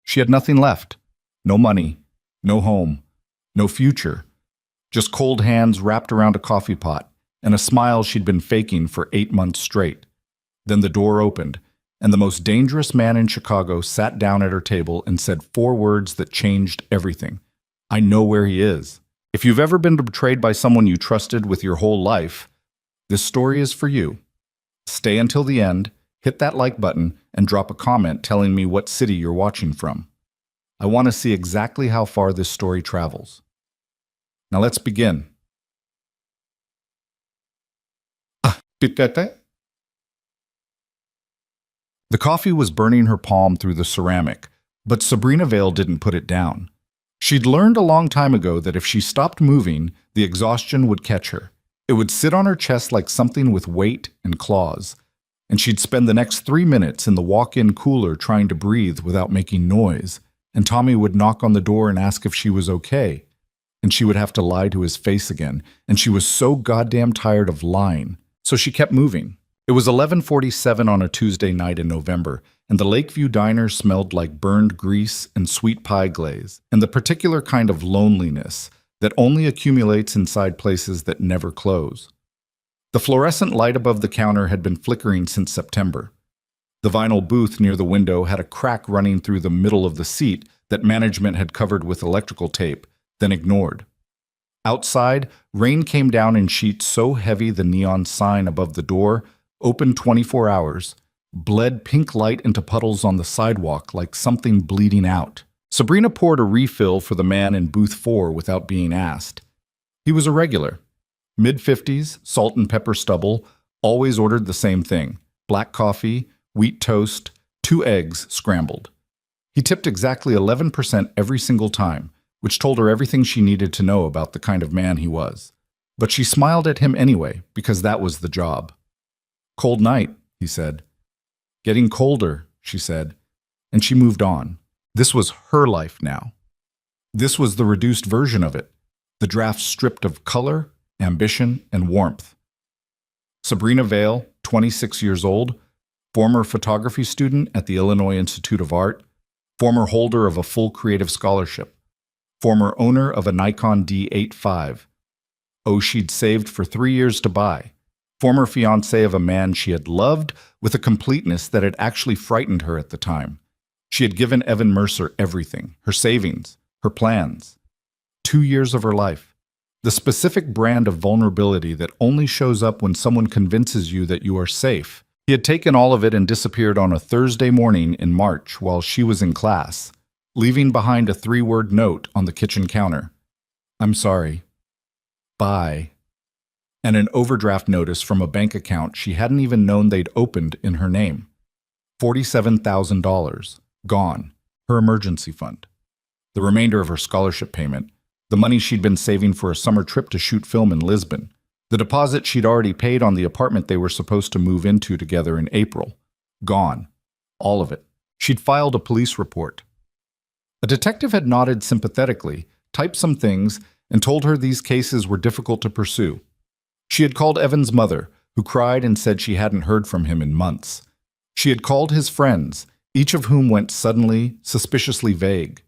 She had nothing left. No money, no home, no future. Just cold hands wrapped around a coffee pot and a smile she'd been faking for 8 months straight. Then the door opened, and the most dangerous man in Chicago sat down at her table and said 4 words that changed everything. I know where he is. If you've ever been betrayed by someone you trusted with your whole life, this story is for you. Stay until the end, hit that like button, and drop a comment telling me what city you're watching from. I want to see exactly how far this story travels. Now let's begin. The coffee was burning her palm through the ceramic, but Sabrina Vale didn't put it down. She'd learned a long time ago that if she stopped moving, the exhaustion would catch her. It would sit on her chest like something with weight and claws, and she'd spend the next 3 minutes in the walk-in cooler trying to breathe without making noise, and Tommy would knock on the door and ask if she was okay, and she would have to lie to his face again, and she was so goddamn tired of lying, so she kept moving. It was 11:47 on a Tuesday night in November, and the Lakeview Diner smelled like burned grease and sweet pie glaze, and the particular kind of loneliness that only accumulates inside places that never close. The fluorescent light above the counter had been flickering since September. The vinyl booth near the window had a crack running through the middle of the seat that management had covered with electrical tape, then ignored. Outside, rain came down in sheets so heavy the neon sign above the door, open 24 hours, bled pink light into puddles on the sidewalk like something bleeding out. Sabrina poured a refill for the man in booth 4 without being asked. He was a regular. Mid-50s, salt and pepper stubble, always ordered the same thing: black coffee, wheat toast, 2 eggs scrambled. He tipped exactly 11% every single time, which told her everything she needed to know about the kind of man he was. But she smiled at him anyway, because that was the job. "Cold night," he said. "Getting colder," she said, and she moved on. This was her life now. This was the reduced version of it, the draft stripped of color, ambition, and warmth. Sabrina Vale, 26 years old, former photography student at the Illinois Institute of Art, former holder of a full creative scholarship, former owner of a Nikon D85. Oh, she'd saved for 3 years to buy. Former fiancé of a man she had loved with a completeness that had actually frightened her at the time. She had given Evan Mercer everything, her savings, her plans. 2 years of her life. The specific brand of vulnerability that only shows up when someone convinces you that you are safe. He had taken all of it and disappeared on a Thursday morning in March while she was in class, leaving behind a 3-word note on the kitchen counter. "I'm sorry. Bye." And an overdraft notice from a bank account she hadn't even known they'd opened in her name. $47,000. Gone. Her emergency fund. The remainder of her scholarship payment. The money she'd been saving for a summer trip to shoot film in Lisbon. The deposit she'd already paid on the apartment they were supposed to move into together in April. Gone. All of it. She'd filed a police report. A detective had nodded sympathetically, typed some things, and told her these cases were difficult to pursue. She had called Evan's mother, who cried and said she hadn't heard from him in months. She had called his friends, each of whom went suddenly, suspiciously vague.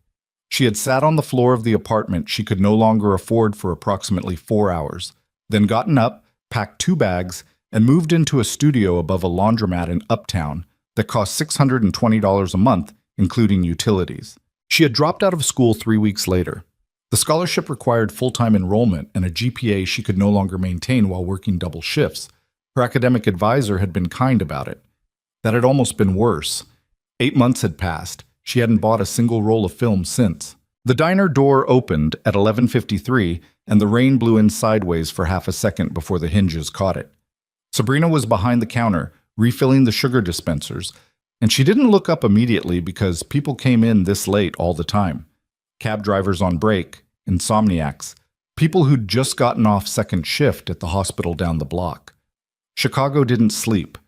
She had sat on the floor of the apartment she could no longer afford for approximately 4 hours, then gotten up, packed 2 bags, and moved into a studio above a laundromat in Uptown that cost $620 a month, including utilities. She had dropped out of school 3 weeks later. The scholarship required full-time enrollment and a GPA she could no longer maintain while working double shifts. Her academic advisor had been kind about it. That had almost been worse. 8 months had passed. She hadn't bought a single roll of film since. The diner door opened at 11:53, and the rain blew in sideways for half a second before the hinges caught it. Sabrina was behind the counter, refilling the sugar dispensers, and she didn't look up immediately because people came in this late all the time. Cab drivers on break, insomniacs, people who'd just gotten off second shift at the hospital down the block. Chicago didn't sleep.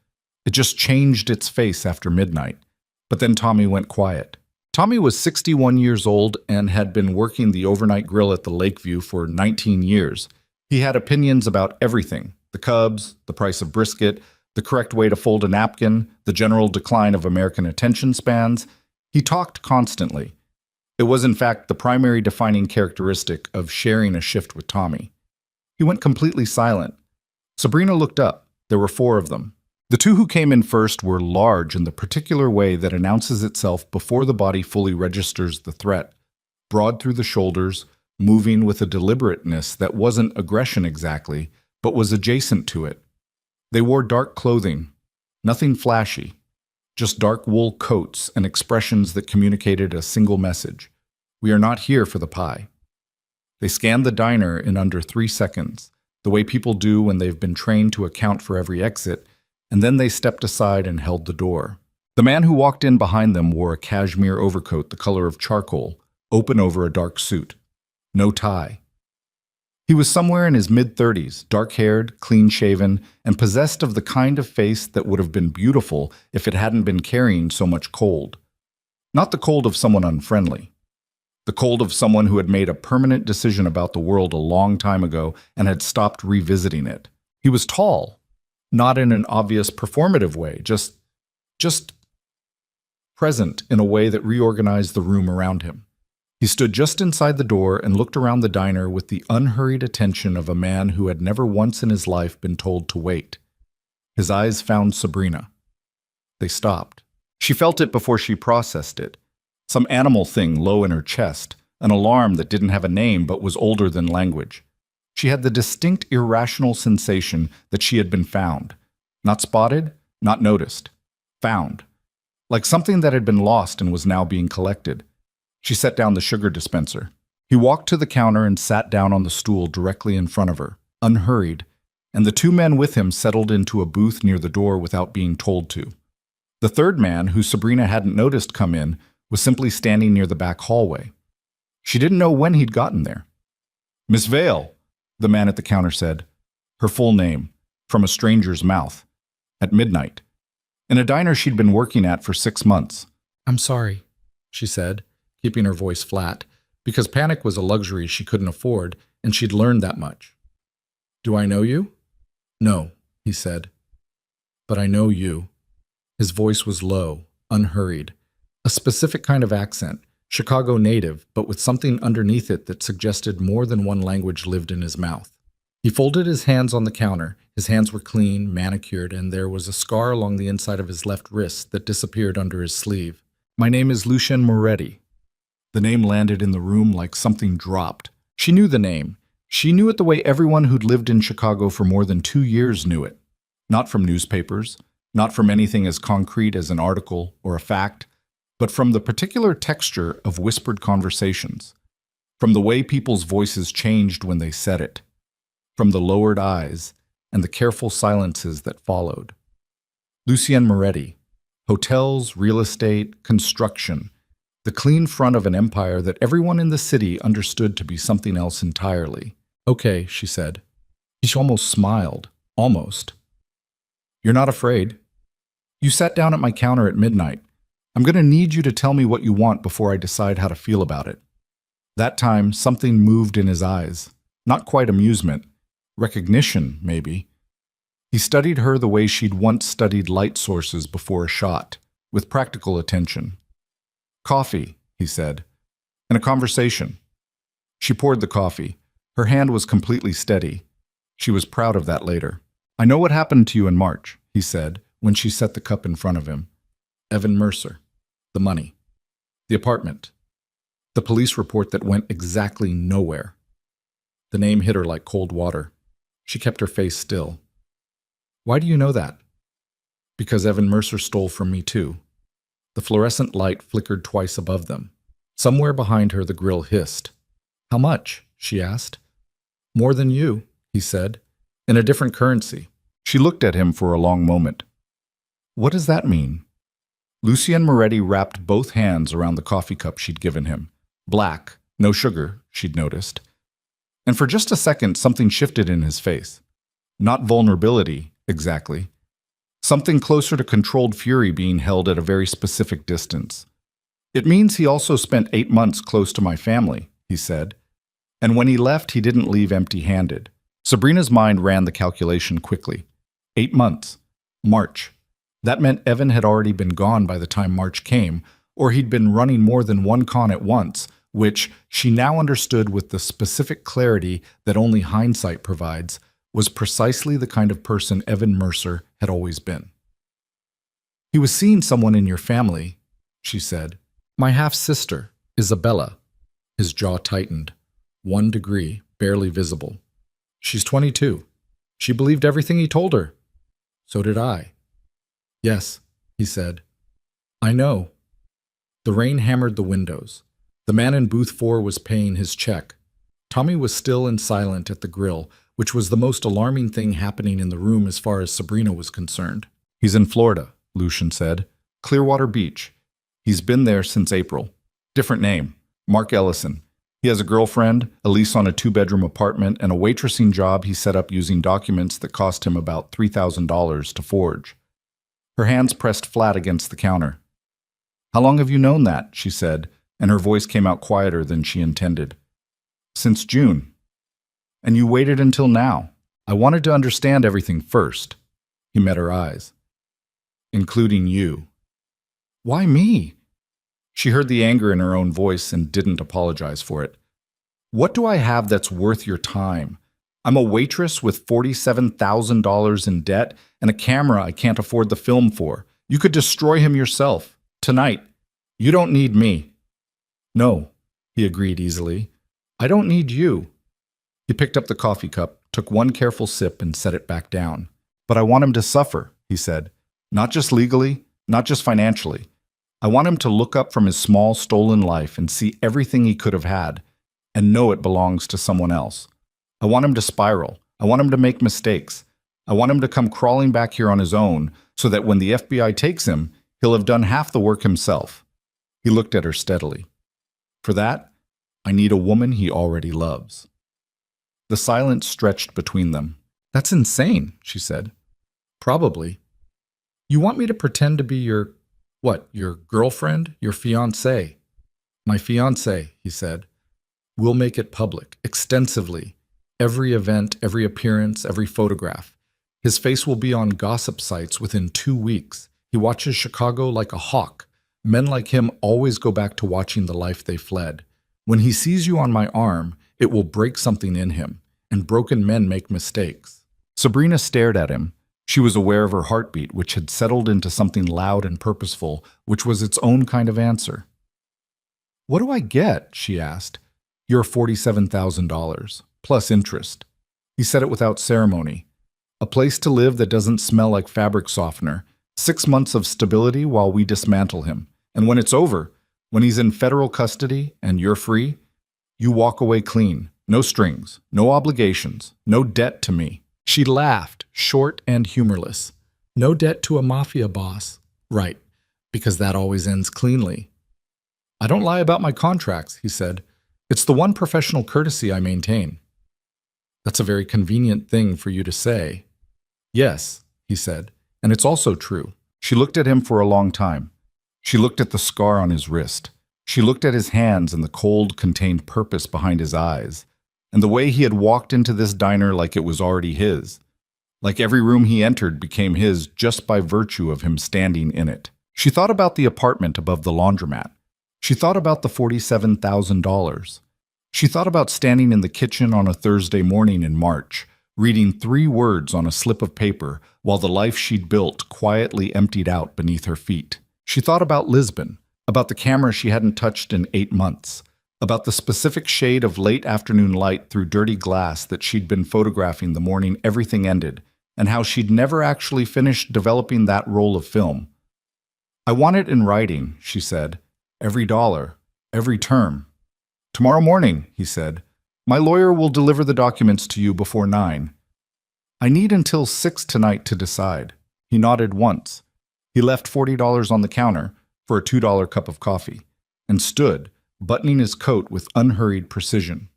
It just changed its face after midnight. But then Tommy went quiet. Tommy was 61 years old and had been working the overnight grill at the Lakeview for 19 years. He had opinions about everything: the Cubs, the price of brisket, the correct way to fold a napkin, the general decline of American attention spans. He talked constantly. It was in fact the primary defining characteristic of sharing a shift with Tommy. He went completely silent. Sabrina looked up. There were 4 of them. The 2 who came in first were large in the particular way that announces itself before the body fully registers the threat, broad through the shoulders, moving with a deliberateness that wasn't aggression exactly, but was adjacent to it. They wore dark clothing, nothing flashy, just dark wool coats and expressions that communicated a single message. We are not here for the pie. They scanned the diner in under 3 seconds, the way people do when they've been trained to account for every exit, and then they stepped aside and held the door. The man who walked in behind them wore a cashmere overcoat the color of charcoal, open over a dark suit. No tie. He was somewhere in his mid-30s, dark-haired, clean-shaven, and possessed of the kind of face that would have been beautiful if it hadn't been carrying so much cold. Not the cold of someone unfriendly. The cold of someone who had made a permanent decision about the world a long time ago and had stopped revisiting it. He was tall, not in an obvious performative way, just present in a way that reorganized the room around him. He stood just inside the door and looked around the diner with the unhurried attention of a man who had never once in his life been told to wait. His eyes found Sabrina. They stopped. She felt it before she processed it. Some animal thing low in her chest, an alarm that didn't have a name but was older than language. She had the distinct irrational sensation that she had been found. Not spotted, not noticed. Found. Like something that had been lost and was now being collected. She set down the sugar dispenser. He walked to the counter and sat down on the stool directly in front of her, unhurried, and the 2 men with him settled into a booth near the door without being told to. The 3rd man, who Sabrina hadn't noticed come in, was simply standing near the back hallway. She didn't know when he'd gotten there. "Miss Vale," the man at the counter said, her full name, from a stranger's mouth, at midnight, in a diner she'd been working at for 6 months. "I'm sorry," she said, keeping her voice flat, because panic was a luxury she couldn't afford, and she'd learned that much. "Do I know you?" "No," he said. "But I know you." His voice was low, unhurried, a specific kind of accent, Chicago native, but with something underneath it that suggested more than one language lived in his mouth. He folded his hands on the counter. His hands were clean, manicured, and there was a scar along the inside of his left wrist that disappeared under his sleeve. "My name is Lucien Moretti." The name landed in the room like something dropped. She knew the name. She knew it the way everyone who'd lived in Chicago for more than 2 years knew it. Not from newspapers, not from anything as concrete as an article or a fact, but from the particular texture of whispered conversations, from the way people's voices changed when they said it, from the lowered eyes and the careful silences that followed. Lucien Moretti. Hotels, real estate, construction. The clean front of an empire that everyone in the city understood to be something else entirely. "Okay," she said. She almost smiled. Almost. "You're not afraid. You sat down at my counter at midnight. I'm going to need you to tell me what you want before I decide how to feel about it." That time, something moved in his eyes. Not quite amusement. Recognition, maybe. He studied her the way she'd once studied light sources before a shot, with practical attention. "Coffee," he said, "and a conversation." She poured the coffee. Her hand was completely steady. She was proud of that later. "I know what happened to you in March," he said, when she set the cup in front of him. "Evan Mercer. The money. The apartment. The police report that went exactly nowhere." The name hit her like cold water. She kept her face still. "Why do you know that?" "Because Evan Mercer stole from me too." The fluorescent light flickered twice above them. Somewhere behind her the grill hissed. "How much?" she asked. "More than you," he said, "in a different currency." She looked at him for a long moment. "What does that mean?" Lucien Moretti wrapped both hands around the coffee cup she'd given him. Black, no sugar, she'd noticed. And for just a second, something shifted in his face. Not vulnerability, exactly. Something closer to controlled fury being held at a very specific distance. "It means he also spent 8 months close to my family," he said. "And when he left, he didn't leave empty-handed." Sabrina's mind ran the calculation quickly. 8 months. March. That meant Evan had already been gone by the time March came, or he'd been running more than one con at once, which she now understood with the specific clarity that only hindsight provides, was precisely the kind of person Evan Mercer had always been. "He was seeing someone in your family," she said. "My half-sister, Isabella." His jaw tightened. 1 degree, barely visible. "She's 22. She believed everything he told her." "So did I." "Yes," he said. "I know." The rain hammered the windows. The man in booth 4 was paying his check. Tommy was still and silent at the grill, which was the most alarming thing happening in the room as far as Sabrina was concerned. "He's in Florida," Lucian said. "Clearwater Beach. He's been there since April. Different name. Mark Ellison. He has a girlfriend, a lease on a 2-bedroom apartment, and a waitressing job he set up using documents that cost him about $3,000 to forge." Her hands pressed flat against the counter. "How long have you known that?" she said, and her voice came out quieter than she intended. "Since June. And you waited until now. I wanted to understand everything first." He met her eyes. "Including you." "Why me?" She heard the anger in her own voice and didn't apologize for it. "What do I have that's worth your time? I'm a waitress with $47,000 in debt and a camera I can't afford the film for. You could destroy him yourself. Tonight. You don't need me." "No," he agreed easily. "I don't need you." He picked up the coffee cup, took one careful sip, and set it back down. "But I want him to suffer," he said. "Not just legally, not just financially. I want him to look up from his small, stolen life and see everything he could have had, and know it belongs to someone else. I want him to spiral. I want him to make mistakes. I want him to come crawling back here on his own, so that when the FBI takes him, he'll have done half the work himself." He looked at her steadily. "For that, I need a woman he already loves." The silence stretched between them. "That's insane," she said. "Probably. You want me to pretend to be your, your girlfriend, your fiancée?" "My fiancée," he said. "We'll make it public, extensively. Every event, every appearance, every photograph. His face will be on gossip sites within 2 weeks. He watches Chicago like a hawk. Men like him always go back to watching the life they fled. When he sees you on my arm, it will break something in him, and broken men make mistakes." Sabrina stared at him. She was aware of her heartbeat, which had settled into something loud and purposeful, which was its own kind of answer. "What do I get?" she asked. "Your $47,000, plus interest." He said it without ceremony. "A place to live that doesn't smell like fabric softener. 6 months of stability while we dismantle him. And when it's over, when he's in federal custody and you're free, you walk away clean. No strings, no obligations, no debt to me." She laughed, short and humorless. "No debt to a mafia boss." "Right, because that always ends cleanly." "I don't lie about my contracts," he said. "It's the one professional courtesy I maintain." "That's a very convenient thing for you to say." "Yes," he said, "and it's also true." She looked at him for a long time. She looked at the scar on his wrist. She looked at his hands and the cold, contained purpose behind his eyes, and the way he had walked into this diner like it was already his. Like every room he entered became his just by virtue of him standing in it. She thought about the apartment above the laundromat. She thought about the $47,000. She thought about standing in the kitchen on a Thursday morning in March, reading 3 words on a slip of paper while the life she'd built quietly emptied out beneath her feet. She thought about Lisbon, about the camera she hadn't touched in 8 months, about the specific shade of late afternoon light through dirty glass that she'd been photographing the morning everything ended, and how she'd never actually finished developing that roll of film. "I want it in writing," she said. "Every dollar, every term." "Tomorrow morning," he said. "My lawyer will deliver the documents to you before 9. "I need until 6 tonight to decide." He nodded once. He left $40 on the counter for a $2 cup of coffee, and stood, buttoning his coat with unhurried precision.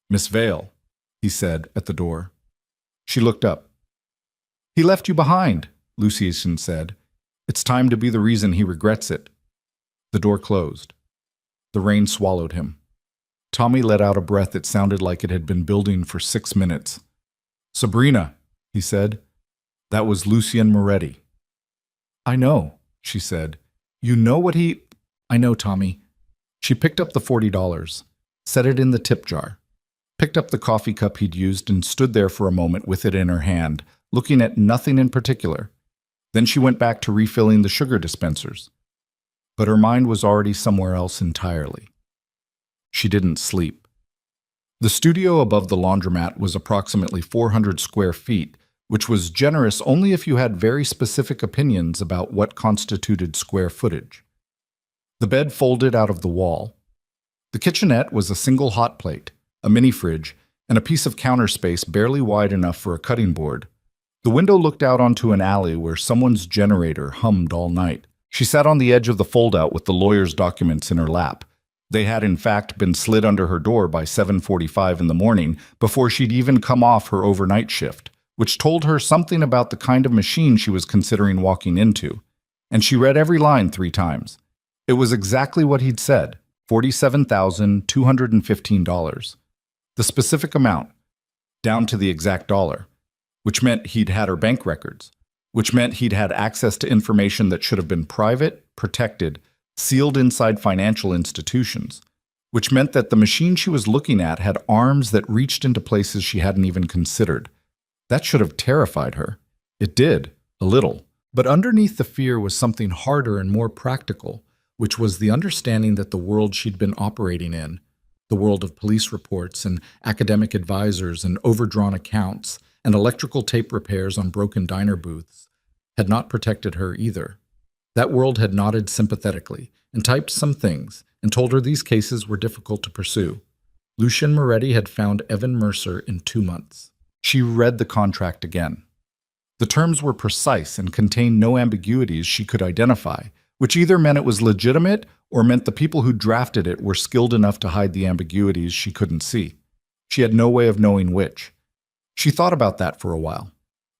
"Miss Vale," he said at the door. She looked up. "He left you behind," Lucian said. "It's time to be the reason he regrets it." The door closed. The rain swallowed him. Tommy let out a breath that sounded like it had been building for 6 minutes. "Sabrina," he said. "That was Lucian Moretti." "I know," she said. "You know what he—" I know, Tommy. She picked up the $40, set it in the tip jar, picked up the coffee cup he'd used and stood there for a moment with it in her hand, looking at nothing in particular. Then she went back to refilling the sugar dispensers. But her mind was already somewhere else entirely. She didn't sleep. The studio above the laundromat was approximately 400 square feet, which was generous only if you had very specific opinions about what constituted square footage. The bed folded out of the wall. The kitchenette was a single hot plate, a mini fridge, and a piece of counter space barely wide enough for a cutting board. The window looked out onto an alley where someone's generator hummed all night. She sat on the edge of the fold-out with the lawyer's documents in her lap. They had, in fact, been slid under her door by 7:45 in the morning before she'd even come off her overnight shift, which told her something about the kind of machine she was considering walking into. And she read every line 3 times. It was exactly what he'd said, $47,215. The specific amount, down to the exact dollar, which meant he'd had her bank records, which meant he'd had access to information that should have been private, protected, sealed inside financial institutions, which meant that the machine she was looking at had arms that reached into places she hadn't even considered. That should have terrified her. It did, a little. But underneath the fear was something harder and more practical, which was the understanding that the world she'd been operating in, the world of police reports and academic advisors and overdrawn accounts and electrical tape repairs on broken diner booths, had not protected her either. That world had nodded sympathetically and typed some things and told her these cases were difficult to pursue. Lucien Moretti had found Evan Mercer in 2 months. She read the contract again. The terms were precise and contained no ambiguities she could identify, which either meant it was legitimate or meant the people who drafted it were skilled enough to hide the ambiguities she couldn't see. She had no way of knowing which. She thought about that for a while.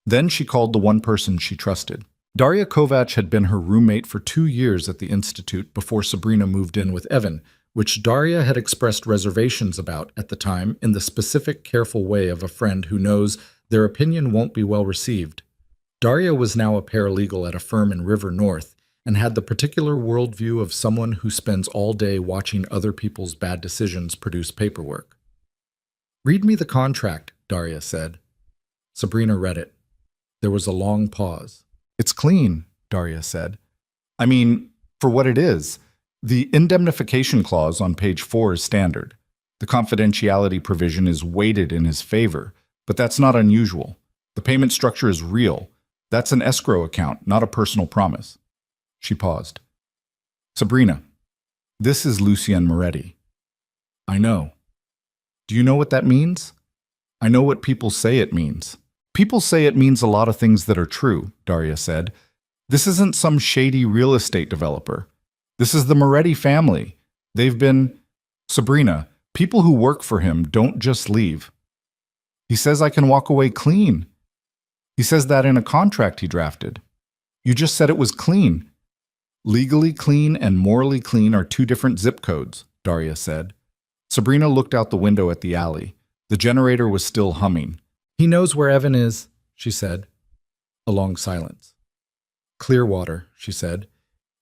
Then she called the one person she trusted. Daria Kovac had been her roommate for 2 years at the Institute before Sabrina moved in with Evan, which Daria had expressed reservations about at the time in the specific, careful way of a friend who knows their opinion won't be well received. Daria was now a paralegal at a firm in River North and had the particular worldview of someone who spends all day watching other people's bad decisions produce paperwork. "Read me the contract," Daria said. Sabrina read it. There was a long pause. "It's clean," Daria said. "I mean, for what it is. The indemnification clause on page 4 is standard. The confidentiality provision is weighted in his favor, but that's not unusual. The payment structure is real. That's an escrow account, not a personal promise." She paused. "Sabrina, this is Lucien Moretti." "I know." "Do you know what that means?" "I know what people say it means." "People say it means a lot of things that are true," Daria said. "This isn't some shady real estate developer. This is the Moretti family. They've been—" "Sabrina, people who work for him don't just leave." "He says I can walk away clean." "He says that in a contract he drafted." "You just said it was clean." "Legally clean and morally clean are 2 different zip codes," Daria said. Sabrina looked out the window at the alley. The generator was still humming. "He knows where Evan is," she said. A long silence. "Clearwater," she said.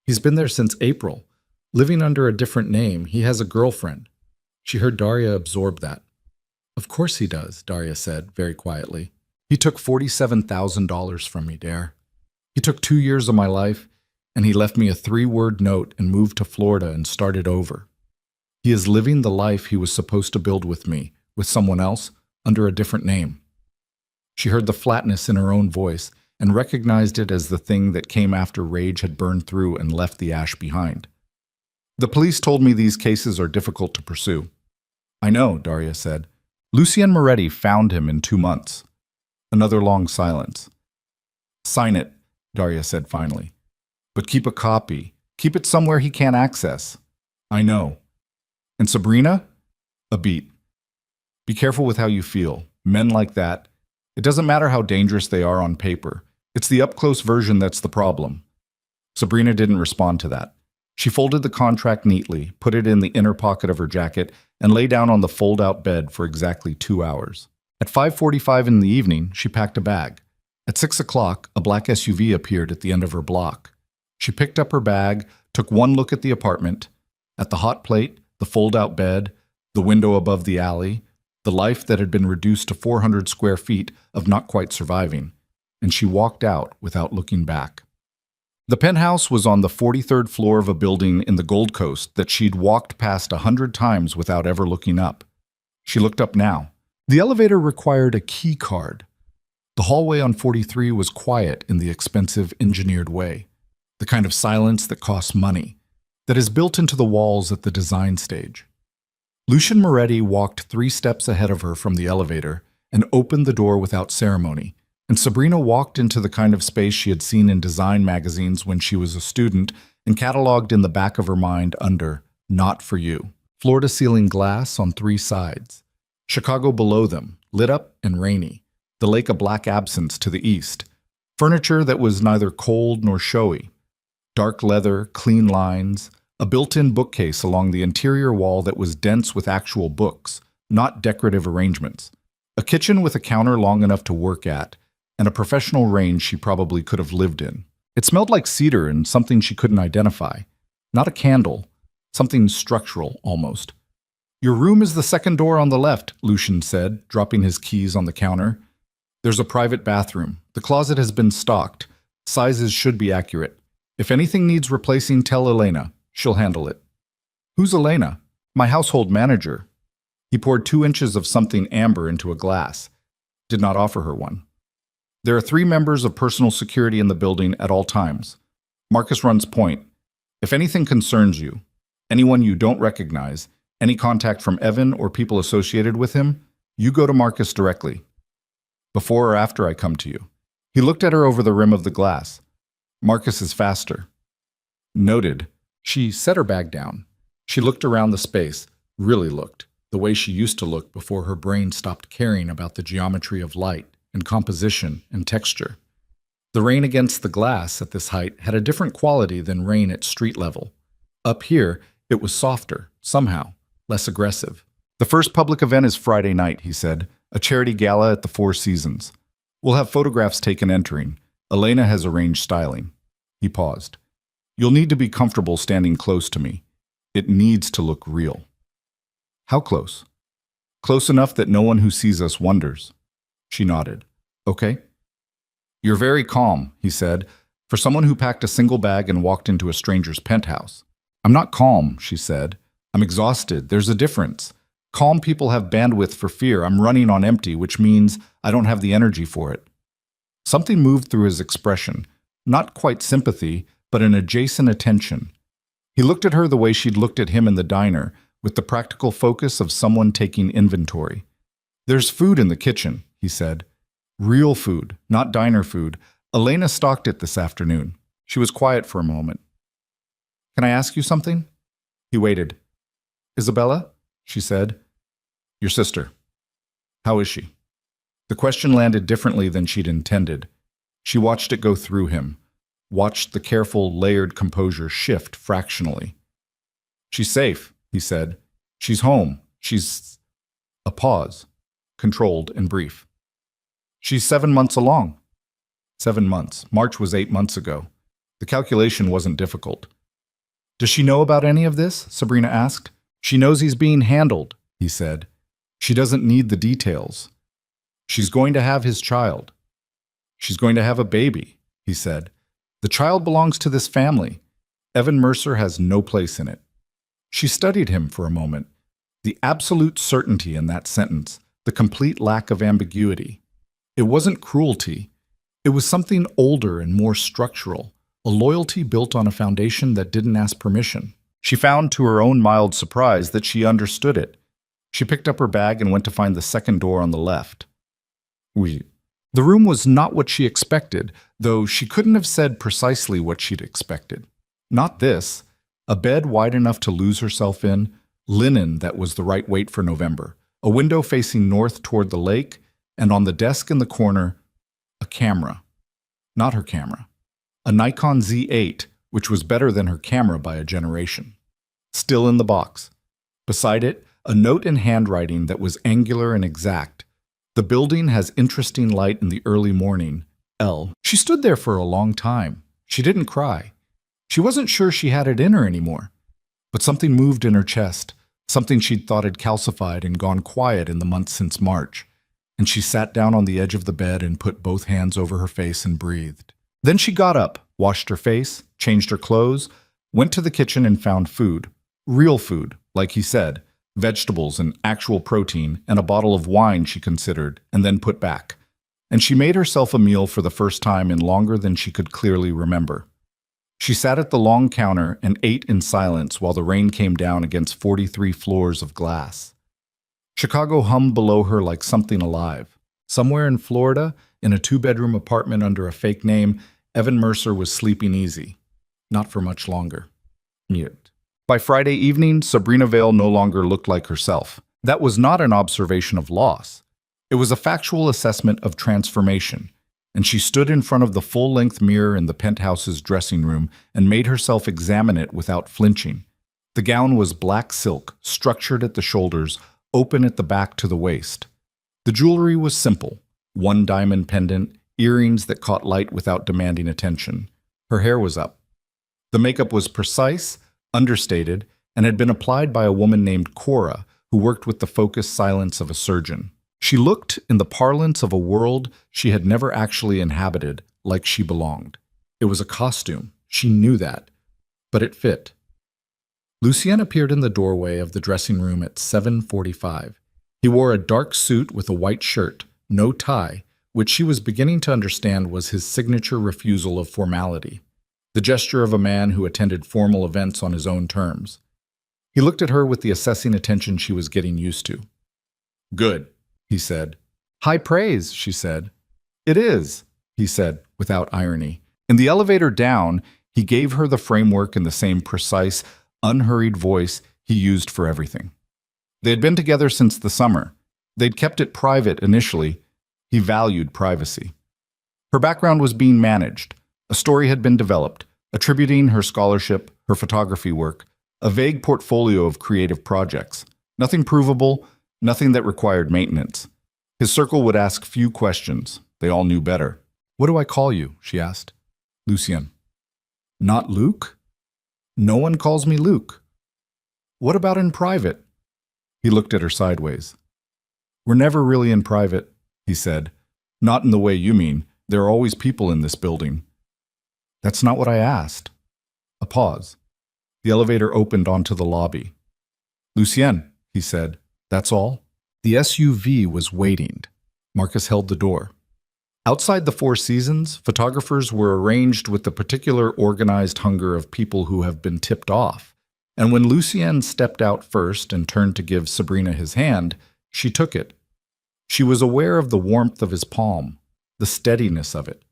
"He's been there since April. Living under a different name, he has a girlfriend." She heard Daria absorb that. "Of course he does," Daria said, very quietly. "He took $47,000 from me, Dare. He took 2 years of my life, and he left me a 3-word note and moved to Florida and started over. He is living the life he was supposed to build with me, with someone else, under a different name." She heard the flatness in her own voice and recognized it as the thing that came after rage had burned through and left the ash behind. "The police told me these cases are difficult to pursue." "I know," Daria said. "Lucien Moretti found him in 2 months." Another long silence. "Sign it," Daria said finally. "But keep a copy. Keep it somewhere he can't access." "I know." "And Sabrina?" A beat. "Be careful with how you feel. Men like that. It doesn't matter how dangerous they are on paper. It's the up-close version that's the problem." Sabrina didn't respond to that. She folded the contract neatly, put it in the inner pocket of her jacket, and lay down on the fold-out bed for exactly 2 hours. At 5:45 in the evening, she packed a bag. At 6 o'clock, a black SUV appeared at the end of her block. She picked up her bag, took one look at the apartment, at the hot plate, the fold-out bed, the window above the alley, the life that had been reduced to 400 square feet of not quite surviving, and she walked out without looking back. The penthouse was on the 43rd floor of a building in the Gold Coast that she'd walked past 100 times without ever looking up. She looked up now. The elevator required a key card. The hallway on 43 was quiet in the expensive engineered way, the kind of silence that costs money, that is built into the walls at the design stage. Lucian Moretti walked 3 steps ahead of her from the elevator and opened the door without ceremony, and Sabrina walked into the kind of space she had seen in design magazines when she was a student and cataloged in the back of her mind under "Not for you." Floor-to-ceiling glass on 3 sides. Chicago below them, lit up and rainy. The lake a black absence to the east. Furniture that was neither cold nor showy. Dark leather, clean lines, a built-in bookcase along the interior wall that was dense with actual books, not decorative arrangements. A kitchen with a counter long enough to work at, and a professional range she probably could have lived in. It smelled like cedar and something she couldn't identify. Not a candle, something structural almost. "Your room is the second door on the left," Lucian said, dropping his keys on the counter. "There's a private bathroom. The closet has been stocked. Sizes should be accurate. If anything needs replacing, tell Elena. She'll handle it." "Who's Elena?" "My household manager." He poured 2 inches of something amber into a glass. Did not offer her one. "There are 3 members of personal security in the building at all times. Marcus runs point. If anything concerns you, anyone you don't recognize, any contact from Evan or people associated with him, you go to Marcus directly. Before or after I come to you." He looked at her over the rim of the glass. "Marcus is faster." Noted. She set her bag down. She looked around the space, really looked, the way she used to look before her brain stopped caring about the geometry of light and composition and texture. The rain against the glass at this height had a different quality than rain at street level. Up here, it was softer, somehow, less aggressive. "The first public event is Friday night," he said, "a charity gala at the Four Seasons. We'll have photographs taken entering. Elena has arranged styling." He paused. "You'll need to be comfortable standing close to me. It needs to look real." "How close?" "Close enough that no one who sees us wonders." She nodded. "Okay." "You're very calm," he said, "for someone who packed a single bag and walked into a stranger's penthouse." "I'm not calm," she said. "I'm exhausted. There's a difference. Calm people have bandwidth for fear. I'm running on empty, which means I don't have the energy for it." Something moved through his expression, not quite sympathy, but an adjacent attention. He looked at her the way she'd looked at him in the diner, with the practical focus of someone taking inventory. "There's food in the kitchen," he said. "Real food, not diner food. Elena stocked it this afternoon." She was quiet for a moment. "Can I ask you something?" He waited. "Isabella?" she said. "Your sister. How is she?" The question landed differently than she'd intended. She watched it go through him, watched the careful, layered composure shift fractionally. "She's safe," he said. "She's home. She's—" A pause, controlled and brief. "She's 7 months along." 7 months. March was 8 months ago. The calculation wasn't difficult. "Does she know about any of this?" Sabrina asked. "She knows he's being handled," he said. "She doesn't need the details. She's going to have his child." "She's going to have a baby," he said. "The child belongs to this family. Evan Mercer has no place in it." She studied him for a moment. The absolute certainty in that sentence, the complete lack of ambiguity. It wasn't cruelty. It was something older and more structural, a loyalty built on a foundation that didn't ask permission. She found to her own mild surprise that she understood it. She picked up her bag and went to find the second door on the left. The room was not what she expected, though she couldn't have said precisely what she'd expected. Not this. A bed wide enough to lose herself in, linen that was the right weight for November, a window facing north toward the lake, and on the desk in the corner, a camera. Not her camera. A Nikon Z8, which was better than her camera by a generation. Still in the box. Beside it, a note in handwriting that was angular and exact. "The building has interesting light in the early morning. L." She stood there for a long time. She didn't cry. She wasn't sure she had it in her anymore, but something moved in her chest, something she'd thought had calcified and gone quiet in the months since March, and she sat down on the edge of the bed and put both hands over her face and breathed. Then she got up, washed her face, changed her clothes, went to the kitchen and found food. Real food, like he said, vegetables and actual protein, and a bottle of wine she considered, and then put back. And she made herself a meal for the first time in longer than she could clearly remember. She sat at the long counter and ate in silence while the rain came down against 43 floors of glass. Chicago hummed below her like something alive. Somewhere in Florida, in a two-bedroom apartment under a fake name, Evan Mercer was sleeping easy. Not for much longer. Mute. By Friday evening, Sabrina Vale no longer looked like herself. That was not an observation of loss. It was a factual assessment of transformation, and she stood in front of the full-length mirror in the penthouse's dressing room and made herself examine it without flinching. The gown was black silk, structured at the shoulders, open at the back to the waist. The jewelry was simple: one diamond pendant, earrings that caught light without demanding attention. Her hair was up. The makeup was precise, understated, and had been applied by a woman named Cora, who worked with the focused silence of a surgeon. She looked, in the parlance of a world she had never actually inhabited, like she belonged. It was a costume. She knew that. But it fit. Lucien appeared in the doorway of the dressing room at 7:45. He wore a dark suit with a white shirt, no tie, which she was beginning to understand was his signature refusal of formality, the gesture of a man who attended formal events on his own terms. He looked at her with the assessing attention she was getting used to. "Good," he said. "High praise," she said. "It is," he said, without irony. In the elevator down, he gave her the framework in the same precise, unhurried voice he used for everything. They had been together since the summer. They'd kept it private initially. He valued privacy. Her background was being managed. A story had been developed, attributing her scholarship, her photography work, a vague portfolio of creative projects. Nothing provable, nothing that required maintenance. His circle would ask few questions. They all knew better. "What do I call you?" she asked. "Lucien." "Not Luke?" "No one calls me Luke." "What about in private?" He looked at her sideways. "We're never really in private," he said. "Not in the way you mean. There are always people in this building." "That's not what I asked." A pause. The elevator opened onto the lobby. "Lucien," he said. "That's all?" The SUV was waiting. Marcus held the door. Outside the Four Seasons, photographers were arranged with the particular organized hunger of people who have been tipped off. And when Lucien stepped out first and turned to give Sabrina his hand, she took it. She was aware of the warmth of his palm, the steadiness of it,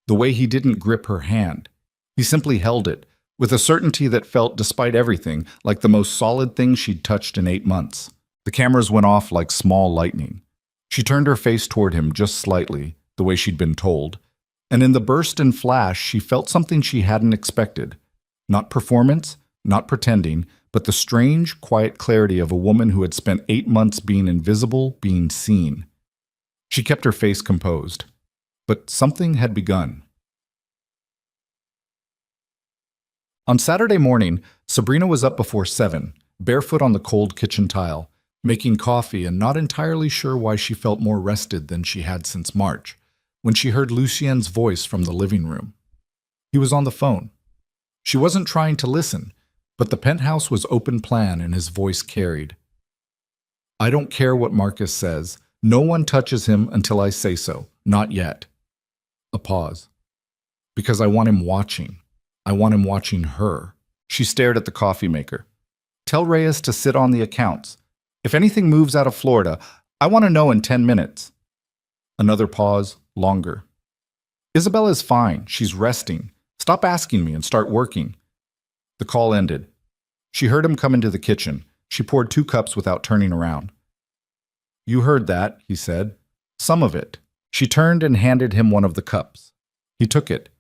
the way he didn't grip her hand. He simply held it, with a certainty that felt, despite everything, like the most solid thing she'd touched in 8 months. The cameras went off like small lightning. She turned her face toward him just slightly, the way she'd been told, and in the burst and flash she felt something she hadn't expected. Not performance, not pretending, but the strange, quiet clarity of a woman who had spent 8 months being invisible, being seen. She kept her face composed. But something had begun. On Saturday morning, Sabrina was up before 7, barefoot on the cold kitchen tile, making coffee and not entirely sure why she felt more rested than she had since March, when she heard Lucien's voice from the living room. He was on the phone. She wasn't trying to listen, but the penthouse was open plan and his voice carried. "I don't care what Marcus says. No one touches him until I say so. Not yet." A pause. "Because I want him watching. I want him watching her." She stared at the coffee maker. "Tell Reyes to sit on the accounts. If anything moves out of Florida, I want to know in 10 minutes. Another pause, longer. "Isabella's fine. She's resting. Stop asking me and start working." The call ended. She heard him come into the kitchen. She poured 2 cups without turning around. "You heard that," he said. "Some of it." She turned and handed him one of the cups. He took it.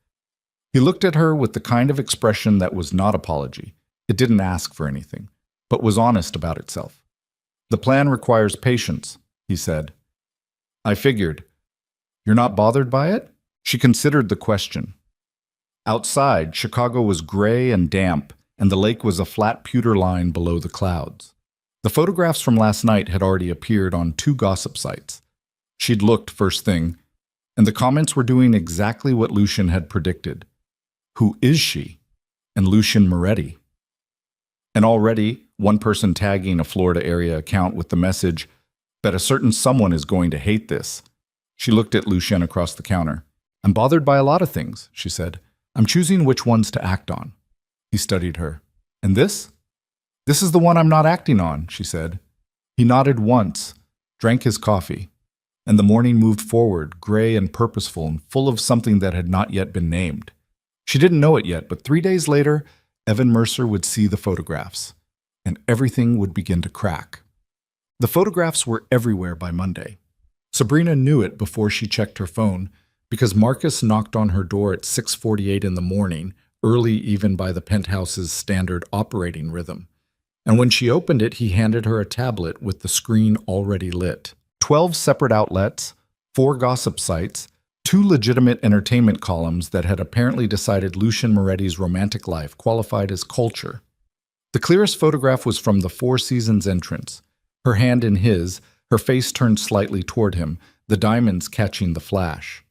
He looked at her with the kind of expression that was not apology. It didn't ask for anything, but was honest about itself. "The plan requires patience," he said. "I figured. You're not bothered by it?" She considered the question. Outside, Chicago was gray and damp, and the lake was a flat pewter line below the clouds. The photographs from last night had already appeared on 2 gossip sites. She'd looked first thing, and the comments were doing exactly what Lucian had predicted. Who is she? And Lucian Moretti. And already, one person tagging a Florida area account with the message, "Bet a certain someone is going to hate this." She looked at Lucian across the counter. "I'm bothered by a lot of things," she said. "I'm choosing which ones to act on." He studied her. "And this?" "This is the one I'm not acting on," she said. He nodded once, drank his coffee, and the morning moved forward, gray and purposeful and full of something that had not yet been named. She didn't know it yet, but 3 days later, Evan Mercer would see the photographs, and everything would begin to crack. The photographs were everywhere by Monday. Sabrina knew it before she checked her phone, because Marcus knocked on her door at 6:48 in the morning, early even by the penthouse's standard operating rhythm. And when she opened it, he handed her a tablet with the screen already lit. 12 separate outlets, 4 gossip sites, 2 legitimate entertainment columns that had apparently decided Lucian Moretti's romantic life qualified as culture. The clearest photograph was from the Four Seasons entrance. Her hand in his, her face turned slightly toward him, the diamonds catching the flash.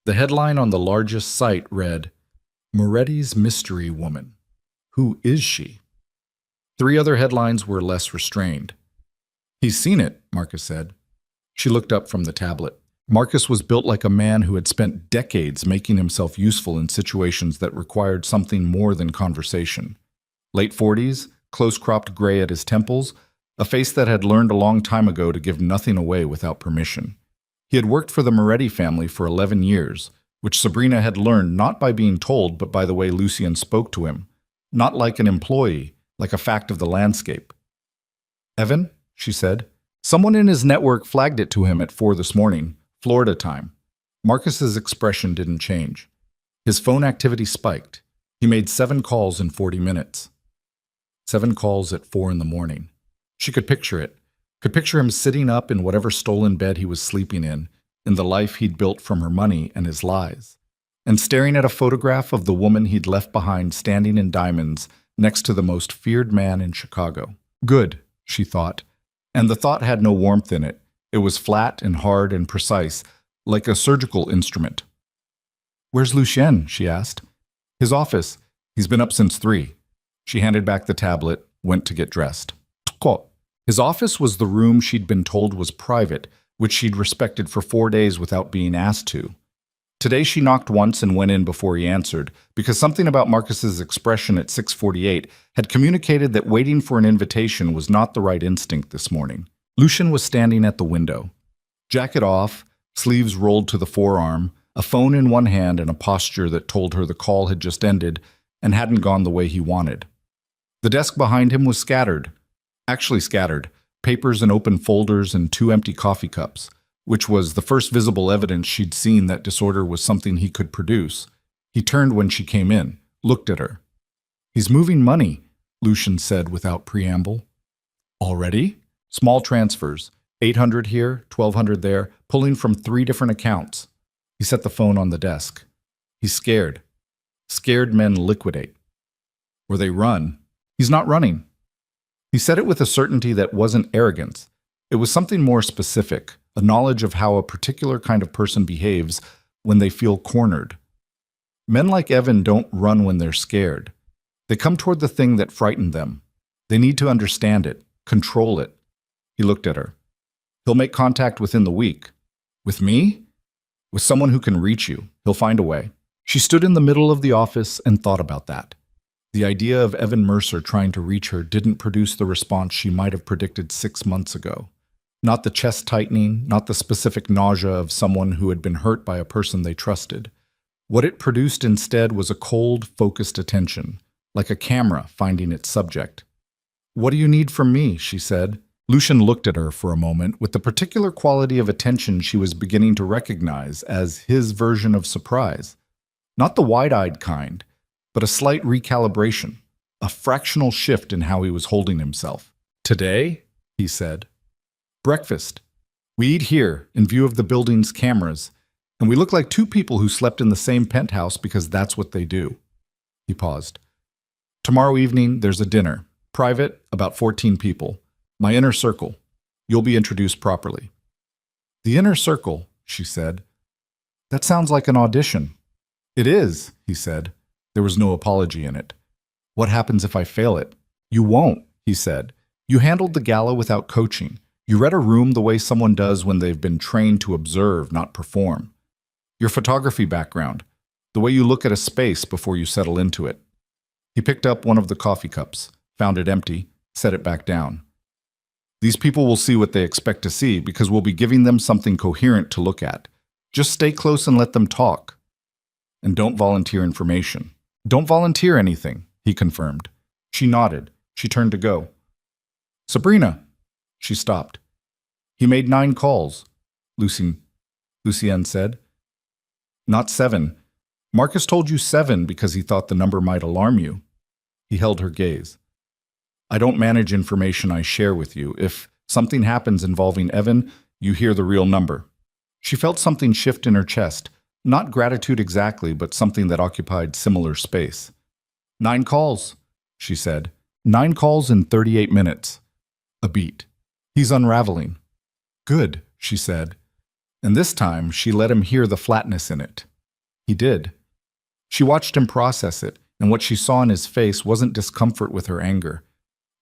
The headline on the largest site read, "Moretti's Mystery Woman. Who is she?" 3 other headlines were less restrained. "He's seen it," Marcus said. She looked up from the tablet. Marcus was built like a man who had spent decades making himself useful in situations that required something more than conversation. Late 40s, close-cropped gray at his temples, a face that had learned a long time ago to give nothing away without permission. He had worked for the Moretti family for 11 years, which Sabrina had learned not by being told but by the way Lucian spoke to him, not like an employee, like a fact of the landscape. "Evan," she said. "Someone in his network flagged it to him at 4 this morning, Florida time." Marcus's expression didn't change. His phone activity spiked. He made 7 calls in 40 minutes. 7 calls at 4 in the morning. She could picture it. Could picture him sitting up in whatever stolen bed he was sleeping in the life he'd built from her money and his lies, and staring at a photograph of the woman he'd left behind standing in diamonds next to the most feared man in Chicago. Good, she thought, and the thought had no warmth in it. It was flat and hard and precise, like a surgical instrument. "Where's Lucien?" she asked. "His office. He's been up since 3. She handed back the tablet, went to get dressed. His office was the room she'd been told was private, which she'd respected for 4 days without being asked to. Today she knocked once and went in before he answered, because something about Marcus's expression at 6:48 had communicated that waiting for an invitation was not the right instinct this morning. Lucian was standing at the window. Jacket off, sleeves rolled to the forearm, a phone in one hand and a posture that told her the call had just ended and hadn't gone the way he wanted. The desk behind him was scattered. Actually scattered, papers and open folders and 2 empty coffee cups, which was the first visible evidence she'd seen that disorder was something he could produce. He turned when she came in, looked at her. "He's moving money," Lucian said without preamble. "Already?" "Small transfers, 800 here, 1,200 there, pulling from 3 different accounts." He set the phone on the desk. He's scared. Scared men liquidate. Or they run. He's not running. He said it with a certainty that wasn't arrogance. It was something more specific, a knowledge of how a particular kind of person behaves when they feel cornered. Men like Evan don't run when they're scared. They come toward the thing that frightened them. They need to understand it, control it. He looked at her. "He'll make contact within the week." "With me?" "With someone who can reach you. He'll find a way." She stood in the middle of the office and thought about that. The idea of Evan Mercer trying to reach her didn't produce the response she might have predicted 6 months ago. Not the chest tightening, not the specific nausea of someone who had been hurt by a person they trusted. What it produced instead was a cold, focused attention, like a camera finding its subject. "What do you need from me?" she said. Lucian looked at her for a moment with the particular quality of attention she was beginning to recognize as his version of surprise. Not the wide-eyed kind, but a slight recalibration, a fractional shift in how he was holding himself. "Today?" he said. "Breakfast. We eat here, in view of the building's cameras. And we look like two people who slept in the same penthouse because that's what they do. He paused. Tomorrow evening, there's a dinner. Private, about 14 people. My inner circle. You'll be introduced properly. The inner circle, she said. That sounds like an audition. It is, he said. There was no apology in it. What happens if I fail it? You won't, he said. You handled the gala without coaching. You read a room the way someone does when they've been trained to observe, not perform. Your photography background, the way you look at a space before you settle into it. He picked up one of the coffee cups, found it empty, set it back down. These people will see what they expect to see because we'll be giving them something coherent to look at. Just stay close and let them talk. And don't volunteer information. Don't volunteer anything, he confirmed. She nodded. She turned to go. Sabrina. She stopped. He made 9 calls, Lucienne said. Not 7. Marcus told you 7 because he thought the number might alarm you. He held her gaze. I don't manage information I share with you. If something happens involving Evan, you hear the real number. She felt something shift in her chest. Not gratitude exactly, but something that occupied similar space. 9 calls, she said. 9 calls in 38 minutes. A beat. He's unraveling. Good, she said. And this time, she let him hear the flatness in it. He did. She watched him process it, and what she saw in his face wasn't discomfort with her anger.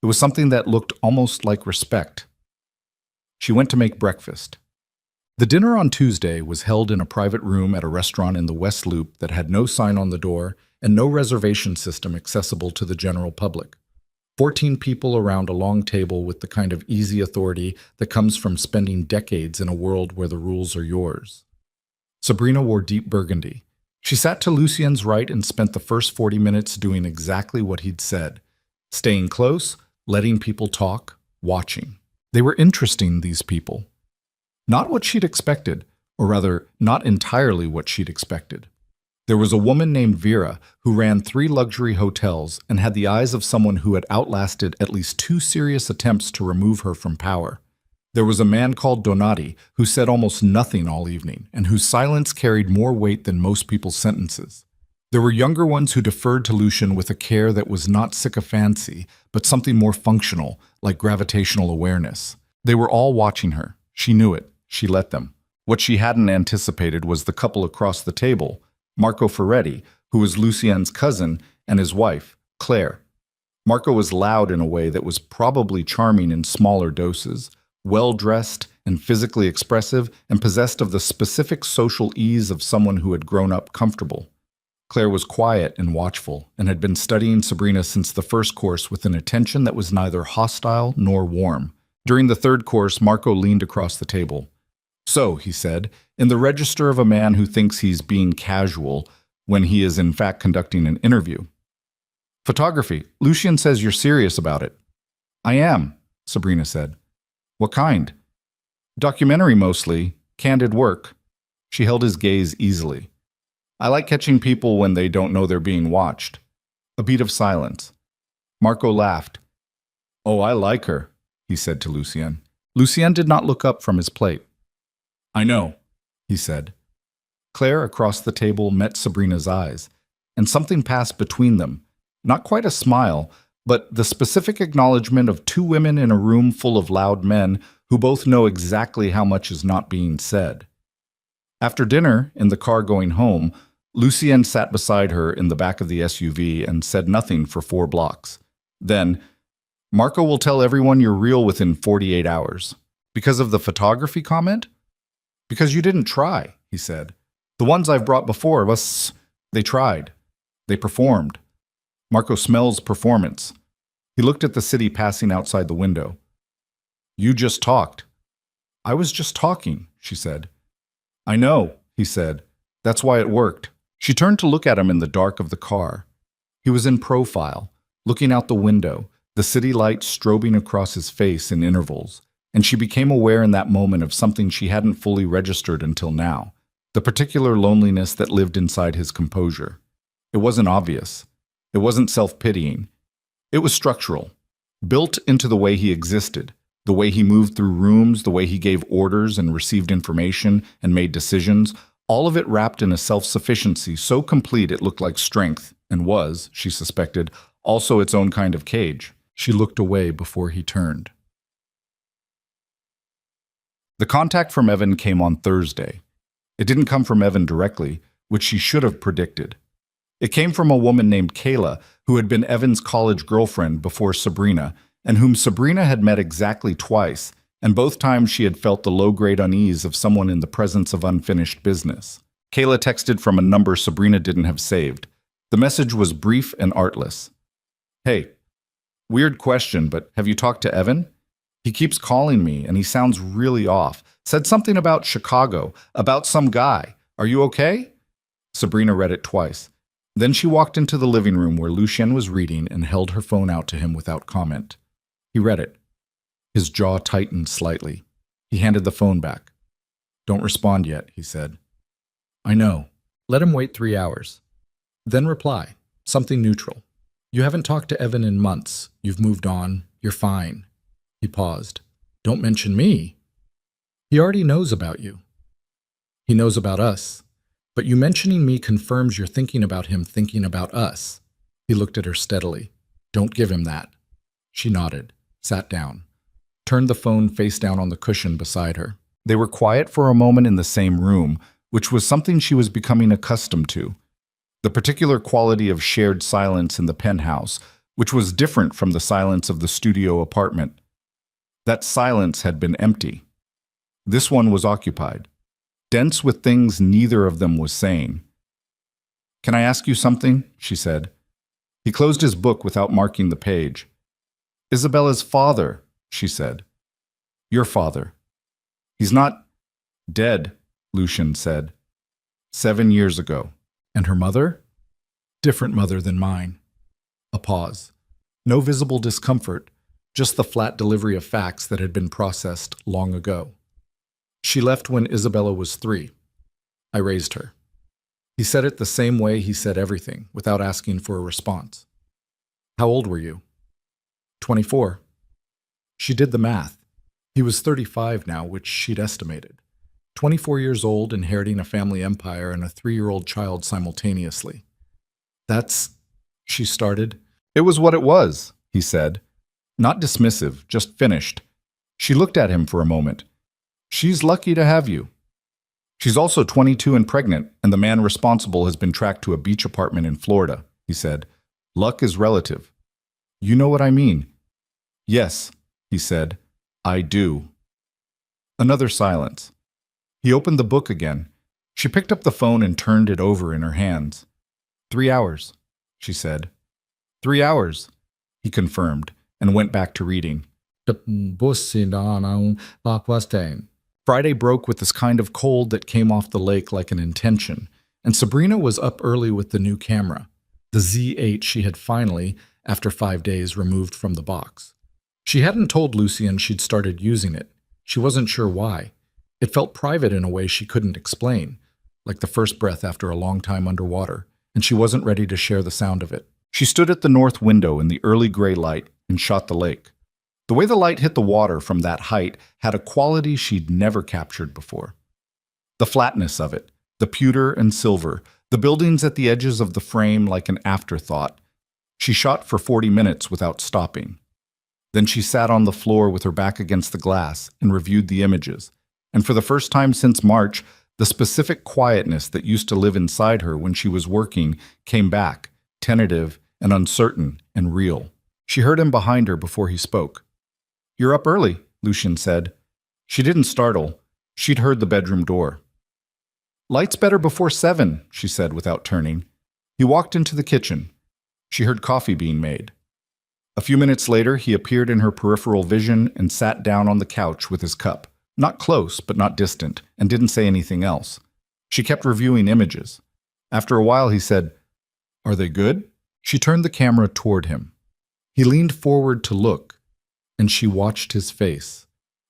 It was something that looked almost like respect. She went to make breakfast. The dinner on Tuesday was held in a private room at a restaurant in the West Loop that had no sign on the door and no reservation system accessible to the general public. 14 people around a long table with the kind of easy authority that comes from spending decades in a world where the rules are yours. Sabrina wore deep burgundy. She sat to Lucien's right and spent the first 40 minutes doing exactly what he'd said, staying close, letting people talk, watching. They were interesting, these people. Not what she'd expected, or rather, not entirely what she'd expected. There was a woman named Vera who ran 3 luxury hotels and had the eyes of someone who had outlasted at least 2 serious attempts to remove her from power. There was a man called Donati who said almost nothing all evening and whose silence carried more weight than most people's sentences. There were younger ones who deferred to Lucien with a care that was not sycophancy, but something more functional, like gravitational awareness. They were all watching her. She knew it. She let them. What she hadn't anticipated was the couple across the table, Marco Ferretti, who was Lucien's cousin, and his wife, Claire. Marco was loud in a way that was probably charming in smaller doses, well-dressed and physically expressive, and possessed of the specific social ease of someone who had grown up comfortable. Claire was quiet and watchful, and had been studying Sabrina since the first course with an attention that was neither hostile nor warm. During the third course, Marco leaned across the table. So, he said, in the register of a man who thinks he's being casual when he is in fact conducting an interview. Photography. Lucien says you're serious about it. I am, Sabrina said. What kind? Documentary mostly, candid work. She held his gaze easily. I like catching people when they don't know they're being watched. A beat of silence. Marco laughed. Oh, I like her, he said to Lucien. Lucien did not look up from his plate. I know, he said. Claire across the table met Sabrina's eyes, and something passed between them. Not quite a smile, but the specific acknowledgement of 2 women in a room full of loud men who both know exactly how much is not being said. After dinner, in the car going home, Lucien sat beside her in the back of the SUV and said nothing for 4 blocks. Then, Marco will tell everyone you're real within 48 hours. Because of the photography comment? Because you didn't try, he said. The ones I've brought before us, they tried. They performed. Marco smells performance. He looked at the city passing outside the window. You just talked. I was just talking, she said. I know, he said. That's why it worked. She turned to look at him in the dark of the car. He was in profile, looking out the window, the city light strobing across his face in intervals. And she became aware in that moment of something she hadn't fully registered until now, the particular loneliness that lived inside his composure. It wasn't obvious. It wasn't self-pitying. It was structural, built into the way he existed, the way he moved through rooms, the way he gave orders and received information and made decisions, All of it wrapped in a self-sufficiency so complete it looked like strength, and was, she suspected, also its own kind of cage. She looked away before he turned. The contact from Evan came on Thursday. It didn't come from Evan directly, which she should have predicted. It came from a woman named Kayla, who had been Evan's college girlfriend before Sabrina, and whom Sabrina had met exactly twice, and both times she had felt the low-grade unease of someone in the presence of unfinished business. Kayla texted from a number Sabrina didn't have saved. The message was brief and artless. "Hey, weird question, but have you talked to Evan? He keeps calling me, and he sounds really off. Said something about Chicago, about some guy. Are you okay?" Sabrina read it twice. Then she walked into the living room where Lucien was reading and held her phone out to him without comment. He read it. His jaw tightened slightly. He handed the phone back. "Don't respond yet," he said. "I know. Let him wait 3 hours. Then reply. Something neutral. You haven't talked to Evan in months. You've moved on. You're fine." He paused. "Don't mention me. He already knows about you. He knows about us. But you mentioning me confirms you're thinking about him thinking about us." He looked at her steadily. "Don't give him that." She nodded, sat down, turned the phone face down on the cushion beside her. They were quiet for a moment in the same room, which was something she was becoming accustomed to. The particular quality of shared silence in the penthouse, which was different from the silence of the studio apartment. That silence had been empty. This one was occupied, dense with things neither of them was saying. "Can I ask you something?" she said. He closed his book without marking the page. "Isabella's father," she said. "Your father. He's not dead," Lucien said. 7 years ago. "And her mother?" "Different mother than mine." A pause. No visible discomfort, just the flat delivery of facts that had been processed long ago. "She left when Isabella was 3. I raised her." He said it the same way he said everything, without asking for a response. "How old were you?" 24. She did the math. He was 35 now, which she'd estimated. 24 years old, inheriting a family empire and a 3-year-old child simultaneously. "That's," she started. "It was what it was," he said. Not dismissive, just finished. She looked at him for a moment. "She's lucky to have you. She's also 22 and pregnant, and the man responsible has been tracked to a beach apartment in Florida," he said. "Luck is relative." "You know what I mean." "Yes," he said. "I do." Another silence. He opened the book again. She picked up the phone and turned it over in her hands. 3 hours, she said. 3 hours, he confirmed, and went back to reading. Friday broke with this kind of cold that came off the lake like an intention, and Sabrina was up early with the new camera, the Z8 she had finally, after 5 days, removed from the box. She hadn't told Lucien she'd started using it. She wasn't sure why. It felt private in a way she couldn't explain, like the first breath after a long time underwater, and she wasn't ready to share the sound of it. She stood at the north window in the early gray light and shot the lake. The way the light hit the water from that height had a quality she'd never captured before. The flatness of it, the pewter and silver, the buildings at the edges of the frame like an afterthought. She shot for 40 minutes without stopping. Then she sat on the floor with her back against the glass and reviewed the images. And for the first time since March, the specific quietness that used to live inside her when she was working came back, tentative and uncertain and real. She heard him behind her before he spoke. "You're up early," Lucien said. She didn't startle. She'd heard the bedroom door. "Light's better before 7, she said without turning. He walked into the kitchen. She heard coffee being made. A few minutes later, he appeared in her peripheral vision and sat down on the couch with his cup. Not close, but not distant, and didn't say anything else. She kept reviewing images. After a while, he said, "Are they good?" She turned the camera toward him. He leaned forward to look, and she watched his face.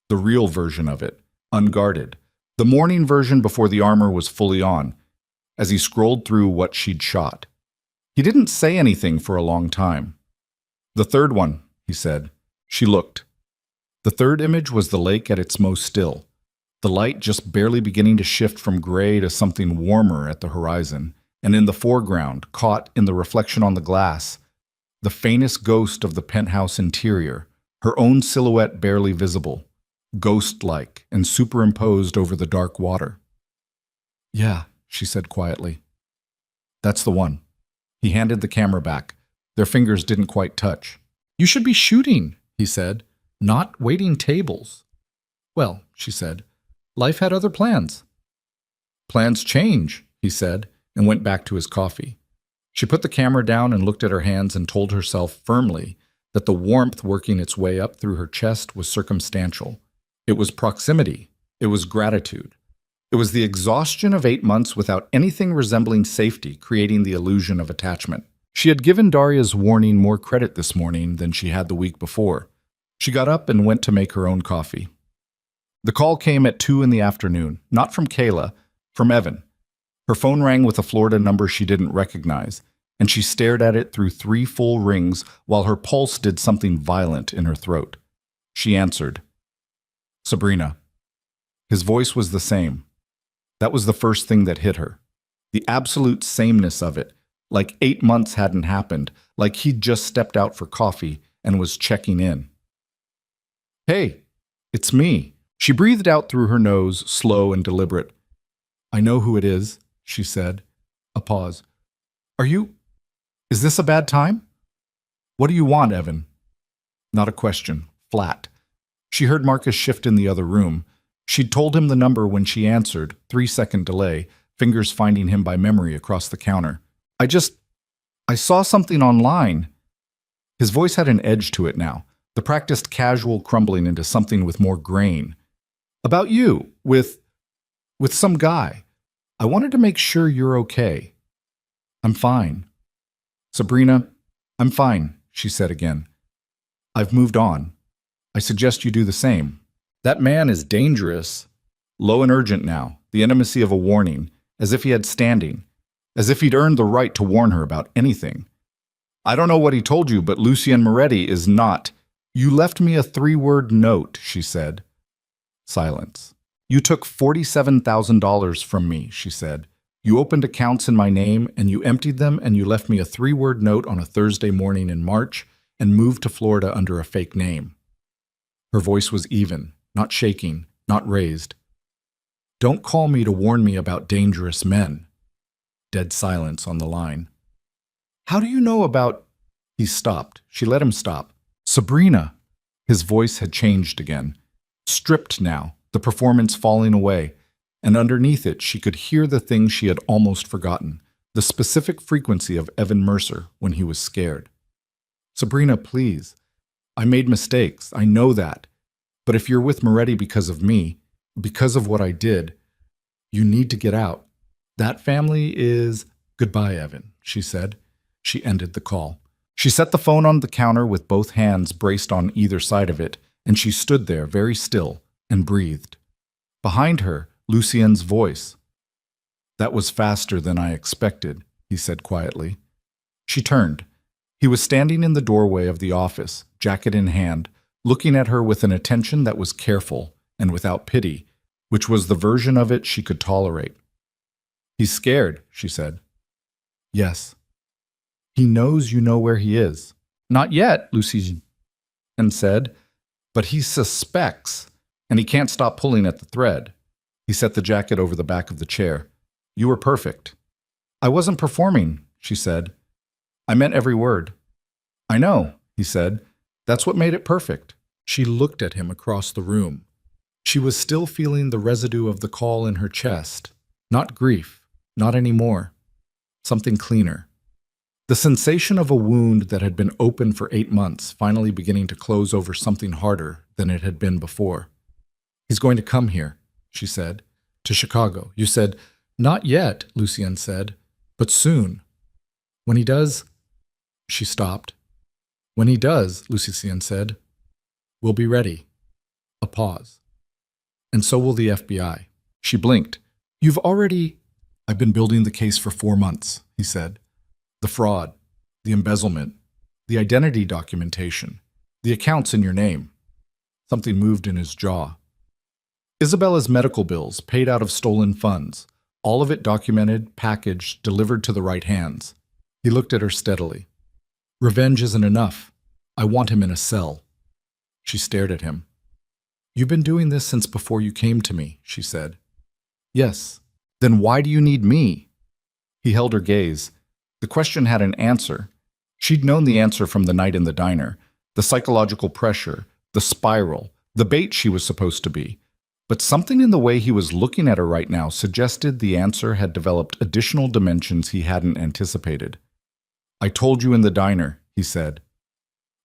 The real version of it, unguarded. The morning version before the armor was fully on, as he scrolled through what she'd shot. He didn't say anything for a long time. "The third one," he said. She looked. The third image was the lake at its most still. the light just barely beginning to shift from gray to something warmer at the horizon, and in the foreground, caught in the reflection on the glass, the faintest ghost of the penthouse interior, her own silhouette barely visible, ghost-like and superimposed over the dark water. "Yeah," she said quietly. "That's the one." He handed the camera back. Their fingers didn't quite touch. "You should be shooting," he said, "not waiting tables." "Well," she said, "life had other plans." "Plans change," he said, and went back to his coffee. She put the camera down and looked at her hands and told herself firmly that the warmth working its way up through her chest was circumstantial. It was proximity. It was gratitude. It was the exhaustion of 8 months without anything resembling safety, creating the illusion of attachment. She had given Daria's warning more credit this morning than she had the week before. She got up and went to make her own coffee. The call came at 2 in the afternoon, not from Kayla, from Evan. Her phone rang with a Florida number she didn't recognize, and she stared at it through 3 full rings while her pulse did something violent in her throat. She answered. "Sabrina." His voice was the same. That was the first thing that hit her. The absolute sameness of it, like 8 months hadn't happened, like he'd just stepped out for coffee and was checking in. "Hey, it's me." She breathed out through her nose, slow and deliberate. "I know who it is," she said. A pause. Is this a bad time?" "What do you want, Evan?" Not a question. Flat. She heard Marcus shift in the other room. She'd told him the number when she answered, 3-second delay, fingers finding him by memory across the counter. I saw something online." His voice had an edge to it now, the practiced casual crumbling into something with more grain. "About you, with some guy. I wanted to make sure you're okay." "I'm fine." "Sabrina, I'm fine," she said again. "I've moved on. I suggest you do the same. That man is dangerous. Low and urgent now, the intimacy of a warning, as if he had standing, as if he'd earned the right to warn her about anything. I don't know what he told you, but Lucien Moretti is not. You left me a 3-word note," she said. Silence. "You took $47,000 from me," she said. "You opened accounts in my name, and you emptied them, and you left me a 3-word note on a Thursday morning in March, and moved to Florida under a fake name." Her voice was even, not shaking, not raised. "Don't call me to warn me about dangerous men." Dead silence on the line. "How do you know about—" He stopped. She let him stop. "Sabrina." His voice had changed again. Stripped now, the performance falling away, and underneath it she could hear the thing she had almost forgotten, the specific frequency of Evan Mercer when he was scared. "Sabrina, please. I made mistakes, I know that. But if you're with Moretti because of me, because of what I did, you need to get out. That family is—" "Goodbye, Evan," she said. She ended the call. She set the phone on the counter with both hands braced on either side of it, and she stood there very still and breathed. Behind her, Lucien's voice. "That was faster than I expected," he said quietly. She turned. He was standing in the doorway of the office, jacket in hand, looking at her with an attention that was careful and without pity, which was the version of it she could tolerate. "He's scared," she said. "Yes." "He knows you know where he is." "Not yet," Lucien said, "but he suspects, and he can't stop pulling at the thread." He set the jacket over the back of the chair. "You were perfect." "I wasn't performing," she said. "I meant every word." "I know," he said. "That's what made it perfect." She looked at him across the room. She was still feeling the residue of the call in her chest. Not grief, not anymore. Something cleaner. The sensation of a wound that had been open for 8 months, finally beginning to close over something harder than it had been before. "He's going to come here," she said. "To Chicago." You said, "Not yet," Lucien said, "but soon." "When he does—" She stopped. "When he does," Lucien said, "we'll be ready." A pause. "And so will the FBI." She blinked. "You've already—" "I've been building the case for 4 months," he said. "The fraud, the embezzlement, the identity documentation, the accounts in your name." Something moved in his jaw. Isabella's medical bills paid out of stolen funds, all of it documented, packaged, delivered to the right hands. He looked at her steadily. Revenge isn't enough. I want him in a cell. She stared at him. You've been doing this since before you came to me, she said. Yes. Then why do you need me? He held her gaze. The question had an answer. She'd known the answer from the night in the diner, the psychological pressure, the spiral, the bait she was supposed to be. But something in the way he was looking at her right now suggested the answer had developed additional dimensions he hadn't anticipated. I told you in the diner, he said.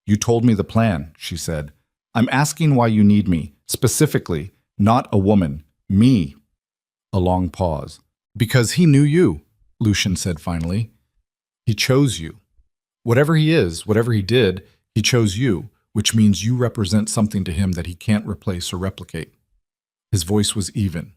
You told me the plan, she said. I'm asking why you need me, specifically, not a woman, me. A long pause. Because he knew you, Lucian said finally. He chose you. Whatever he is, whatever he did, he chose you, which means you represent something to him that he can't replace or replicate. His voice was even.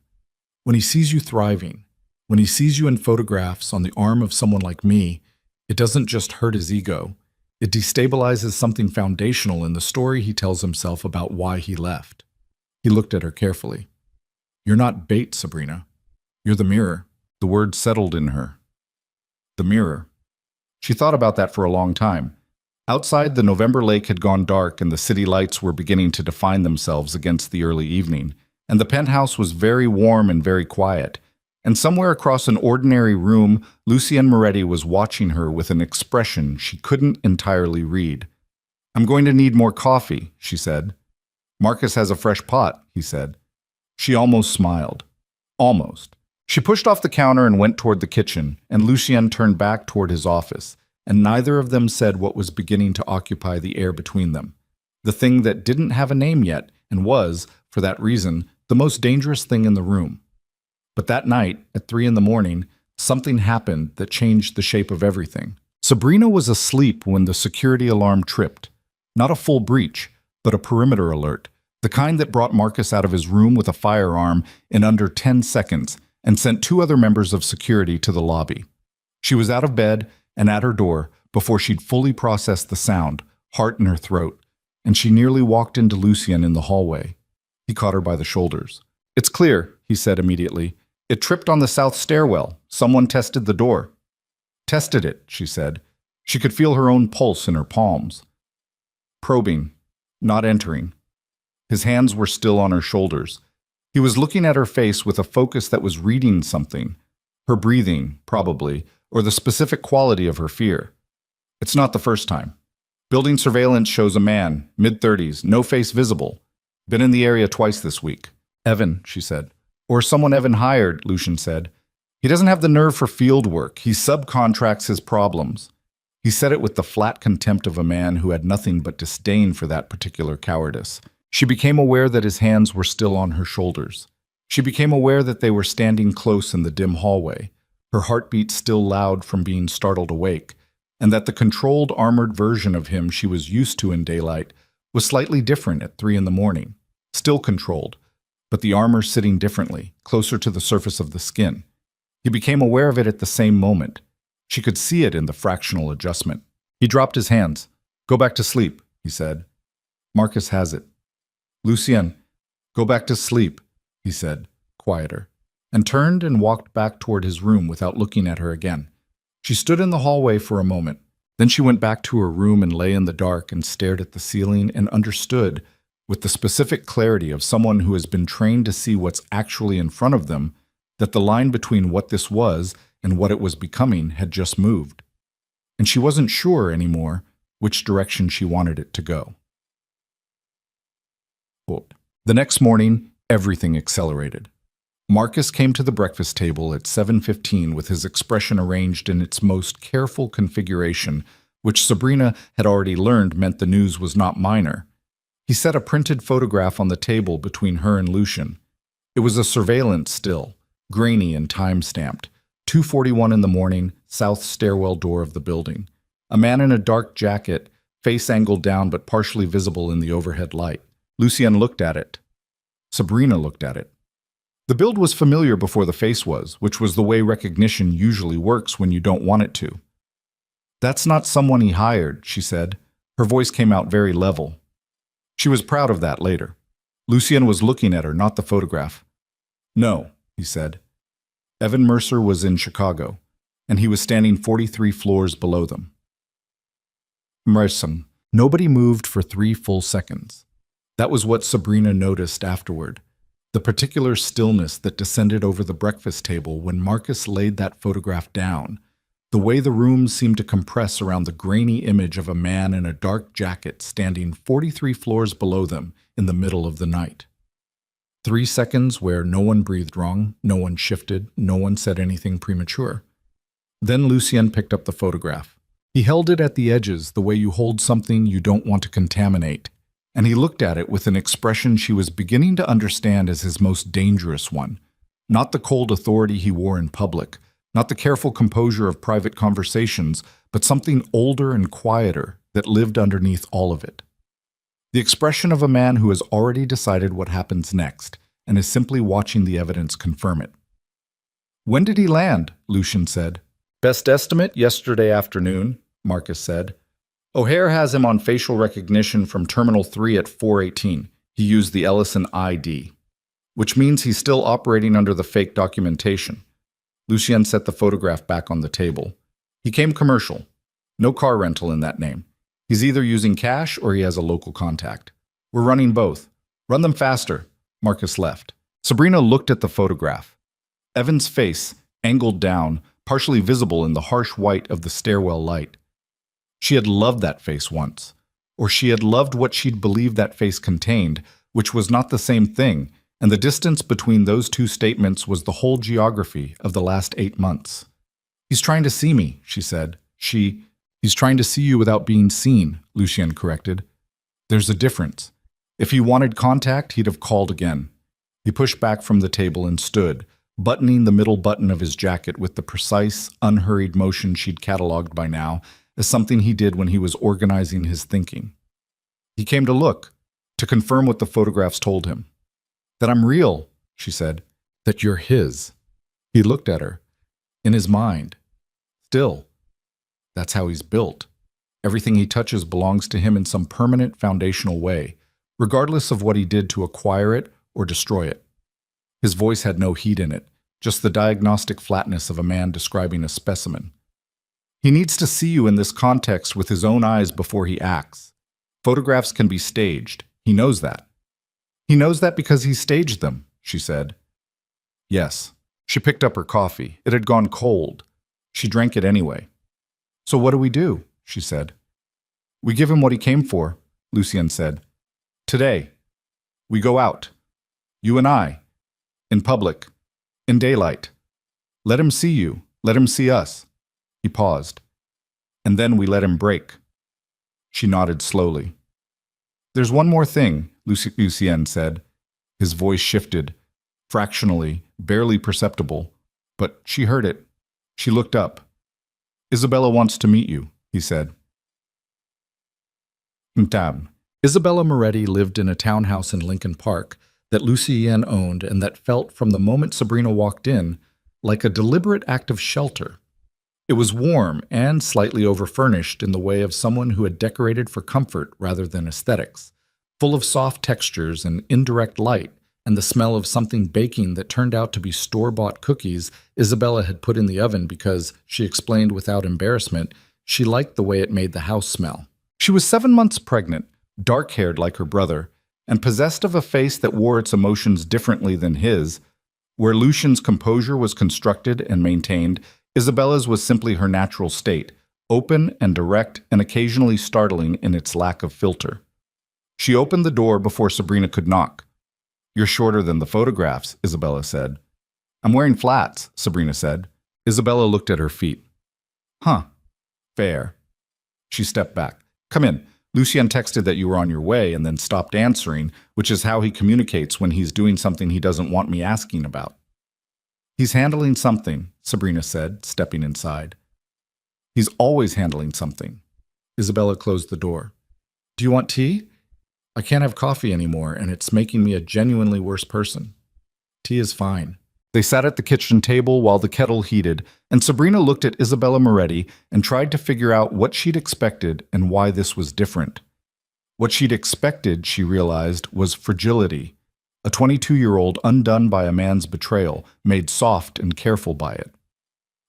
When he sees you thriving, when he sees you in photographs on the arm of someone like me, it doesn't just hurt his ego. It destabilizes something foundational in the story he tells himself about why he left. He looked at her carefully. You're not bait, Sabrina. You're the mirror. The word settled in her. The mirror. She thought about that for a long time. Outside, the November lake had gone dark and the city lights were beginning to define themselves against the early evening, and the penthouse was very warm and very quiet. And somewhere across an ordinary room, Lucienne Moretti was watching her with an expression she couldn't entirely read. I'm going to need more coffee, she said. Marcus has a fresh pot, he said. She almost smiled. Almost. She pushed off the counter and went toward the kitchen, and Lucienne turned back toward his office, and neither of them said what was beginning to occupy the air between them. The thing that didn't have a name yet, and was, for that reason, the most dangerous thing in the room. But that night, at 3 a.m, something happened that changed the shape of everything. Sabrina was asleep when the security alarm tripped. Not a full breach, but a perimeter alert, the kind that brought Marcus out of his room with a firearm in under 10 seconds and sent 2 other members of security to the lobby. She was out of bed and at her door before she'd fully processed the sound, heart in her throat, and she nearly walked into Lucienne in the hallway. He caught her by the shoulders. It's clear, he said immediately. It tripped on the south stairwell. Someone tested the door. Tested it, she said. She could feel her own pulse in her palms. Probing, not entering. His hands were still on her shoulders. He was looking at her face with a focus that was reading something. Her breathing, probably, or the specific quality of her fear. It's not the first time. Building surveillance shows a man, mid-30s, no face visible. Been in the area twice this week. Evan, she said. Or someone Evan hired, Lucian said. He doesn't have the nerve for field work. He subcontracts his problems. He said it with the flat contempt of a man who had nothing but disdain for that particular cowardice. She became aware that his hands were still on her shoulders. She became aware that they were standing close in the dim hallway, her heartbeat still loud from being startled awake, and that the controlled, armored version of him she was used to in daylight was slightly different at 3 a.m, still controlled, but the armor sitting differently, closer to the surface of the skin. He became aware of it at the same moment. She could see it in the fractional adjustment. He dropped his hands. Go back to sleep, he said. Marcus has it. Lucienne, go back to sleep, he said, quieter, and turned and walked back toward his room without looking at her again. She stood in the hallway for a moment. Then she went back to her room and lay in the dark and stared at the ceiling and understood, with the specific clarity of someone who has been trained to see what's actually in front of them, that the line between what this was and what it was becoming had just moved. And she wasn't sure anymore which direction she wanted it to go. The next morning, everything accelerated. Marcus came to the breakfast table at 7:15 with his expression arranged in its most careful configuration, which Sabrina had already learned meant the news was not minor. He set a printed photograph on the table between her and Lucian. It was a surveillance still, grainy and time-stamped. 2:41 in the morning, south stairwell door of the building. A man in a dark jacket, face angled down but partially visible in the overhead light. Lucienne looked at it. Sabrina looked at it. The build was familiar before the face was, which was the way recognition usually works when you don't want it to. That's not someone he hired, she said. Her voice came out very level. She was proud of that later. Lucien was looking at her, not the photograph. No, he said. Evan Mercer was in Chicago, and he was standing 43 floors below them. Merson. Nobody moved for 3 full seconds. That was what Sabrina noticed afterward. The particular stillness that descended over the breakfast table when Marcus laid that photograph down. The way the room seemed to compress around the grainy image of a man in a dark jacket standing 43 floors below them in the middle of the night. 3 seconds where no one breathed wrong, no one shifted, no one said anything premature. Then Lucien picked up the photograph. He held it at the edges the way you hold something you don't want to contaminate, and he looked at it with an expression she was beginning to understand as his most dangerous one. Not the cold authority he wore in public, not the careful composure of private conversations, but something older and quieter that lived underneath all of it. The expression of a man who has already decided what happens next and is simply watching the evidence confirm it. When did he land? Lucien said. Best estimate, yesterday afternoon, Marcus said. O'Hare has him on facial recognition from Terminal 3 at 4:18. He used the Ellison ID, which means he's still operating under the fake documentation. Lucien set the photograph back on the table. He came commercial. No car rental in that name. He's either using cash or he has a local contact. We're running both. Run them faster. Marcus left. Sabrina looked at the photograph. Evan's face, angled down, partially visible in the harsh white of the stairwell light. She had loved that face once, or she had loved what she'd believed that face contained, which was not the same thing, and the distance between those two statements was the whole geography of the last 8 months. He's trying to see me, she said. He's trying to see you without being seen, Lucien corrected. There's a difference. If he wanted contact, he'd have called again. He pushed back from the table and stood, buttoning the middle button of his jacket with the precise, unhurried motion she'd cataloged by now as something he did when he was organizing his thinking. He came to look, to confirm what the photographs told him. That I'm real, she said. That you're his. He looked at her. In his mind. Still. That's how he's built. Everything he touches belongs to him in some permanent, foundational way, regardless of what he did to acquire it or destroy it. His voice had no heat in it, just the diagnostic flatness of a man describing a specimen. He needs to see you in this context with his own eyes before he acts. Photographs can be staged. He knows that. He knows that because he staged them, she said. Yes. She picked up her coffee. It had gone cold. She drank it anyway. So what do? She said. We give him what he came for, Lucien said. Today. We go out. You and I. In public. In daylight. Let him see you. Let him see us. He paused. And then we let him break. She nodded slowly. There's one more thing, Lucien said. His voice shifted, fractionally, barely perceptible, but she heard it. She looked up. Isabella wants to meet you, he said. Isabella Moretti lived in a townhouse in Lincoln Park that Lucien owned and that felt, from the moment Sabrina walked in, like a deliberate act of shelter. It was warm and slightly overfurnished in the way of someone who had decorated for comfort rather than aesthetics, full of soft textures and indirect light, and the smell of something baking that turned out to be store-bought cookies Isabella had put in the oven because, she explained without embarrassment, she liked the way it made the house smell. She was 7 months pregnant, dark-haired like her brother, and possessed of a face that wore its emotions differently than his. Where Lucien's composure was constructed and maintained, Isabella's was simply her natural state, open and direct and occasionally startling in its lack of filter. She opened the door before Sabrina could knock. You're shorter than the photographs, Isabella said. I'm wearing flats, Sabrina said. Isabella looked at her feet. Huh. Fair. She stepped back. Come in. Lucien texted that you were on your way and then stopped answering, which is how he communicates when he's doing something he doesn't want me asking about. He's handling something, Sabrina said, stepping inside. He's always handling something. Isabella closed the door. Do you want tea? I can't have coffee anymore, and it's making me a genuinely worse person. Tea is fine. They sat at the kitchen table while the kettle heated, and Sabrina looked at Isabella Moretti and tried to figure out what she'd expected and why this was different. What she'd expected, she realized, was fragility. A 22-year-old undone by a man's betrayal, made soft and careful by it.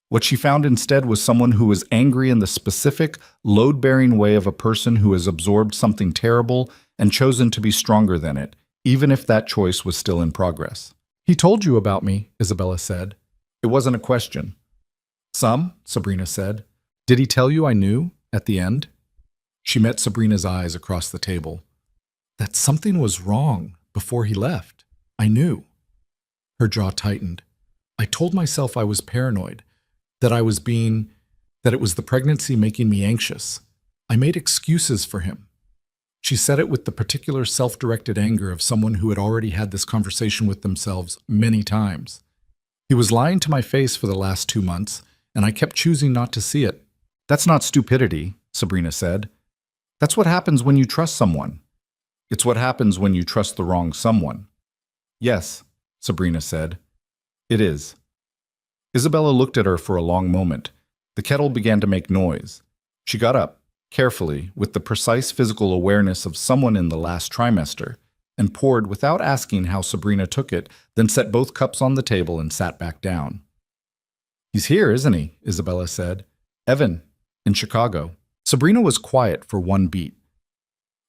What she found instead was someone who was angry in the specific, load-bearing way of a person who has absorbed something terrible and chosen to be stronger than it, even if that choice was still in progress. "He told you about me," Isabella said. It wasn't a question. "Some," Sabrina said. "Did he tell you I knew at the end?" She met Sabrina's eyes across the table. "That something was wrong before he left. I knew." Her jaw tightened. "I told myself I was paranoid, that it was the pregnancy making me anxious. I made excuses for him." She said it with the particular self-directed anger of someone who had already had this conversation with themselves many times. "He was lying to my face for the last 2 months, and I kept choosing not to see it." "That's not stupidity," Sabrina said. "That's what happens when you trust someone. It's what happens when you trust the wrong someone." "Yes," Sabrina said. "It is." Isabella looked at her for a long moment. The kettle began to make noise. She got up, carefully, with the precise physical awareness of someone in the last trimester, and poured without asking how Sabrina took it, then set both cups on the table and sat back down. "He's here, isn't he?" Isabella said. "Evan, in Chicago." Sabrina was quiet for one beat.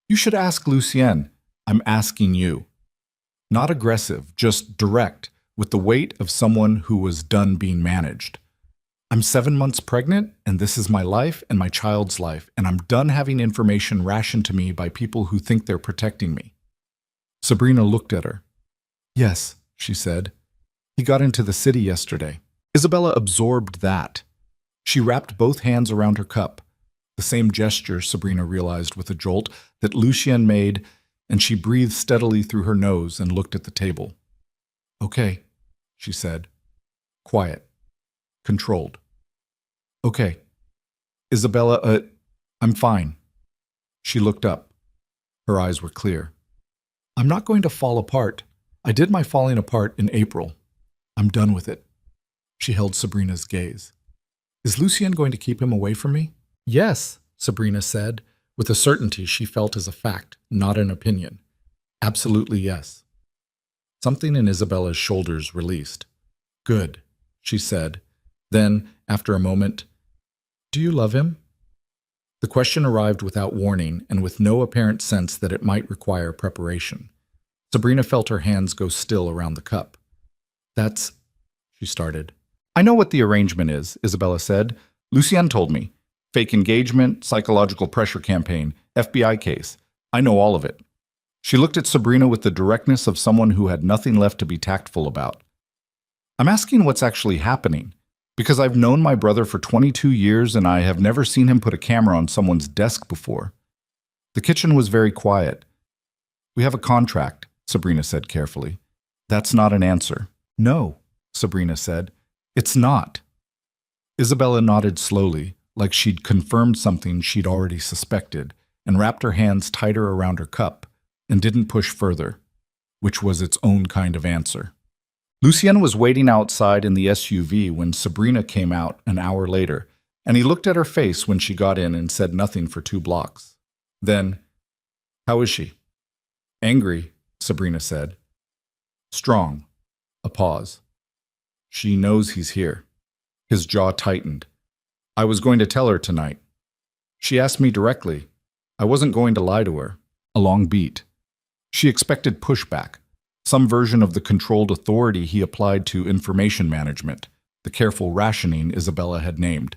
"You should ask Lucien. I'm asking you." Not aggressive, just direct, with the weight of someone who was done being managed. "I'm 7 months pregnant, and this is my life and my child's life, and I'm done having information rationed to me by people who think they're protecting me." Sabrina looked at her. "Yes," she said. "He got into the city yesterday." Isabella absorbed that. She wrapped both hands around her cup, the same gesture, Sabrina realized with a jolt, that Lucien made, and she breathed steadily through her nose and looked at the table. "Okay," she said. Quiet. Controlled. "Okay. Isabella, I'm fine." She looked up. Her eyes were clear. "I'm not going to fall apart. I did my falling apart in April. I'm done with it." She held Sabrina's gaze. "Is Lucien going to keep him away from me?" "Yes," Sabrina said, with a certainty she felt as a fact, not an opinion. "Absolutely yes." Something in Isabella's shoulders released. "Good," she said. Then, after a moment, "Do you love him?" The question arrived without warning and with no apparent sense that it might require preparation. Sabrina felt her hands go still around the cup. "That's," she started. "I know what the arrangement is," Isabella said. "Lucien told me. Fake engagement, psychological pressure campaign, FBI case. I know all of it." She looked at Sabrina with the directness of someone who had nothing left to be tactful about. "I'm asking what's actually happening, because I've known my brother for 22 years and I have never seen him put a camera on someone's desk before." The kitchen was very quiet. "We have a contract," Sabrina said carefully. "That's not an answer." "No," Sabrina said. "It's not." Isabella nodded slowly, like she'd confirmed something she'd already suspected, and wrapped her hands tighter around her cup, and didn't push further, which was its own kind of answer. Lucien was waiting outside in the SUV when Sabrina came out an hour later, and he looked at her face when she got in and said nothing for 2 blocks. Then, "How is she?" "Angry," Sabrina said. "Strong." A pause. "She knows he's here." His jaw tightened. "I was going to tell her tonight. She asked me directly. I wasn't going to lie to her." A long beat. She expected pushback, some version of the controlled authority he applied to information management, the careful rationing Isabella had named.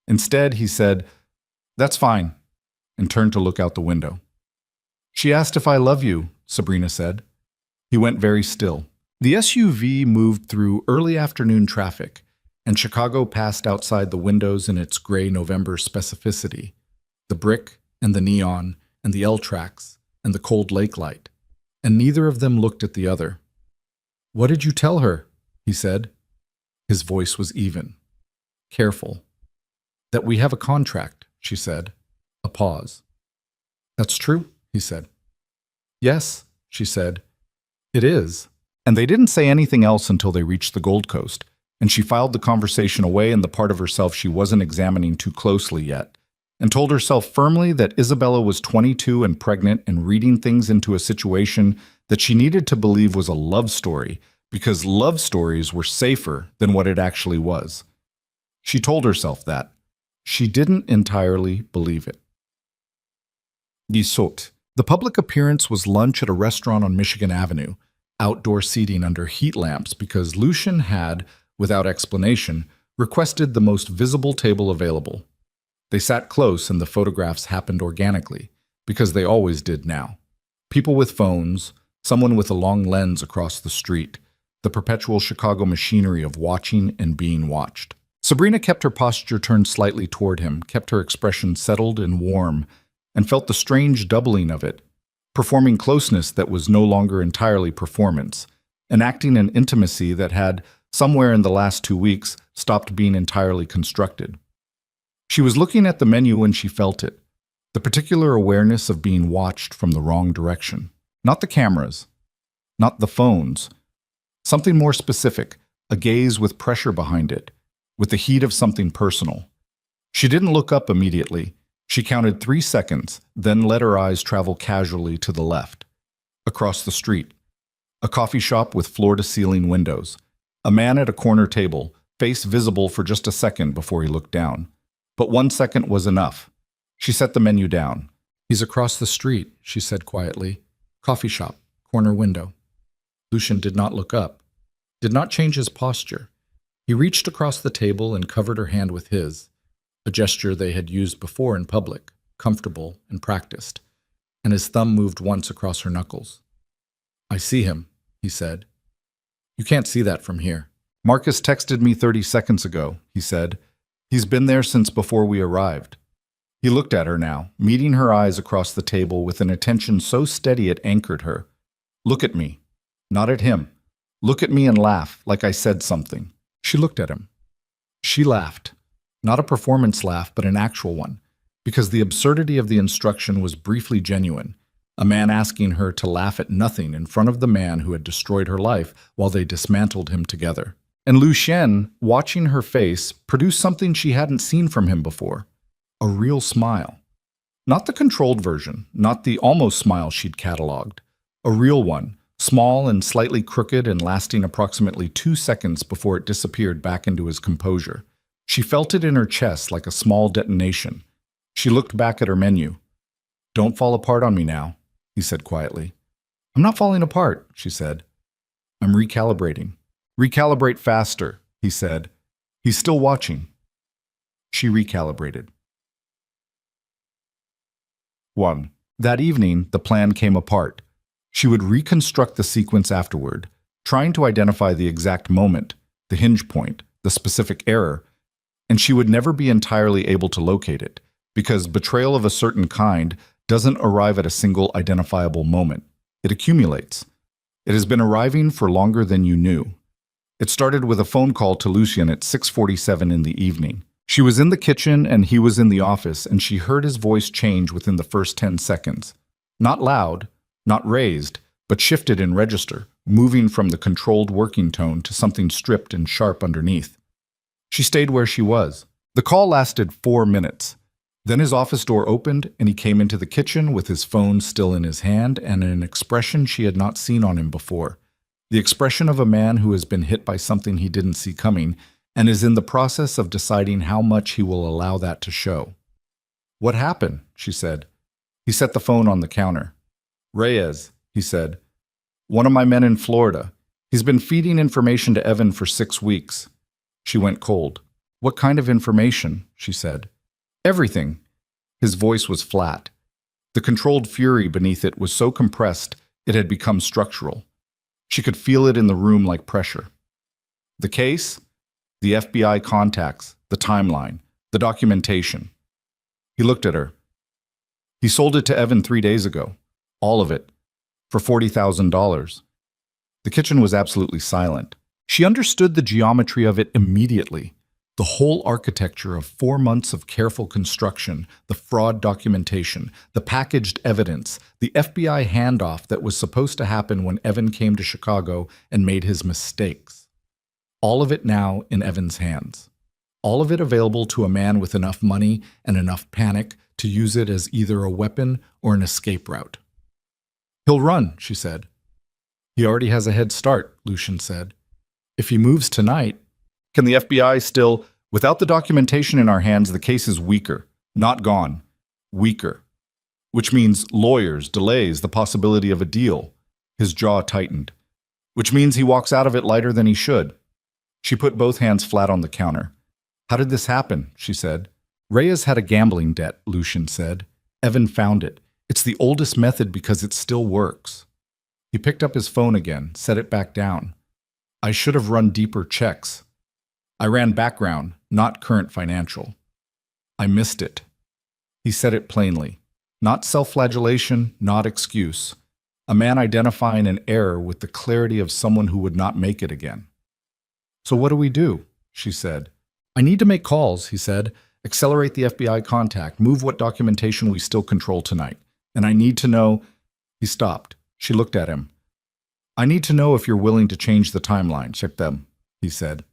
Instead, he said, "That's fine," and turned to look out the window. "She asked if I love you," Sabrina said. He went very still. The SUV moved through early afternoon traffic, and Chicago passed outside the windows in its gray November specificity, the brick and the neon and the L tracks and the cold lake light, and neither of them looked at the other. "What did you tell her?" he said. His voice was even, careful. "That we have a contract," she said. A pause. "That's true," he said. "Yes," she said. "It is." And they didn't say anything else until they reached the Gold Coast, and she filed the conversation away in the part of herself she wasn't examining too closely yet, and told herself firmly that Isabella was 22 and pregnant and reading things into a situation that she needed to believe was a love story because love stories were safer than what it actually was. She told herself that. She didn't entirely believe it. Gisot. The public appearance was lunch at a restaurant on Michigan Avenue, outdoor seating under heat lamps because Lucian had, without explanation, requested the most visible table available. They sat close and the photographs happened organically, because they always did now. People with phones, someone with a long lens across the street, the perpetual Chicago machinery of watching and being watched. Sabrina kept her posture turned slightly toward him, kept her expression settled and warm, and felt the strange doubling of it, performing closeness that was no longer entirely performance, enacting an intimacy that had, somewhere in the last 2 weeks, stopped being entirely constructed. She was looking at the menu when she felt it, the particular awareness of being watched from the wrong direction. Not the cameras, not the phones. Something more specific, a gaze with pressure behind it, with the heat of something personal. She didn't look up immediately. She counted 3 seconds, then let her eyes travel casually to the left. Across the street. A coffee shop with floor-to-ceiling windows. A man at a corner table, face visible for just a second before he looked down. But 1 second was enough. She set the menu down. "He's across the street," she said quietly. "Coffee shop, corner window." Lucian did not look up, did not change his posture. He reached across the table and covered her hand with his, a gesture they had used before in public, comfortable and practiced, and his thumb moved once across her knuckles. "I see him," he said. "You can't see that from here." "Marcus texted me 30 seconds ago," he said. "He's been there since before we arrived." He looked at her now, meeting her eyes across the table with an attention so steady it anchored her. "Look at me." Not at him. "Look at me and laugh, like I said something." She looked at him. She laughed. Not a performance laugh, but an actual one, because the absurdity of the instruction was briefly genuine. A man asking her to laugh at nothing in front of the man who had destroyed her life while they dismantled him together. And Lucien, watching her face, produced something she hadn't seen from him before. A real smile. Not the controlled version, not the almost smile she'd cataloged. A real one, small and slightly crooked and lasting approximately 2 seconds before it disappeared back into his composure. She felt it in her chest like a small detonation. She looked back at her menu. "Don't fall apart on me now," he said quietly. "I'm not falling apart," she said. "I'm recalibrating." "Recalibrate faster," he said. "He's still watching." She recalibrated. 1. That evening, the plan came apart. She would reconstruct the sequence afterward, trying to identify the exact moment, the hinge point, the specific error, and she would never be entirely able to locate it, because betrayal of a certain kind doesn't arrive at a single identifiable moment. It accumulates. It has been arriving for longer than you knew. It started with a phone call to Lucien at 6:47 in the evening. She was in the kitchen and he was in the office, and she heard his voice change within the first 10 seconds. Not loud, not raised, but shifted in register, moving from the controlled working tone to something stripped and sharp underneath. She stayed where she was. The call lasted 4 minutes. Then his office door opened and he came into the kitchen with his phone still in his hand and an expression she had not seen on him before. The expression of a man who has been hit by something he didn't see coming and is in the process of deciding how much he will allow that to show. "What happened?" she said. He set the phone on the counter. "Reyes," he said. "One of my men in Florida. He's been feeding information to Evan for 6 weeks." She went cold. "What kind of information?" she said. "Everything." His voice was flat. The controlled fury beneath it was so compressed it had become structural. She could feel it in the room like pressure. "The case? The FBI contacts, the timeline, the documentation." He looked at her. "He sold it to Evan 3 days ago. All of it. For $40,000. The kitchen was absolutely silent. She understood the geometry of it immediately. The whole architecture of 4 months of careful construction, the fraud documentation, the packaged evidence, the FBI handoff that was supposed to happen when Evan came to Chicago and made his mistakes. All of it now in Evan's hands. All of it available to a man with enough money and enough panic to use it as either a weapon or an escape route. "He'll run," she said. "He already has a head start," Lucian said. "If he moves tonight, can the FBI still—" "Without the documentation in our hands, the case is weaker. Not gone. Weaker. Which means lawyers, delays, the possibility of a deal." His jaw tightened. "Which means he walks out of it lighter than he should." She put both hands flat on the counter. "How did this happen?" she said. "Reyes had a gambling debt," Lucian said. "Evan found it. It's the oldest method because it still works." He picked up his phone again, set it back down. "I should have run deeper checks. I ran background, not current financial. I missed it." He said it plainly. Not self-flagellation, not excuse. A man identifying an error with the clarity of someone who would not make it again. "So what do we do?" she said. "I need to make calls," he said. "Accelerate the FBI contact, move what documentation we still control tonight. And I need to know—" He stopped. She looked at him. "I need to know if you're willing to change the timeline, check them," he said.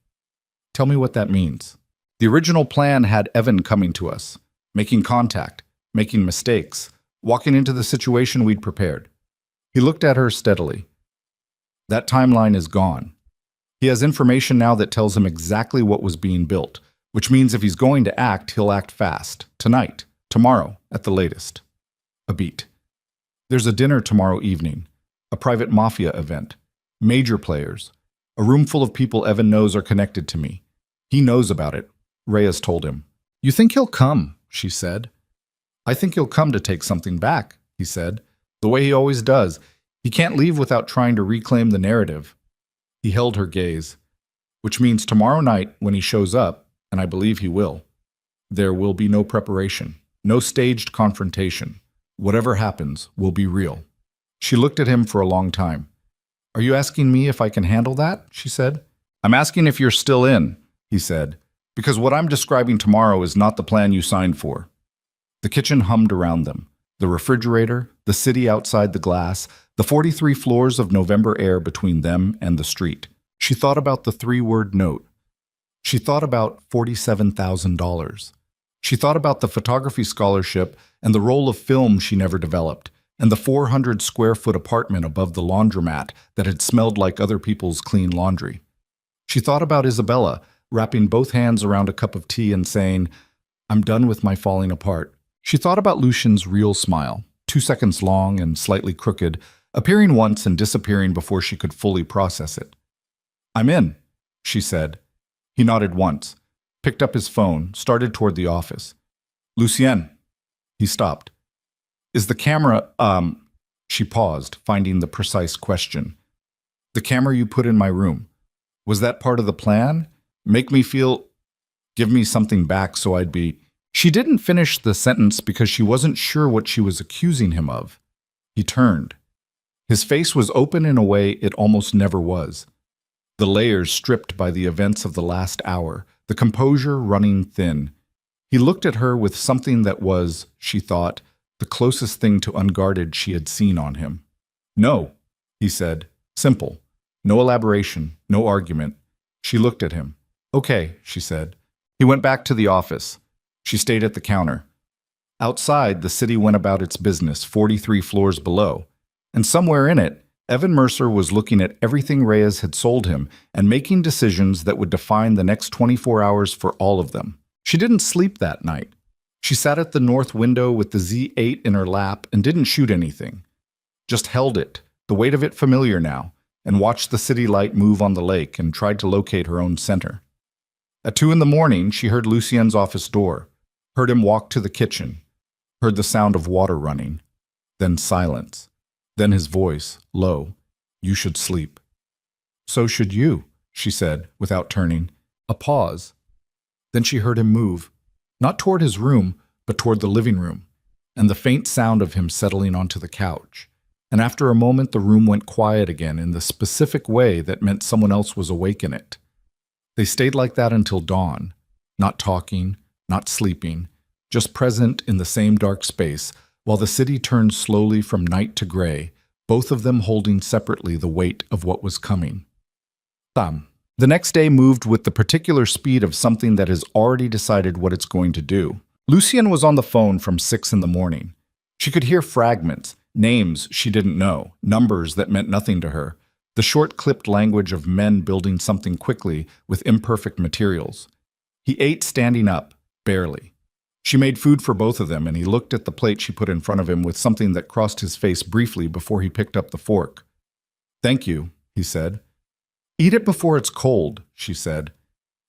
"Tell me what that means." "The original plan had Evan coming to us, making contact, making mistakes, walking into the situation we'd prepared." He looked at her steadily. "That timeline is gone. He has information now that tells him exactly what was being built, which means if he's going to act, he'll act fast. Tonight, tomorrow, at the latest." A beat. "There's a dinner tomorrow evening, a private Mafia event, major players, a room full of people Evan knows are connected to me. He knows about it," Reyes told him. "You think he'll come?" she said. "I think he'll come to take something back," he said, "the way he always does. He can't leave without trying to reclaim the narrative." He held her gaze. "Which means tomorrow night, when he shows up, and I believe he will, there will be no preparation, no staged confrontation. Whatever happens will be real." She looked at him for a long time. "Are you asking me if I can handle that?" she said. "I'm asking if you're still in," he said, "because what I'm describing tomorrow is not the plan you signed for." The kitchen hummed around them. The refrigerator, the city outside the glass, the 43 floors of November air between them and the street. She thought about the 3-word note. She thought about $47,000. She thought about the photography scholarship and the roll of film she never developed, and the 400-square-foot apartment above the laundromat that had smelled like other people's clean laundry. She thought about Isabella, wrapping both hands around a cup of tea and saying, "I'm done with my falling apart." She thought about Lucian's real smile, 2 seconds long and slightly crooked, appearing once and disappearing before she could fully process it. "I'm in," she said. He nodded once, picked up his phone, started toward the office. "Lucien." He stopped. "Is the camera, She paused, finding the precise question. "The camera you put in my room. Was that part of the plan? Make me feel... Give me something back so I'd be..." She didn't finish the sentence because she wasn't sure what she was accusing him of. He turned. His face was open in a way it almost never was. The layers stripped by the events of the last hour, the composure running thin. He looked at her with something that was, she thought, the closest thing to unguarded she had seen on him. "No," he said. Simple. No elaboration, no argument. She looked at him. "Okay," she said. He went back to the office. She stayed at the counter. Outside, the city went about its business 43 floors below. And somewhere in it, Evan Mercer was looking at everything Reyes had sold him and making decisions that would define the next 24 hours for all of them. She didn't sleep that night. She sat at the north window with the Z8 in her lap and didn't shoot anything. Just held it, the weight of it familiar now, and watched the city light move on the lake and tried to locate her own center. At 2 a.m, she heard Lucien's office door, heard him walk to the kitchen, heard the sound of water running, then silence, then his voice, low, "You should sleep." "So should you," she said, without turning. A pause. Then she heard him move, not toward his room, but toward the living room, and the faint sound of him settling onto the couch. And after a moment, the room went quiet again in the specific way that meant someone else was awake in it. They stayed like that until dawn, not talking, not sleeping, just present in the same dark space, while the city turned slowly from night to gray, both of them holding separately the weight of what was coming. "Tam," The next day moved with the particular speed of something that has already decided what it's going to do. Lucien was on the phone from 6 in the morning. She could hear fragments, names she didn't know, numbers that meant nothing to her, the short-clipped language of men building something quickly with imperfect materials. He ate standing up, barely. She made food for both of them, and he looked at the plate she put in front of him with something that crossed his face briefly before he picked up the fork. "Thank you," he said. "Eat it before it's cold," she said.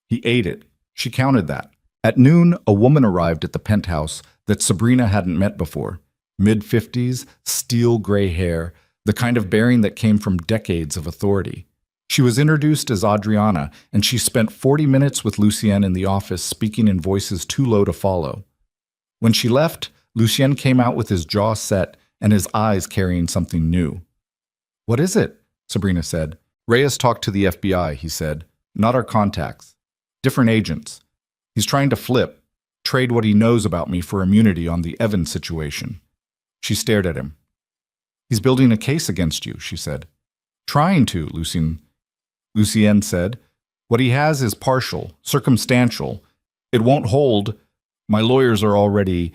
He ate it. She counted that. At noon, a woman arrived at the penthouse that Sabrina hadn't met before. Mid-50s, steel gray hair, the kind of bearing that came from decades of authority. She was introduced as Adriana, and she spent 40 minutes with Lucien in the office speaking in voices too low to follow. When she left, Lucien came out with his jaw set and his eyes carrying something new. "What is it?" Sabrina said. "Reyes talked to the FBI," he said. "Not our contacts. Different agents. He's trying to flip, trade what he knows about me for immunity on the Evans situation." She stared at him. "He's building a case against you," she said. "Trying to," Lucien said. "What he has is partial, circumstantial. It won't hold. My lawyers are already—"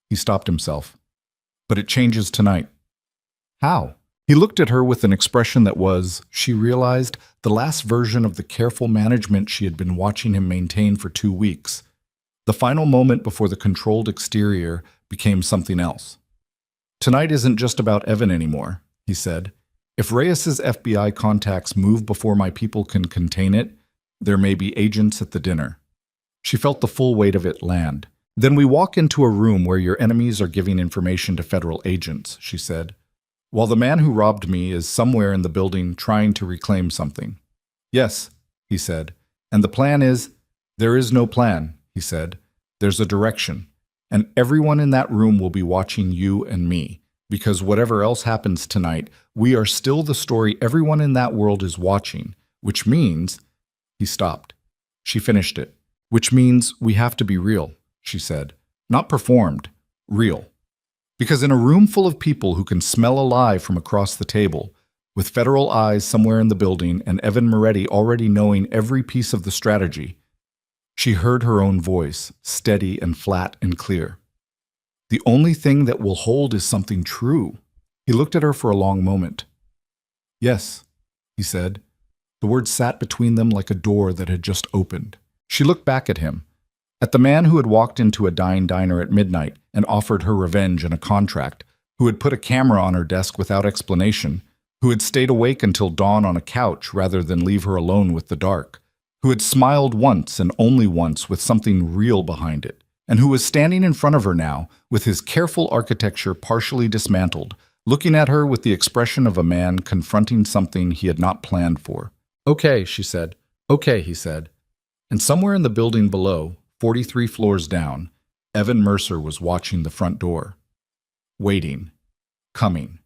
He stopped himself. "But it changes tonight." "How?" He looked at her with an expression that was, she realized, the last version of the careful management she had been watching him maintain for 2 weeks. The final moment before the controlled exterior became something else. "Tonight isn't just about Evan anymore," he said. "If Reyes's FBI contacts move before my people can contain it, there may be agents at the dinner." She felt the full weight of it land. "Then we walk into a room where your enemies are giving information to federal agents," she said, "while the man who robbed me is somewhere in the building trying to reclaim something." "Yes," he said. "And the plan is—" "There is no plan," he said. "There's a direction. And everyone in that room will be watching you and me, because whatever else happens tonight, we are still the story everyone in that world is watching, which means—" He stopped. She finished it. "Which means we have to be real," she said. "Not performed, real. Because in a room full of people who can smell a lie from across the table, with federal eyes somewhere in the building and Evan Moretti already knowing every piece of the strategy," she heard her own voice, steady and flat and clear. "The only thing that will hold is something true." He looked at her for a long moment. "Yes," he said. The words sat between them like a door that had just opened. She looked back at him, at the man who had walked into a dying diner at midnight and offered her revenge and a contract, who had put a camera on her desk without explanation, who had stayed awake until dawn on a couch rather than leave her alone with the dark, who had smiled once and only once with something real behind it, and who was standing in front of her now with his careful architecture partially dismantled, looking at her with the expression of a man confronting something he had not planned for. "Okay," she said. "Okay," he said. And somewhere in the building below, 43 floors down, Evan Mercer was watching the front door. Waiting. Coming.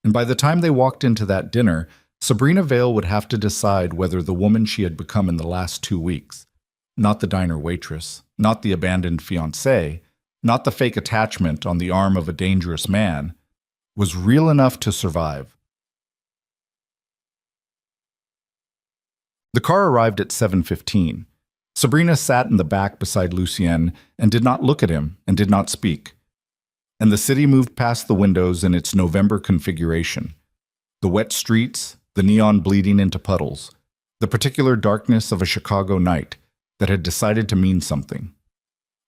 And by the time they walked into that dinner, Sabrina Vale would have to decide whether the woman she had become in the last 2 weeks, not the diner waitress, not the abandoned fiancé, not the fake attachment on the arm of a dangerous man, was real enough to survive. The car arrived at 7:15. Sabrina sat in the back beside Lucien and did not look at him and did not speak. And the city moved past the windows in its November configuration. The wet streets, the neon bleeding into puddles, the particular darkness of a Chicago night that had decided to mean something.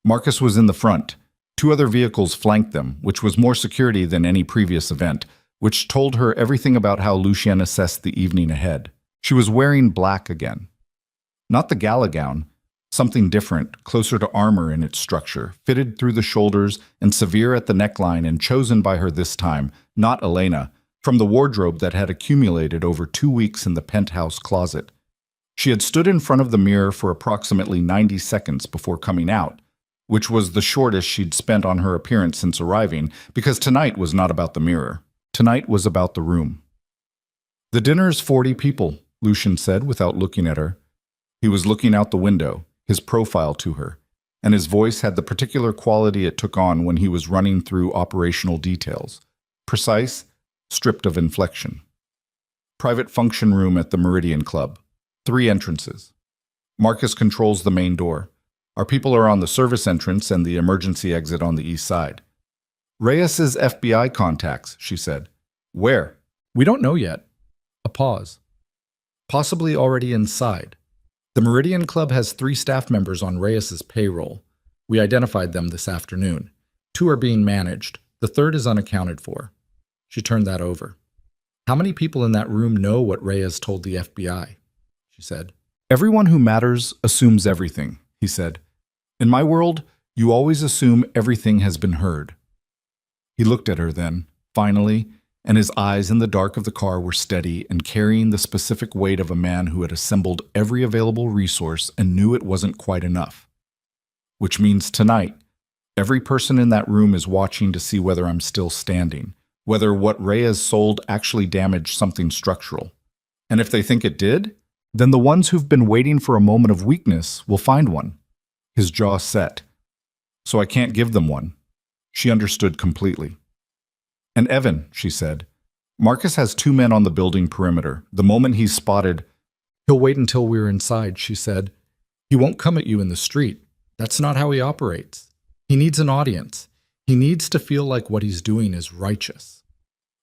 Marcus was in the front. 2 other vehicles flanked them, which was more security than any previous event, which told her everything about how Lucien assessed the evening ahead. She was wearing black again. Not the gala gown, something different, closer to armor in its structure, fitted through the shoulders and severe at the neckline and chosen by her this time, not Elena, from the wardrobe that had accumulated over 2 weeks in the penthouse closet. She had stood in front of the mirror for approximately 90 seconds before coming out, which was the shortest she'd spent on her appearance since arriving, because tonight was not about the mirror. Tonight was about the room. "The dinner's 40 people," Lucien said without looking at her. He was looking out the window, his profile to her, and his voice had the particular quality it took on when he was running through operational details. Precise, stripped of inflection. "Private function room at the Meridian Club. Three entrances. Marcus controls the main door. Our people are on the service entrance and the emergency exit on the east side. Reyes's FBI contacts, she said. Where? We don't know yet. A pause. Possibly already inside. The Meridian Club has 3 staff members on Reyes's payroll. We identified them this afternoon. 2 are being managed. The 3rd is unaccounted for. She turned that over. How many people in that room know what Reyes told the FBI? She said. Everyone who matters assumes everything, he said. In my world, you always assume everything has been heard. He looked at her then, finally, and his eyes in the dark of the car were steady and carrying the specific weight of a man who had assembled every available resource and knew it wasn't quite enough. Which means tonight, every person in that room is watching to see whether I'm still standing, whether what Reyes sold actually damaged something structural. And if they think it did, then the ones who've been waiting for a moment of weakness will find one. His jaw set. So I can't give them one. She understood completely. And Evan, she said, Marcus has 2 men on the building perimeter. The moment he's spotted, he'll wait until we're inside, she said. He won't come at you in the street. That's not how he operates. He needs an audience. He needs to feel like what he's doing is righteous.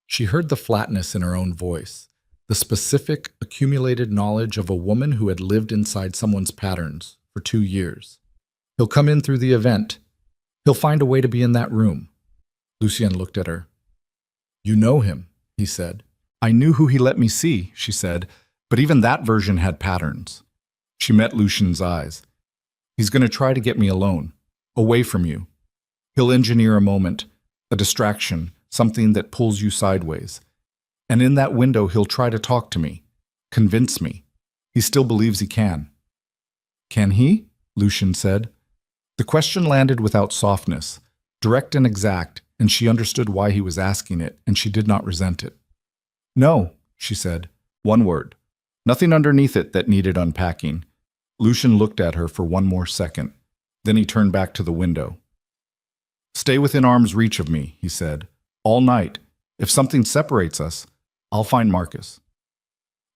She heard the flatness in her own voice, the specific, accumulated knowledge of a woman who had lived inside someone's patterns for 2 years. He'll come in through the event. He'll find a way to be in that room. Lucien looked at her. You know him, he said. I knew who he let me see, she said, but even that version had patterns. She met Lucien's eyes. He's going to try to get me alone, away from you. He'll engineer a moment, a distraction, something that pulls you sideways. And in that window, he'll try to talk to me, convince me. He still believes he can. Can he? Lucien said. The question landed without softness, direct and exact, and she understood why he was asking it, and she did not resent it. No, she said. One word. Nothing underneath it that needed unpacking. Lucien looked at her for one more second. Then he turned back to the window. Stay within arm's reach of me, he said. All night. If something separates us, I'll find Marcus.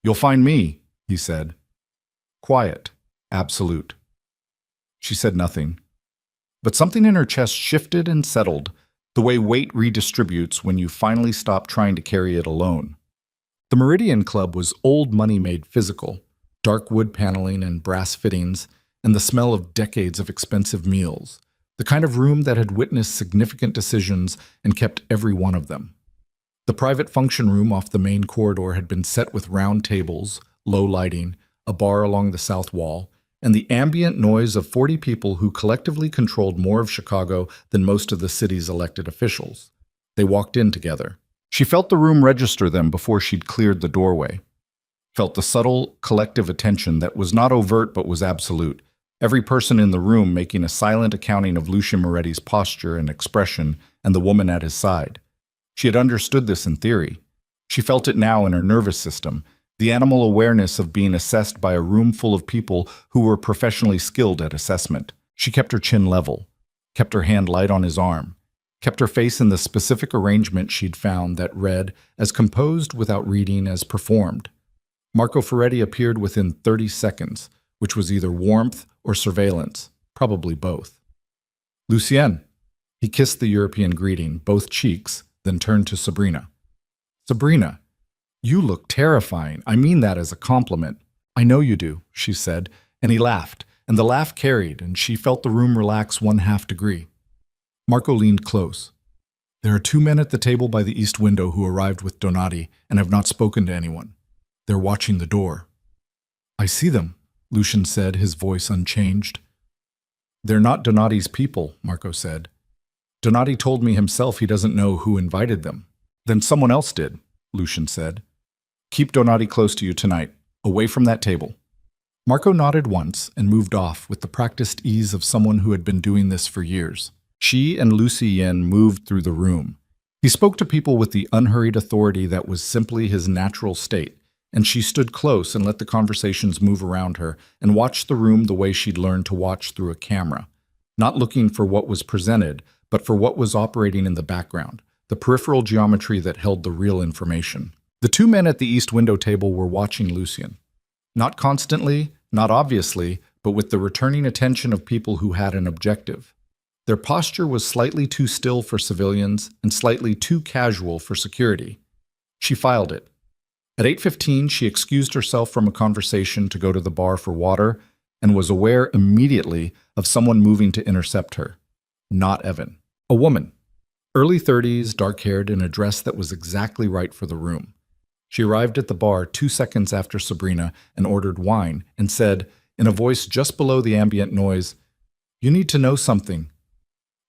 You'll find me, he said. Quiet. Absolute. She said nothing. But something in her chest shifted and settled, the way weight redistributes when you finally stop trying to carry it alone. The Meridian Club was old money made physical, dark wood paneling and brass fittings, and the smell of decades of expensive meals, the kind of room that had witnessed significant decisions and kept every one of them. The private function room off the main corridor had been set with round tables, low lighting, a bar along the south wall, and the ambient noise of 40 people who collectively controlled more of Chicago than most of the city's elected officials. They walked in together. She felt the room register them before she'd cleared the doorway. Felt the subtle, collective attention that was not overt but was absolute, every person in the room making a silent accounting of Lucien Moretti's posture and expression and the woman at his side. She had understood this in theory. She felt it now in her nervous system, the animal awareness of being assessed by a room full of people who were professionally skilled at assessment. She kept her chin level, kept her hand light on his arm, kept her face in the specific arrangement she'd found that read as composed without reading as performed. Marco Ferretti appeared within 30 seconds, which was either warmth or surveillance, probably both. Lucien. He kissed the European greeting, both cheeks, then turned to Sabrina. Sabrina. You look terrifying. I mean that as a compliment. I know you do, she said, and he laughed, and the laugh carried, and she felt the room relax 1/2 degree. Marco leaned close. There are 2 men at the table by the east window who arrived with Donati and have not spoken to anyone. They're watching the door. I see them, Lucien said, his voice unchanged. They're not Donati's people, Marco said. Donati told me himself he doesn't know who invited them. Then someone else did, Lucien said. Keep Donati close to you tonight, away from that table. Marco nodded once and moved off with the practiced ease of someone who had been doing this for years. She and Lucien moved through the room. He spoke to people with the unhurried authority that was simply his natural state, and she stood close and let the conversations move around her and watched the room the way she'd learned to watch through a camera, not looking for what was presented, but for what was operating in the background, the peripheral geometry that held the real information. The 2 men at the east window table were watching Lucien. Not constantly, not obviously, but with the returning attention of people who had an objective. Their posture was slightly too still for civilians and slightly too casual for security. She filed it. At 8:15, she excused herself from a conversation to go to the bar for water and was aware immediately of someone moving to intercept her. Not Evan. A woman. Early 30s, dark-haired, in a dress that was exactly right for the room. She arrived at the bar 2 seconds after Sabrina and ordered wine and said, in a voice just below the ambient noise, "You need to know something."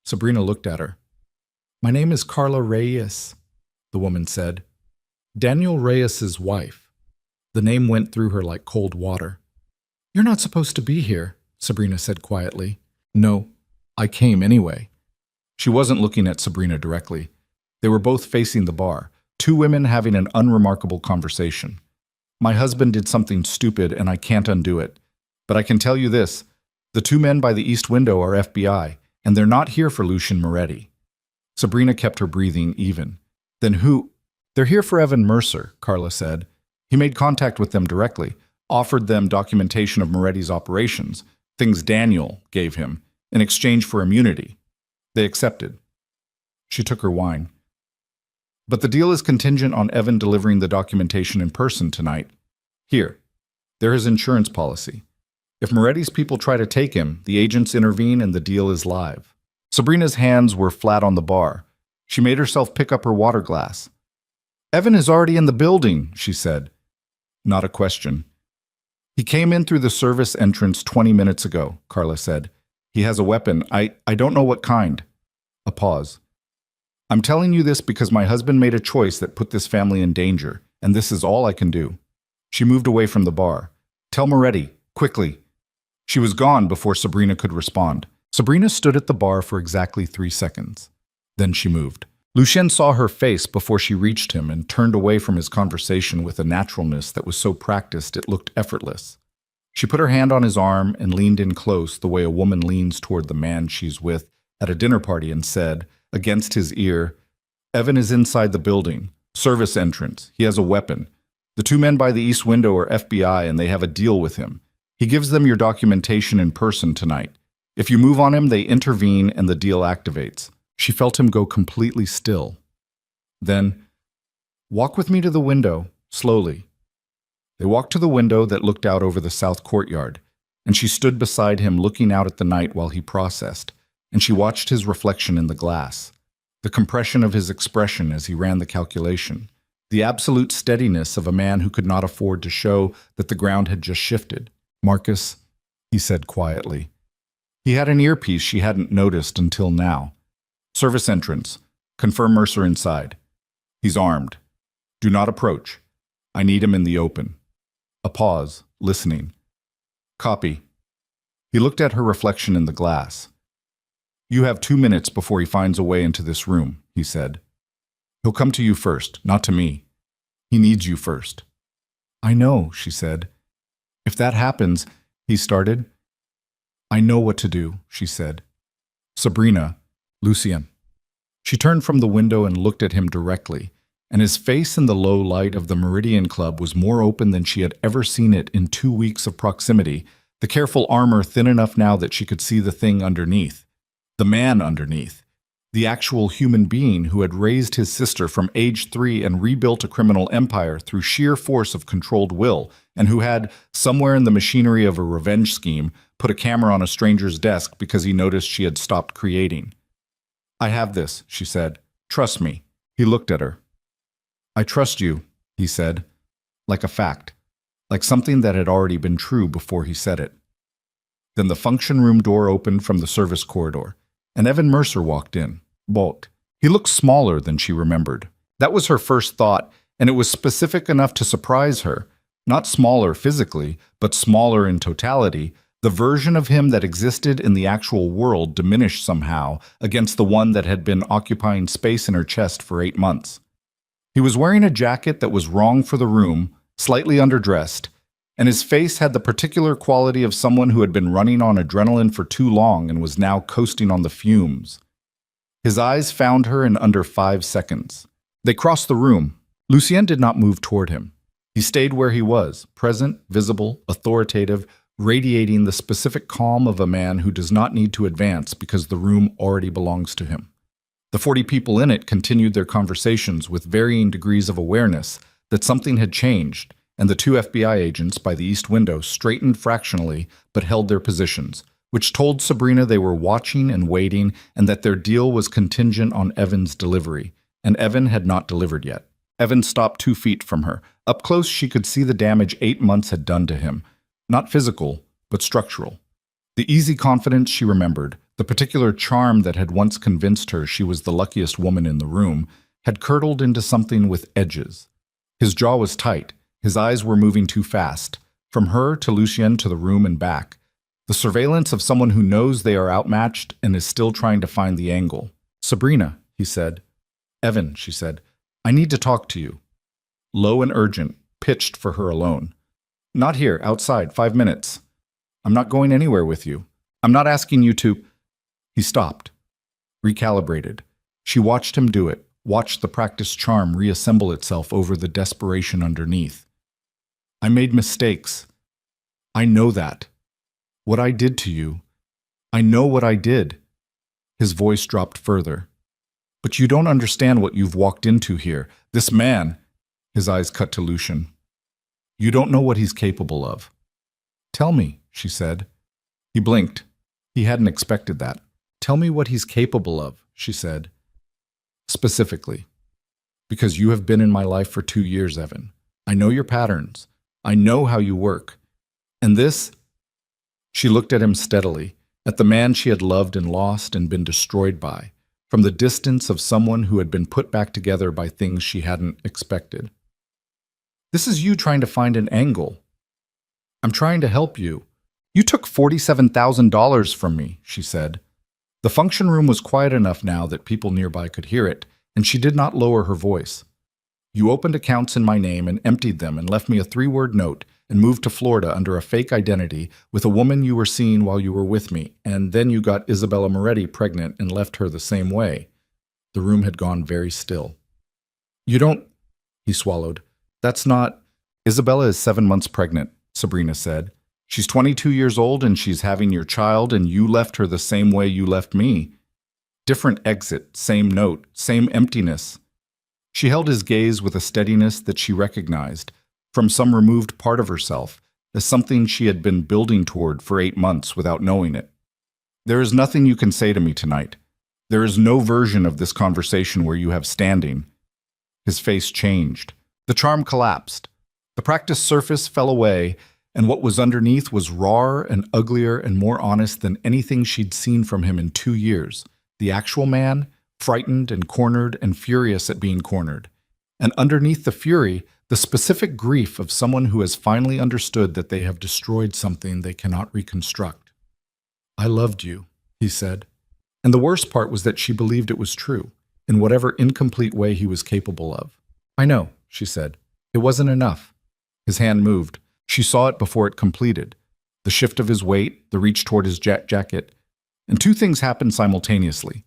Sabrina looked at her. "My name is Carla Reyes," the woman said. "Daniel Reyes's wife." The name went through her like cold water. "You're not supposed to be here," Sabrina said quietly. "No, I came anyway." She wasn't looking at Sabrina directly. They were both facing the bar, two women having an unremarkable conversation. "My husband did something stupid and I can't undo it. But I can tell you this, the two men by the east window are FBI, and they're not here for Lucien Moretti." Sabrina kept her breathing even. "Then who?" "They're here for Evan Mercer," Carla said. "He made contact with them directly, offered them documentation of Moretti's operations, things Daniel gave him, in exchange for immunity. They accepted." She took her wine. "But the deal is contingent on Evan delivering the documentation in person tonight. Here, they're his insurance policy. If Moretti's people try to take him, the agents intervene and the deal is live." Sabrina's hands were flat on the bar. She made herself pick up her water glass. "Evan is already in the building," she said. Not a question. "He came in through the service entrance 20 minutes ago," Carla said. "He has a weapon. I don't know what kind." A pause. "I'm telling you this because my husband made a choice that put this family in danger, and this is all I can do." She moved away from the bar. "Tell Moretti, quickly." She was gone before Sabrina could respond. Sabrina stood at the bar for exactly 3 seconds. Then she moved. Lucien saw her face before she reached him and turned away from his conversation with a naturalness that was so practiced it looked effortless. She put her hand on his arm and leaned in close the way a woman leans toward the man she's with at a dinner party and said, against his ear, "Evan is inside the building. Service entrance. He has a weapon. The two men by the east window are FBI and they have a deal with him. He gives them your documentation in person tonight. If you move on him, they intervene and the deal activates." She felt him go completely still. Then, "Walk with me to the window, slowly." They walked to the window that looked out over the south courtyard, and she stood beside him looking out at the night while he processed, and she watched his reflection in the glass, the compression of his expression as he ran the calculation, the absolute steadiness of a man who could not afford to show that the ground had just shifted. "Marcus," he said quietly. He had an earpiece she hadn't noticed until now. "Service entrance. Confirm Mercer inside. He's armed. Do not approach. I need him in the open." A pause, listening. "Copy." He looked at her reflection in the glass. "You have 2 minutes before he finds a way into this room," he said. "He'll come to you first, not to me. He needs you first." "I know," she said. "If that happens," he started. "I know what to do," she said. "Sabrina, Lucien." She turned from the window and looked at him directly, and his face in the low light of the Meridian Club was more open than she had ever seen it in 2 weeks of proximity, the careful armor thin enough now that she could see the thing underneath, the man underneath, the actual human being who had raised his sister from age 3 and rebuilt a criminal empire through sheer force of controlled will, and who had, somewhere in the machinery of a revenge scheme, put a camera on a stranger's desk because he noticed she had stopped creating. "I have this," she said. "Trust me." He looked at her. "I trust you," he said, like a fact, like something that had already been true before he said it. Then the function room door opened from the service corridor, and Evan Mercer walked in, bulked. He looked smaller than she remembered. That was her first thought, and it was specific enough to surprise her. Not smaller physically, but smaller in totality. The version of him that existed in the actual world diminished somehow against the one that had been occupying space in her chest for 8 months. He was wearing a jacket that was wrong for the room, slightly underdressed, and his face had the particular quality of someone who had been running on adrenaline for too long and was now coasting on the fumes. His eyes found her in under 5 seconds. They crossed the room. Lucien did not move toward him. He stayed where he was, present, visible, authoritative, radiating the specific calm of a man who does not need to advance because the room already belongs to him. The 40 people in it continued their conversations with varying degrees of awareness that something had changed, and the two FBI agents by the east window straightened fractionally but held their positions, which told Sabrina they were watching and waiting and that their deal was contingent on Evan's delivery, and Evan had not delivered yet. Evan stopped 2 feet from her. Up close, she could see the damage 8 months had done to him. Not physical, but structural. The easy confidence she remembered, the particular charm that had once convinced her she was the luckiest woman in the room, had curdled into something with edges. His jaw was tight. His eyes were moving too fast, from her to Lucien to the room and back. The surveillance of someone who knows they are outmatched and is still trying to find the angle. "Sabrina," he said. "Evan," she said, "I need to talk to you." Low and urgent, pitched for her alone. "Not here, outside, 5 minutes. I'm not going anywhere with you. I'm not asking you to—" He stopped, recalibrated. She watched him do it, watched the practiced charm reassemble itself over the desperation underneath. "I made mistakes. I know that. What I did to you. I know what I did." His voice dropped further. "But you don't understand what you've walked into here. This man—" His eyes cut to Lucien. "You don't know what he's capable of." "Tell me," she said. He blinked. He hadn't expected that. "Tell me what he's capable of," she said. "Specifically. Because you have been in my life for 2 years, Evan. I know your patterns. I know how you work. And this—" She looked at him steadily, at the man she had loved and lost and been destroyed by, from the distance of someone who had been put back together by things she hadn't expected. "This is you trying to find an angle. I'm trying to help you. You took $47,000 from me," she said. The function room was quiet enough now that people nearby could hear it, and she did not lower her voice. "You opened accounts in my name and emptied them and left me a 3-word note and moved to Florida under a fake identity with a woman you were seeing while you were with me, and then you got Isabella Moretti pregnant and left her the same way." The room had gone very still. "You don't—" He swallowed. "That's not—" "Isabella is 7 months pregnant," Sabrina said. "She's 22 years old and she's having your child, and you left her the same way you left me. Different exit, same note, same emptiness." She held his gaze with a steadiness that she recognized, from some removed part of herself, as something she had been building toward for 8 months without knowing it. "There is nothing you can say to me tonight. There is no version of this conversation where you have standing." His face changed. The charm collapsed. The practiced surface fell away, and what was underneath was rawer and uglier and more honest than anything she'd seen from him in 2 years. The actual man, frightened and cornered and furious at being cornered. And underneath the fury, the specific grief of someone who has finally understood that they have destroyed something they cannot reconstruct. "I loved you," he said. And the worst part was that she believed it was true, in whatever incomplete way he was capable of. "I know," she said. "It wasn't enough." His hand moved. She saw it before it completed. The shift of his weight, the reach toward his jacket. And 2 things happened simultaneously.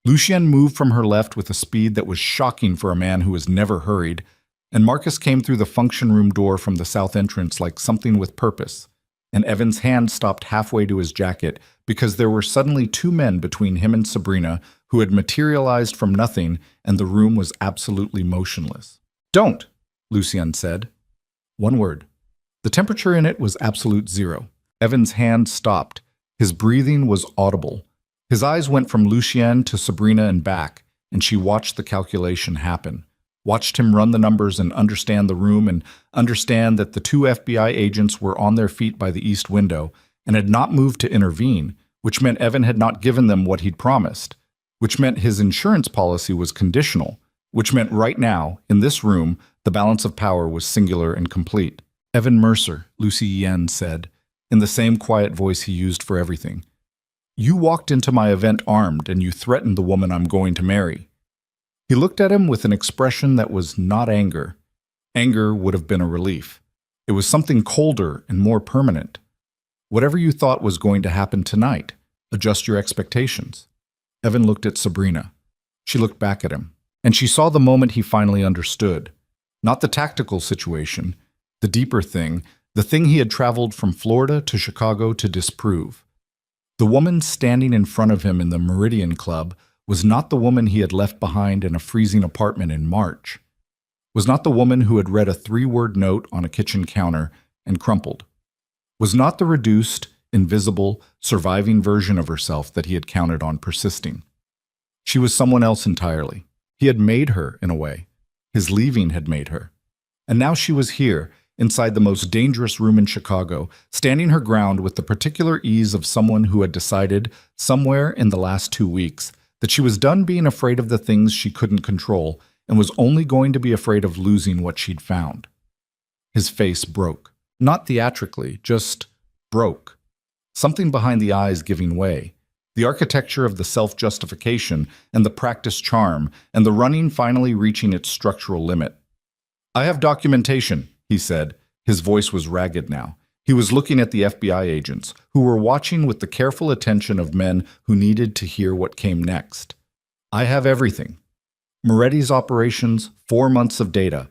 Lucien moved from her left with a speed that was shocking for a man who was never hurried, and Marcus came through the function room door from the south entrance like something with purpose. And Evan's hand stopped halfway to his jacket because there were suddenly 2 men between him and Sabrina who had materialized from nothing, and the room was absolutely motionless. "Don't," Lucien said. 1 word. The temperature in it was absolute 0. Evan's hand stopped. His breathing was audible. His eyes went from Lucien to Sabrina and back, and she watched the calculation happen. Watched him run the numbers and understand the room and understand that the 2 FBI agents were on their feet by the east window and had not moved to intervene, which meant Evan had not given them what he'd promised, which meant his insurance policy was conditional, which meant right now, in this room, the balance of power was singular and complete. "Evan Mercer," Lucy Yen said, in the same quiet voice he used for everything. "You walked into my event armed and you threatened the woman I'm going to marry." He looked at him with an expression that was not anger. Anger would have been a relief. It was something colder and more permanent. "Whatever you thought was going to happen tonight, adjust your expectations." Evan looked at Sabrina. She looked back at him, and she saw the moment he finally understood. Not the tactical situation, The deeper thing, the thing he had traveled from Florida to Chicago to disprove. The woman standing in front of him in the Meridian Club was not the woman he had left behind in a freezing apartment in March. Was not the woman who had read a 3-word note on a kitchen counter and crumpled. Was not the reduced, invisible, surviving version of herself that he had counted on persisting. She was someone else entirely. He had made her, in a way. His leaving had made her. And now she was here, inside the most dangerous room in Chicago, standing her ground with the particular ease of someone who had decided, somewhere in the last 2 weeks, that she was done being afraid of the things she couldn't control and was only going to be afraid of losing what she'd found. His face broke. Not theatrically, just broke. Something behind the eyes giving way. The architecture of the self-justification and the practiced charm and the running finally reaching its structural limit. "I have documentation," he said. His voice was ragged now. He was looking at the FBI agents, who were watching with the careful attention of men who needed to hear what came next. "I have everything. Moretti's operations, 4 months of data.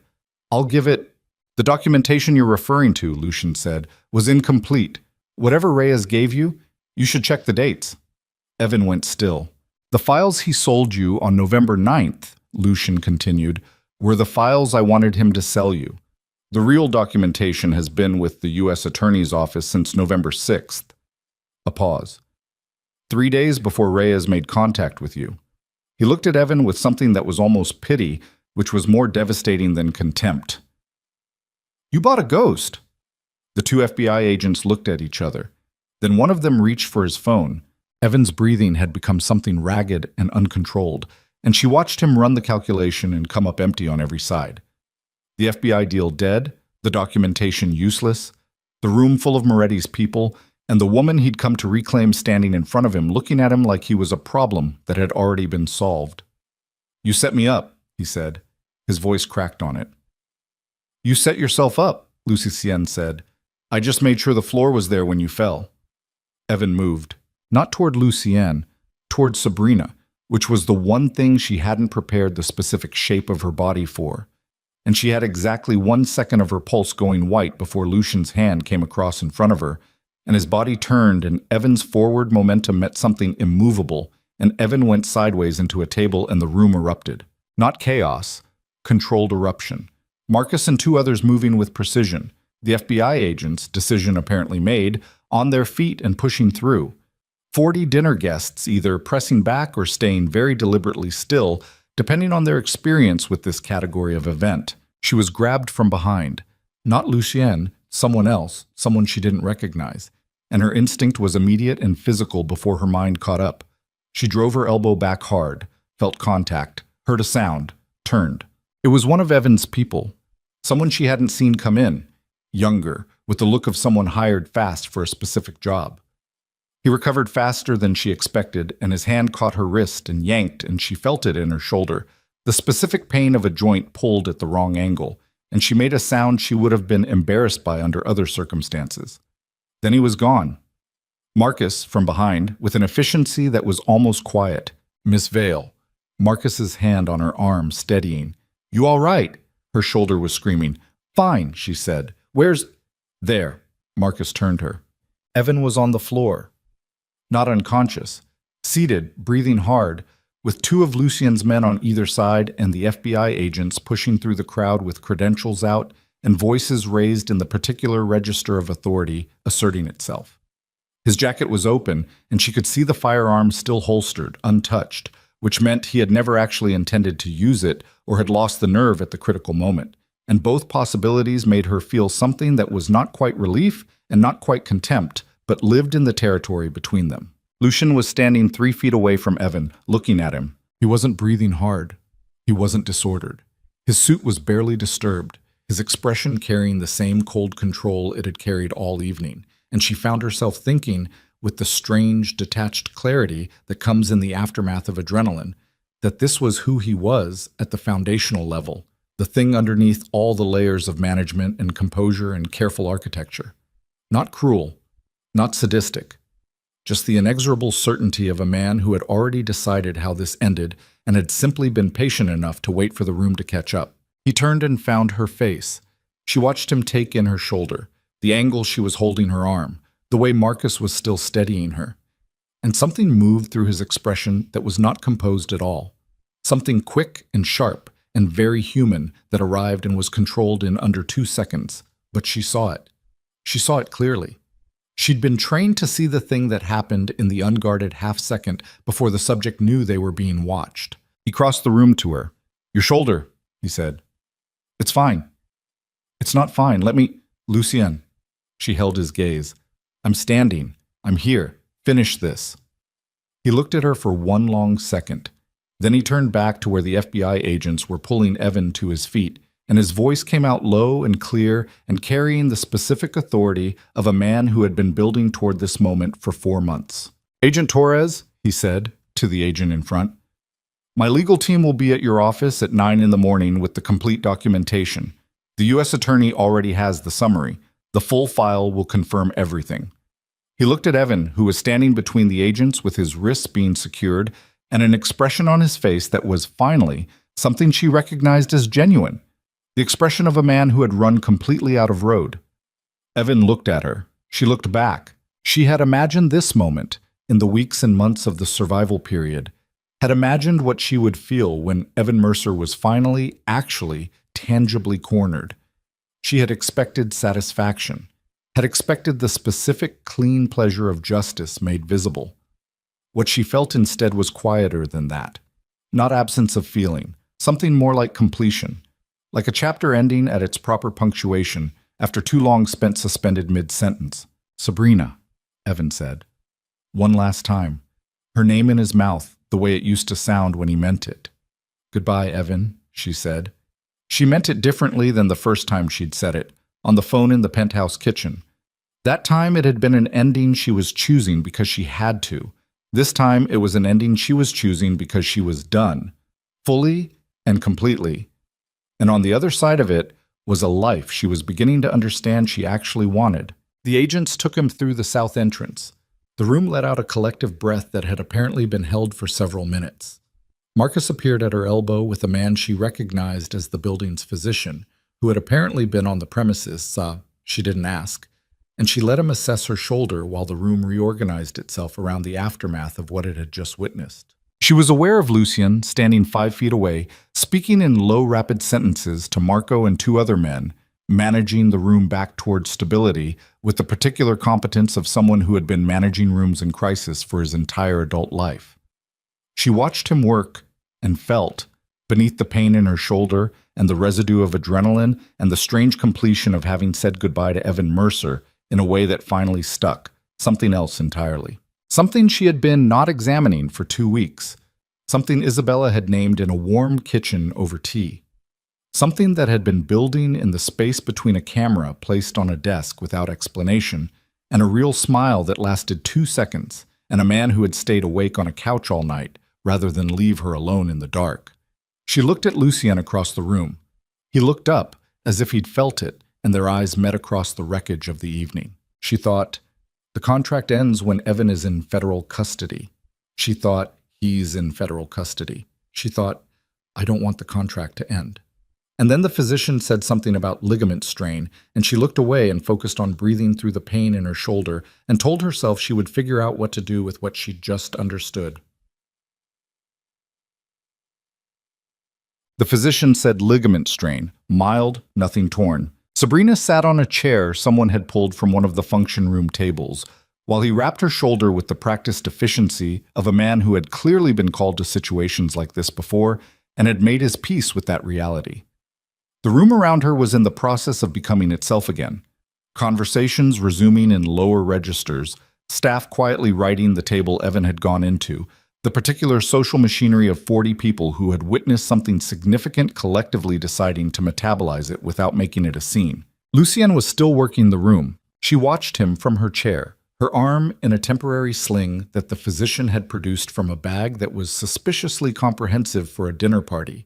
I'll give it—" "The documentation you're referring to," Lucian said, "was incomplete. Whatever Reyes gave you, you should check the dates." Evan went still. "The files he sold you on November 9th, Lucian continued, were the files I wanted him to sell you. The real documentation has been with the U.S. Attorney's Office since November 6th. A pause. 3 days before Reyes made contact with you. He looked at Evan with something that was almost pity, which was more devastating than contempt. "You bought a ghost." The 2 FBI agents looked at each other. Then one of them reached for his phone. Evan's breathing had become something ragged and uncontrolled, and she watched him run the calculation and come up empty on every side. The FBI deal dead, the documentation useless, the room full of Moretti's people, and the woman he'd come to reclaim standing in front of him looking at him like he was a problem that had already been solved. "You set me up," he said. His voice cracked on it. "You set yourself up," Lucien said. "I just made sure the floor was there when you fell." Evan moved, not toward Lucien, toward Sabrina, which was the one thing she hadn't prepared the specific shape of her body for. And she had exactly 1 second of her pulse going white before Lucian's hand came across in front of her, and his body turned and Evan's forward momentum met something immovable, and Evan went sideways into a table and the room erupted. Not chaos, controlled eruption. Marcus and 2 others moving with precision. The FBI agents, decision apparently made, on their feet and pushing through. 40 dinner guests either pressing back or staying very deliberately still, depending on their experience with this category of event. She was grabbed from behind. Not Lucien, someone else, someone she didn't recognize. And her instinct was immediate and physical before her mind caught up. She drove her elbow back hard, felt contact, heard a sound, turned. It was one of Evan's people. Someone she hadn't seen come in. Younger, with the look of someone hired fast for a specific job. He recovered faster than she expected, and his hand caught her wrist and yanked, and she felt it in her shoulder. The specific pain of a joint pulled at the wrong angle, and she made a sound she would have been embarrassed by under other circumstances. Then he was gone. Marcus, from behind, with an efficiency that was almost quiet. "Miss Vale." Marcus's hand on her arm, steadying. "You all right?" Her shoulder was screaming. "Fine," she said. "Where's—" "There." Marcus turned her. Evan was on the floor. Not unconscious, seated, breathing hard, with 2 of Lucien's men on either side and the FBI agents pushing through the crowd with credentials out and voices raised in the particular register of authority asserting itself. His jacket was open, and she could see the firearm still holstered, untouched, which meant he had never actually intended to use it or had lost the nerve at the critical moment. And both possibilities made her feel something that was not quite relief and not quite contempt, but lived in the territory between them. Lucian was standing 3 feet away from Evan, looking at him. He wasn't breathing hard. He wasn't disordered. His suit was barely disturbed, his expression carrying the same cold control it had carried all evening, and she found herself thinking, with the strange, detached clarity that comes in the aftermath of adrenaline, that this was who he was at the foundational level, the thing underneath all the layers of management and composure and careful architecture. Not cruel, not sadistic, just the inexorable certainty of a man who had already decided how this ended and had simply been patient enough to wait for the room to catch up. He turned and found her face, She watched him take in her shoulder, the angle she was holding her arm, the way Marcus was still steadying her. And something moved through his expression that was not composed at all. Something quick and sharp and very human that arrived and was controlled in under 2 seconds. But she saw it. She saw it clearly. She'd been trained to see the thing that happened in the unguarded half-second before the subject knew they were being watched. He crossed the room to her. "Your shoulder," he said. "It's fine." "It's not fine. Let me—" "Lucien." She held his gaze. "I'm standing. I'm here. Finish this." He looked at her for one long second. Then he turned back to where the FBI agents were pulling Evan to his feet, and his voice came out low and clear and carrying the specific authority of a man who had been building toward this moment for 4 months. "Agent Torres," he said to the agent in front, "my legal team will be at your office at 9 in the morning with the complete documentation. The U.S. Attorney already has the summary. The full file will confirm everything." He looked at Evan, who was standing between the agents with his wrists being secured and an expression on his face that was, finally, something she recognized as genuine. The expression of a man who had run completely out of road. Evan looked at her. She looked back. She had imagined this moment, in the weeks and months of the survival period, had imagined what she would feel when Evan Mercer was finally, actually, tangibly cornered. She had expected satisfaction, had expected the specific, clean pleasure of justice made visible. What she felt instead was quieter than that. Not absence of feeling, something more like completion. Like a chapter ending at its proper punctuation after too long spent suspended mid-sentence. "Sabrina," Evan said. One last time. Her name in his mouth, the way it used to sound when he meant it. "Goodbye, Evan," she said. She meant it differently than the first time she'd said it, on the phone in the penthouse kitchen. That time it had been an ending she was choosing because she had to. This time it was an ending she was choosing because she was done. Fully and completely. And on the other side of it was a life she was beginning to understand she actually wanted. The agents took him through the south entrance. The room let out a collective breath that had apparently been held for several minutes. Marcus appeared at her elbow with a man she recognized as the building's physician, who had apparently been on the premises, she didn't ask, and she let him assess her shoulder while the room reorganized itself around the aftermath of what it had just witnessed. She was aware of Lucien, standing 5 feet away, speaking in low, rapid sentences to Marco and 2 other men, managing the room back towards stability with the particular competence of someone who had been managing rooms in crisis for his entire adult life. She watched him work and felt, beneath the pain in her shoulder and the residue of adrenaline and the strange completion of having said goodbye to Evan Mercer in a way that finally stuck, something else entirely. Something she had been not examining for 2 weeks. Something Isabella had named in a warm kitchen over tea. Something that had been building in the space between a camera placed on a desk without explanation and a real smile that lasted 2 seconds and a man who had stayed awake on a couch all night rather than leave her alone in the dark. She looked at Lucien across the room. He looked up as if he'd felt it, and their eyes met across the wreckage of the evening. She thought, the contract ends when Evan is in federal custody. She thought, he's in federal custody. She thought, I don't want the contract to end. And then the physician said something about ligament strain, and she looked away and focused on breathing through the pain in her shoulder and told herself she would figure out what to do with what she'd just understood. The physician said ligament strain, mild, nothing torn. Sabrina sat on a chair someone had pulled from one of the function room tables, while he wrapped her shoulder with the practiced efficiency of a man who had clearly been called to situations like this before and had made his peace with that reality. The room around her was in the process of becoming itself again. Conversations resuming in lower registers, staff quietly writing the table Evan had gone into, the particular social machinery of 40 people who had witnessed something significant collectively deciding to metabolize it without making it a scene. Lucien was still working the room. She watched him from her chair, her arm in a temporary sling that the physician had produced from a bag that was suspiciously comprehensive for a dinner party.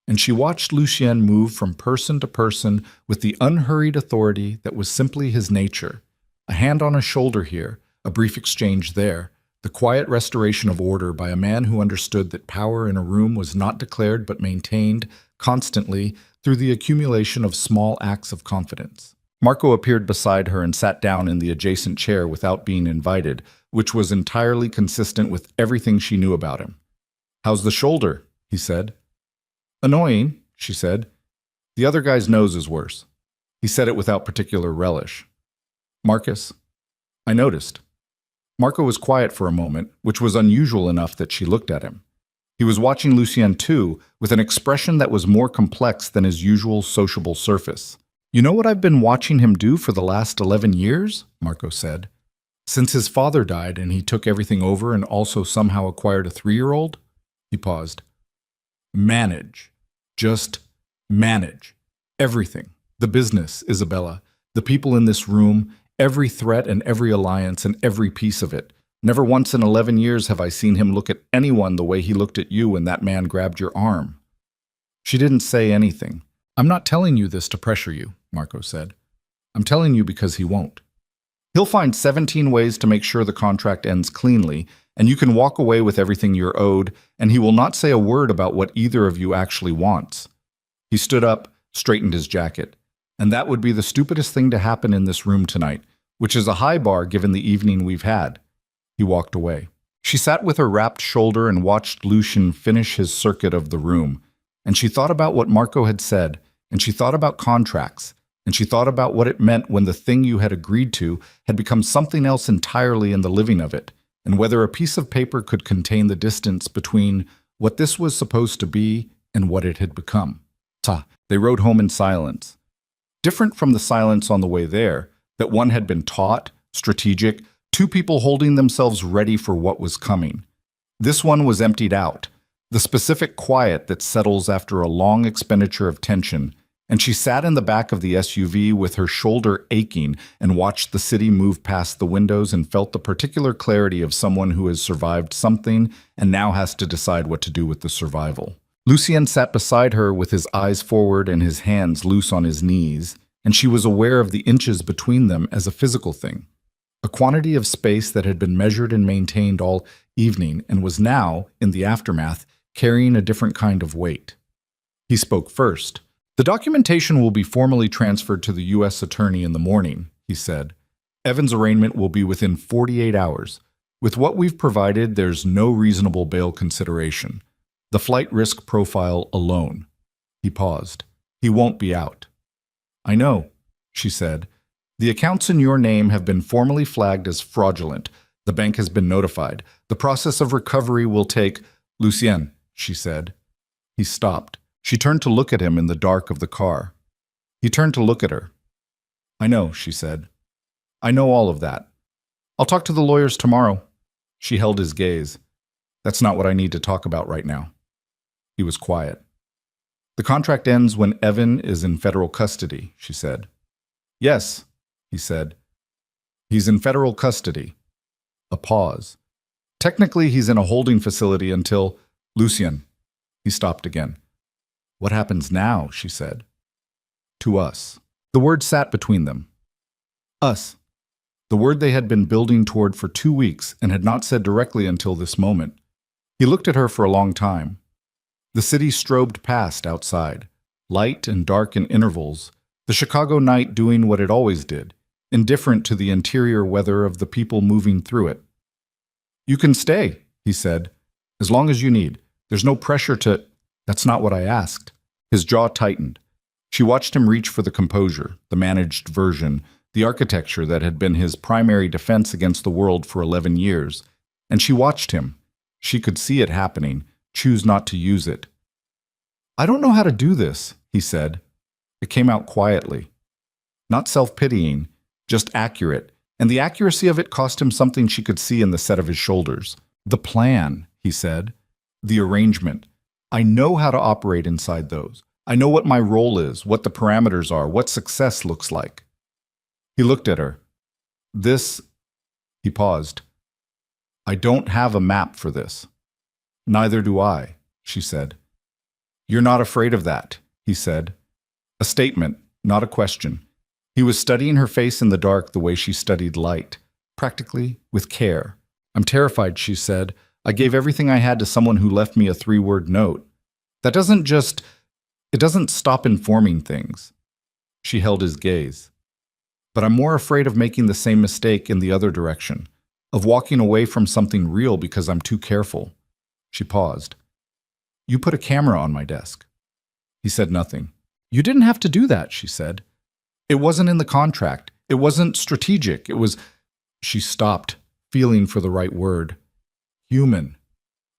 And she watched Lucien move from person to person with the unhurried authority that was simply his nature. A hand on a shoulder here, a brief exchange there, the quiet restoration of order by a man who understood that power in a room was not declared but maintained constantly through the accumulation of small acts of confidence. Marco appeared beside her and sat down in the adjacent chair without being invited, which was entirely consistent with everything she knew about him. "How's the shoulder?" he said. "Annoying," she said. "The other guy's nose is worse." He said it without particular relish. "Marcus?" "I noticed." Marco was quiet for a moment, which was unusual enough that she looked at him. He was watching Lucien too, with an expression that was more complex than his usual sociable surface. "You know what I've been watching him do for the last 11 years?" Marco said. "Since his father died and he took everything over and also somehow acquired a 3-year-old? He paused. "Manage. Just manage. Everything. The business, Isabella. The people in this room, every threat and every alliance and every piece of it. Never once in 11 years have I seen him look at anyone the way he looked at you when that man grabbed your arm." She didn't say anything. "I'm not telling you this to pressure you," Marco said. "I'm telling you because he won't. He'll find 17 ways to make sure the contract ends cleanly, and you can walk away with everything you're owed, and he will not say a word about what either of you actually wants." He stood up, straightened his jacket. "And that would be the stupidest thing to happen in this room tonight, which is a high bar given the evening we've had." He walked away. She sat with her wrapped shoulder and watched Lucien finish his circuit of the room, and she thought about what Marco had said, and she thought about contracts, and she thought about what it meant when the thing you had agreed to had become something else entirely in the living of it, and whether a piece of paper could contain the distance between what this was supposed to be and what it had become. They rode home in silence. Different from the silence on the way there, that one had been taut, strategic, two people holding themselves ready for what was coming. This one was emptied out, the specific quiet that settles after a long expenditure of tension, and she sat in the back of the SUV with her shoulder aching and watched the city move past the windows and felt the particular clarity of someone who has survived something and now has to decide what to do with the survival. Lucien sat beside her with his eyes forward and his hands loose on his knees, and she was aware of the inches between them as a physical thing, a quantity of space that had been measured and maintained all evening and was now, in the aftermath, carrying a different kind of weight. He spoke first. "The documentation will be formally transferred to the U.S. attorney in the morning," he said. "Evan's arraignment will be within 48 hours. With what we've provided, there's no reasonable bail consideration. The flight risk profile alone." He paused. "He won't be out." "I know," she said. "The accounts in your name have been formally flagged as fraudulent. The bank has been notified. The process of recovery will take—" "Lucien," she said. He stopped. She turned to look at him in the dark of the car. He turned to look at her. "I know," she said. "I know all of that. I'll talk to the lawyers tomorrow." She held his gaze. "That's not what I need to talk about right now." He was quiet. "The contract ends when Evan is in federal custody," she said. "Yes," he said. "He's in federal custody." A pause. "Technically, he's in a holding facility until—" "Lucien." He stopped again. "What happens now?" she said. "To us." The word sat between them. Us. The word they had been building toward for 2 weeks and had not said directly until this moment. He looked at her for a long time. The city strobed past outside, light and dark in intervals, the Chicago night doing what it always did, indifferent to the interior weather of the people moving through it. "You can stay," he said, "as long as you need. There's no pressure to—" "That's not what I asked." His jaw tightened. She watched him reach for the composure, the managed version, the architecture that had been his primary defense against the world for 11 years. And she watched him. She could see it happening, choose not to use it. "I don't know how to do this," he said. It came out quietly. Not self-pitying, just accurate, and the accuracy of it cost him something she could see in the set of his shoulders. "The plan," he said. "The arrangement. I know how to operate inside those. I know what my role is, what the parameters are, what success looks like." He looked at her. "This—" He paused. "I don't have a map for this." "Neither do I," she said. "You're not afraid of that," he said. A statement, not a question. He was studying her face in the dark the way she studied light, practically, with care. "I'm terrified," she said. "I gave everything I had to someone who left me a 3-word note. That doesn't just—" It doesn't stop informing things. She held his gaze. But I'm more afraid of making the same mistake in the other direction, of walking away from something real because I'm too careful. She paused. You put a camera on my desk. He said nothing. You didn't have to do that, she said. It wasn't in the contract. It wasn't strategic. It was... She stopped, feeling for the right word. Human.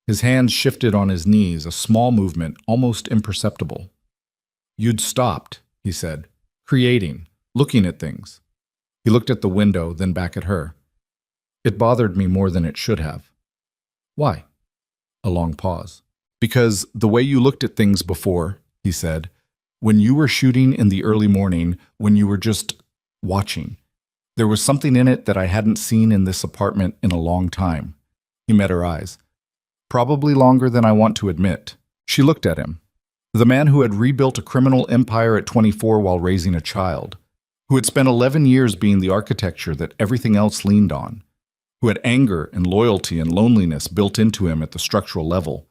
His hands shifted on his knees, a small movement, almost imperceptible. You'd stopped, he said, creating, looking at things. He looked at the window, then back at her. It bothered me more than it should have. Why? A long pause. Because the way you looked at things before, he said, when you were shooting in the early morning, when you were just watching, there was something in it that I hadn't seen in this apartment in a long time. He met her eyes. Probably longer than I want to admit. She looked at him. The man who had rebuilt a criminal empire at 24 while raising a child, who had spent 11 years being the architecture that everything else leaned on, who had anger and loyalty and loneliness built into him at the structural level,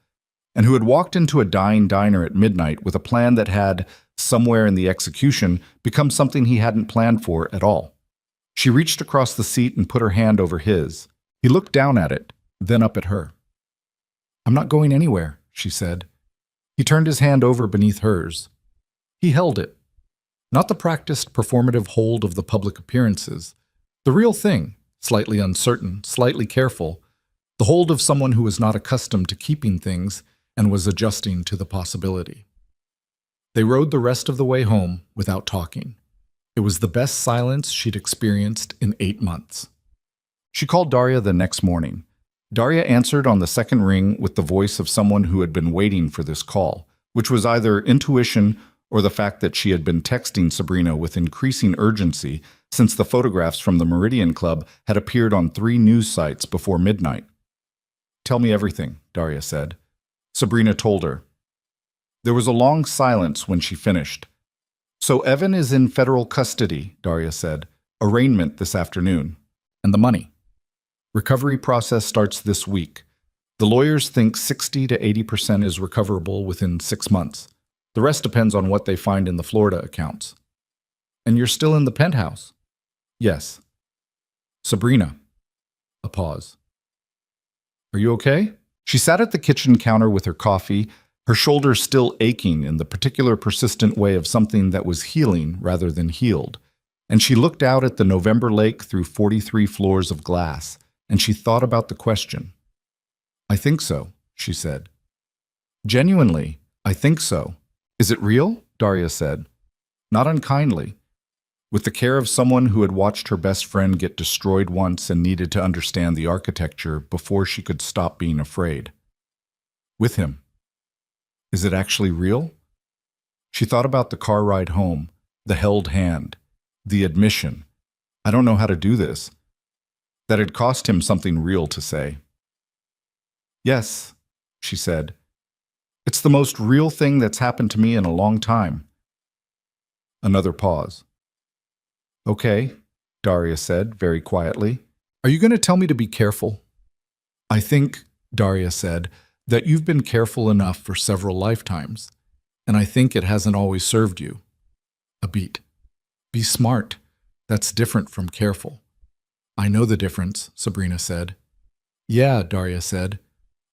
and who had walked into a dying diner at midnight with a plan that had, somewhere in the execution, become something he hadn't planned for at all. She reached across the seat and put her hand over his. He looked down at it, then up at her. I'm not going anywhere, she said. He turned his hand over beneath hers. He held it. Not the practiced performative hold of the public appearances. The real thing, slightly uncertain, slightly careful. The hold of someone who was not accustomed to keeping things and was adjusting to the possibility. They rode the rest of the way home without talking. It was the best silence she'd experienced in 8 months. She called Daria the next morning. Daria answered on the second ring with the voice of someone who had been waiting for this call, which was either intuition or the fact that she had been texting Sabrina with increasing urgency since the photographs from the Meridian Club had appeared on 3 news sites before midnight. Tell me everything, Daria said. Sabrina told her. There was a long silence when she finished. So Evan is in federal custody, Daria said. Arraignment this afternoon. And the money. Recovery process starts this week. The lawyers think 60 to 80% is recoverable within 6 months. The rest depends on what they find in the Florida accounts. And you're still in the penthouse? Yes. Sabrina. A pause. Are you okay? She sat at the kitchen counter with her coffee, her shoulders still aching in the particular persistent way of something that was healing rather than healed. And she looked out at the November lake through 43 floors of glass, and she thought about the question. I think so, she said. Genuinely, I think so. Is it real? Daria said. Not unkindly. With the care of someone who had watched her best friend get destroyed once and needed to understand the architecture before she could stop being afraid. With him. Is it actually real? She thought about the car ride home, the held hand, the admission. I don't know how to do this. That it cost him something real to say. Yes, she said. It's the most real thing that's happened to me in a long time. Another pause. Okay, Daria said very quietly. Are you going to tell me to be careful? I think, Daria said, that you've been careful enough for several lifetimes, and I think it hasn't always served you. A beat. Be smart. That's different from careful. I know the difference, Sabrina said. Yeah, Daria said.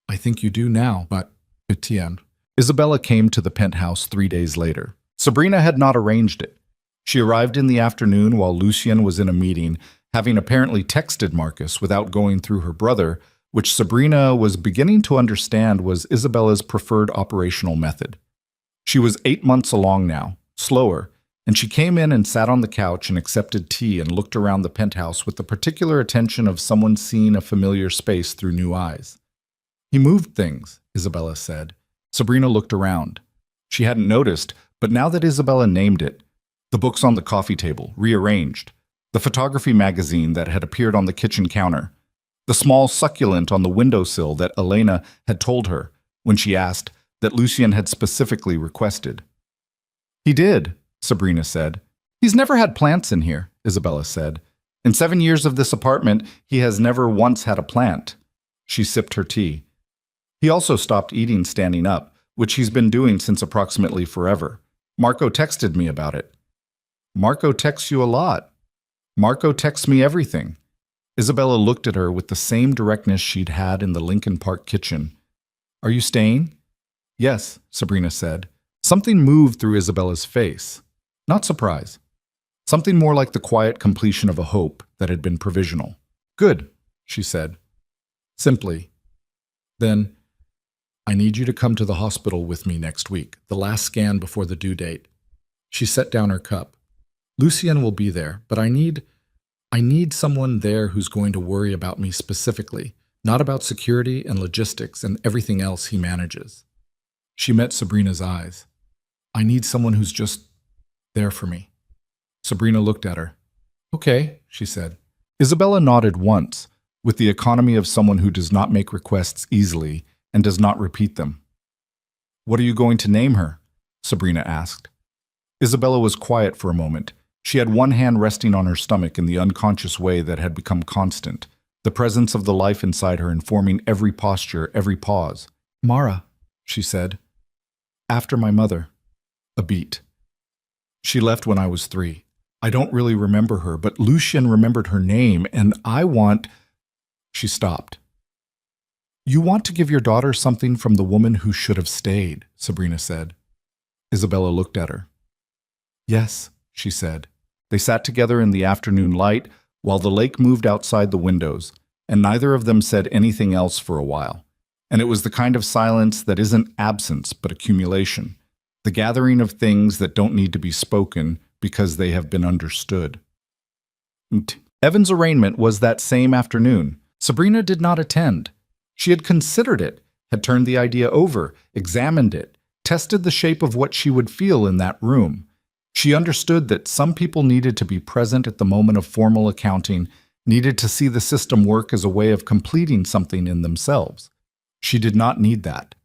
I think you do now, but Etienne. Isabella came to the penthouse 3 days later. Sabrina had not arranged it. She arrived in the afternoon while Lucien was in a meeting, having apparently texted Marcus without going through her brother, which Sabrina was beginning to understand was Isabella's preferred operational method. She was 8 months along now, slower, and she came in and sat on the couch and accepted tea and looked around the penthouse with the particular attention of someone seeing a familiar space through new eyes. He moved things, Isabella said. Sabrina looked around. She hadn't noticed, but now that Isabella named it, the books on the coffee table, rearranged, the photography magazine that had appeared on the kitchen counter, the small succulent on the windowsill that Elena had told her, when she asked, that Lucien had specifically requested. He did, Sabrina said. He's never had plants in here, Isabella said. In 7 years of this apartment, he has never once had a plant. She sipped her tea. He also stopped eating standing up, which he's been doing since approximately forever. Marco texted me about it. Marco texts you a lot. Marco texts me everything. Isabella looked at her with the same directness she'd had in the Lincoln Park kitchen. Are you staying? Yes, Sabrina said. Something moved through Isabella's face. Not surprise. Something more like the quiet completion of a hope that had been provisional. Good, she said. Simply. Then, I need you to come to the hospital with me next week, the last scan before the due date. She set down her cup. Lucien will be there, but I need someone there who's going to worry about me specifically, not about security and logistics and everything else he manages. She met Sabrina's eyes. I need someone who's just there for me. Sabrina looked at her. Okay, she said. Isabella nodded once, with the economy of someone who does not make requests easily and does not repeat them. What are you going to name her? Sabrina asked. Isabella was quiet for a moment. She had one hand resting on her stomach in the unconscious way that had become constant, the presence of the life inside her informing every posture, every pause. Mara, she said. After my mother. A beat. She left when I was 3. I don't really remember her, but Lucien remembered her name, and I want... She stopped. You want to give your daughter something from the woman who should have stayed, Sabrina said. Isabella looked at her. Yes, she said. They sat together in the afternoon light while the lake moved outside the windows, and neither of them said anything else for a while. And it was the kind of silence that isn't absence but accumulation, the gathering of things that don't need to be spoken because they have been understood. Evan's arraignment was that same afternoon. Sabrina did not attend. She had considered it, had turned the idea over, examined it, tested the shape of what she would feel in that room. She understood that some people needed to be present at the moment of formal accounting, needed to see the system work as a way of completing something in themselves. She did not need that.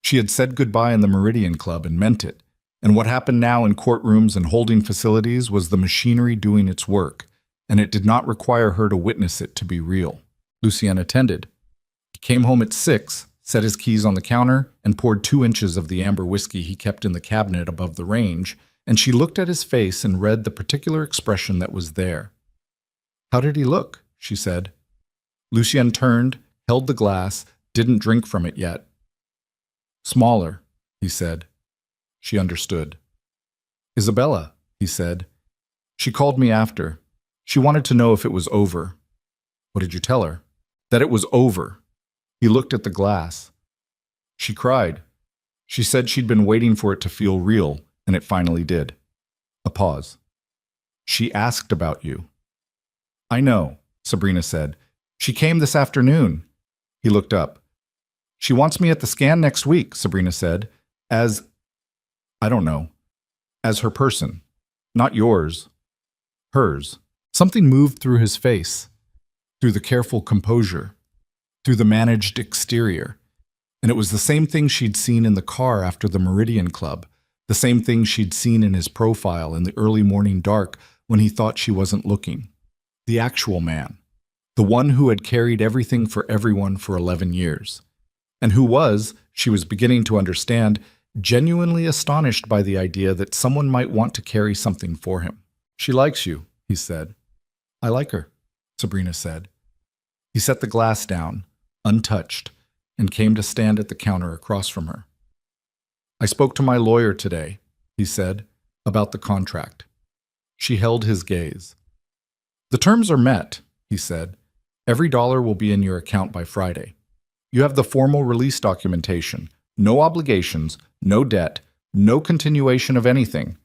She had said goodbye in the Meridian Club and meant it, and what happened now in courtrooms and holding facilities was the machinery doing its work, and it did not require her to witness it to be real. Lucien attended. He came home at 6, set his keys on the counter, and poured 2 inches of the amber whiskey he kept in the cabinet above the range, and she looked at his face and read the particular expression that was there. How did he look? She said. Lucien turned, held the glass, didn't drink from it yet. Smaller, he said. She understood. Isabella, he said. She called me after. She wanted to know if it was over. What did you tell her? That it was over. He looked at the glass. She cried. She said she'd been waiting for it to feel real, and it finally did. A pause. She asked about you. I know, Sabrina said. She came this afternoon. He looked up. She wants me at the scan next week, Sabrina said, as, I don't know, as her person. Not yours. Hers. Something moved through his face, through the careful composure, through the managed exterior. And it was the same thing she'd seen in the car after the Meridian Club, the same thing she'd seen in his profile in the early morning dark when he thought she wasn't looking. The actual man. The one who had carried everything for everyone for 11 years. And who was, she was beginning to understand, genuinely astonished by the idea that someone might want to carry something for him. She likes you, he said. I like her, Sabrina said. He set the glass down, untouched, and came to stand at the counter across from her. I spoke to my lawyer today, he said, about the contract. She held his gaze. The terms are met, he said. Every dollar will be in your account by Friday. You have the formal release documentation, no obligations, no debt, no continuation of anything.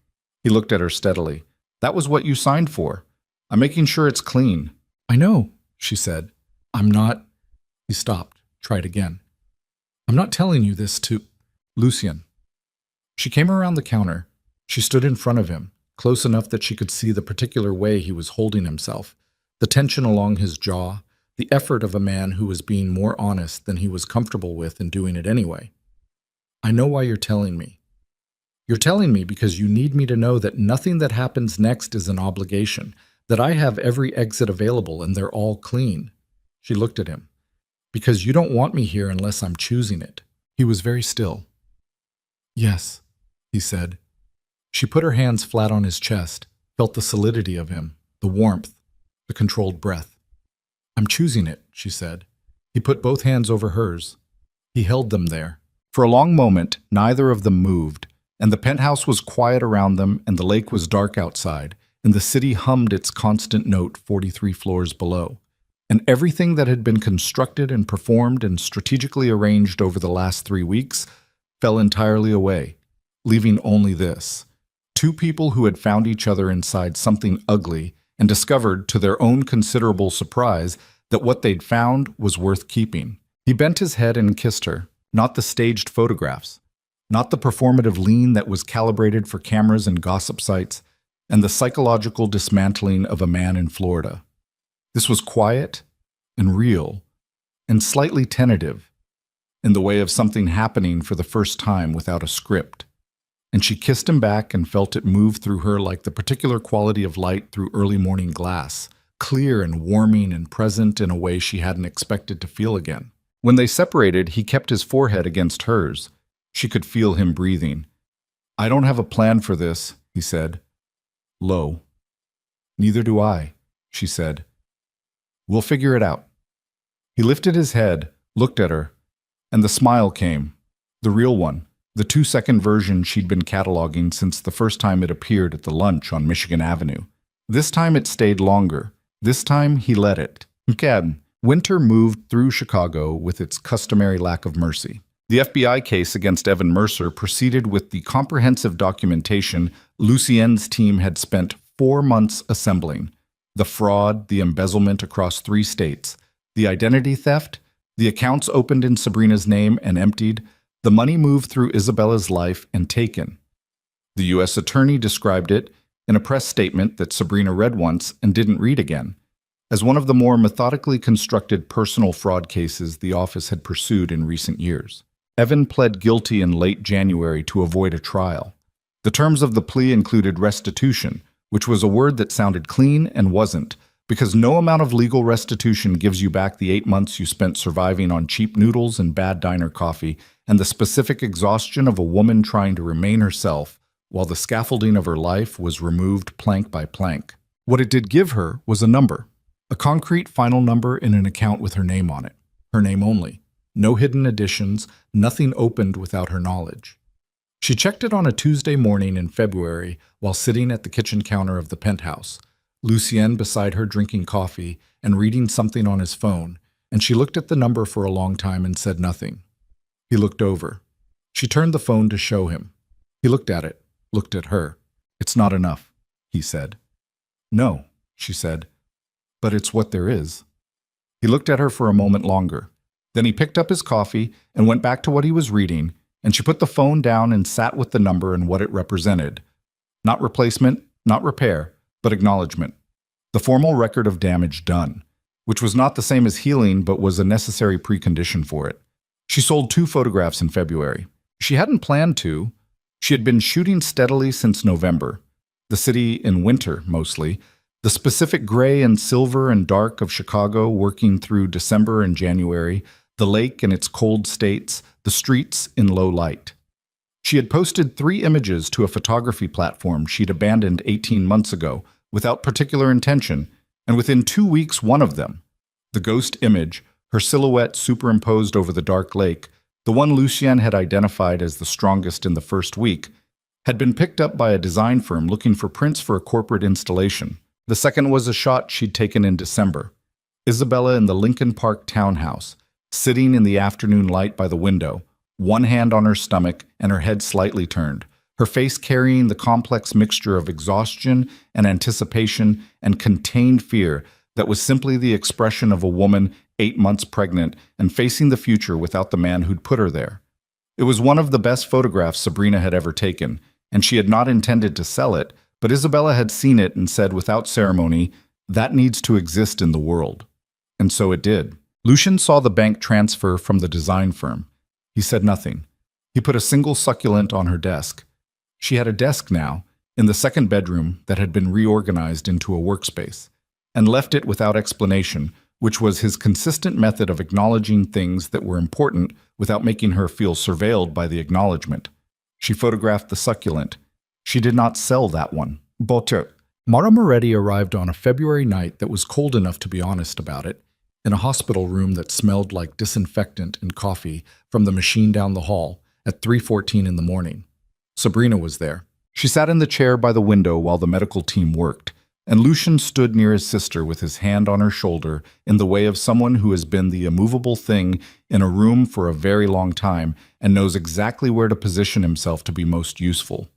He looked at her steadily. That was what you signed for. I'm making sure it's clean. I know, she said. I'm not... He stopped, tried again. I'm not telling you this to... Lucien. She came around the counter. She stood in front of him, close enough that she could see the particular way he was holding himself, the tension along his jaw, the effort of a man who was being more honest than he was comfortable with and doing it anyway. I know why you're telling me. You're telling me because you need me to know that nothing that happens next is an obligation, that I have every exit available and they're all clean. She looked at him. Because you don't want me here unless I'm choosing it. He was very still. Yes, he said. She put her hands flat on his chest, felt the solidity of him, the warmth, the controlled breath. I'm choosing it, she said. He put both hands over hers. He held them there. For a long moment, neither of them moved, and the penthouse was quiet around them and the lake was dark outside, and the city hummed its constant note 43 floors below. And everything that had been constructed and performed and strategically arranged over the last 3 weeks fell entirely away, leaving only this. Two people who had found each other inside something ugly and discovered, to their own considerable surprise, that what they'd found was worth keeping. He bent his head and kissed her, not the staged photographs, not the performative lean that was calibrated for cameras and gossip sites, and the psychological dismantling of a man in Florida. This was quiet and real and slightly tentative, in the way of something happening for the first time without a script. And she kissed him back and felt it move through her like the particular quality of light through early morning glass, clear and warming and present in a way she hadn't expected to feel again. When they separated, he kept his forehead against hers. She could feel him breathing. I don't have a plan for this, he said. Low. Neither do I, she said. We'll figure it out. He lifted his head, looked at her, and the smile came, the real one, the 2-second version she'd been cataloging since the first time it appeared at the lunch on Michigan Avenue. This time it stayed longer. This time he let it. Again, winter moved through Chicago with its customary lack of mercy. The FBI case against Evan Mercer proceeded with the comprehensive documentation Lucien's team had spent 4 months assembling. The fraud, the embezzlement across 3 states, the identity theft, the accounts opened in Sabrina's name and emptied, the money moved through Isabella's life and taken. The U.S. Attorney described it, in a press statement that Sabrina read once and didn't read again, as one of the more methodically constructed personal fraud cases the office had pursued in recent years. Evan pled guilty in late January to avoid a trial. The terms of the plea included restitution, which was a word that sounded clean and wasn't, because no amount of legal restitution gives you back the 8 months you spent surviving on cheap noodles and bad diner coffee and the specific exhaustion of a woman trying to remain herself while the scaffolding of her life was removed plank by plank. What it did give her was a number, a concrete final number in an account with her name on it, her name only. No hidden additions, nothing opened without her knowledge. She checked it on a Tuesday morning in February while sitting at the kitchen counter of the penthouse, Lucien beside her drinking coffee and reading something on his phone, and she looked at the number for a long time and said nothing. He looked over. She turned the phone to show him. He looked at it, looked at her. It's not enough, he said. No, she said, but it's what there is. He looked at her for a moment longer. Then he picked up his coffee and went back to what he was reading, and she put the phone down and sat with the number and what it represented. Not replacement, not repair, but acknowledgement. The formal record of damage done, which was not the same as healing but was a necessary precondition for it. She sold 2 photographs in February. She hadn't planned to. She had been shooting steadily since November. The city in winter, mostly. The specific gray and silver and dark of Chicago working through December and January, the lake in its cold states, the streets in low light. She had posted 3 images to a photography platform she'd abandoned 18 months ago, without particular intention, and within 2 weeks one of them, the ghost image, her silhouette superimposed over the dark lake, the one Lucien had identified as the strongest in the first week, had been picked up by a design firm looking for prints for a corporate installation. The second was a shot she'd taken in December. Isabella in the Lincoln Park townhouse, sitting in the afternoon light by the window, one hand on her stomach and her head slightly turned, her face carrying the complex mixture of exhaustion and anticipation and contained fear that was simply the expression of a woman 8 months pregnant and facing the future without the man who'd put her there. It was one of the best photographs Sabrina had ever taken, and she had not intended to sell it, but Isabella had seen it and said without ceremony, that needs to exist in the world. And so it did. Lucien saw the bank transfer from the design firm. He said nothing. He put a single succulent on her desk. She had a desk now, in the second bedroom that had been reorganized into a workspace, and left it without explanation, which was his consistent method of acknowledging things that were important without making her feel surveilled by the acknowledgement. She photographed the succulent. She did not sell that one. But Mara Moretti arrived on a February night that was cold enough to be honest about it, in a hospital room that smelled like disinfectant and coffee from the machine down the hall at 3:14 in the morning. Sabrina was there. She sat in the chair by the window while the medical team worked, and Lucian stood near his sister with his hand on her shoulder in the way of someone who has been the immovable thing in a room for a very long time and knows exactly where to position himself to be most useful.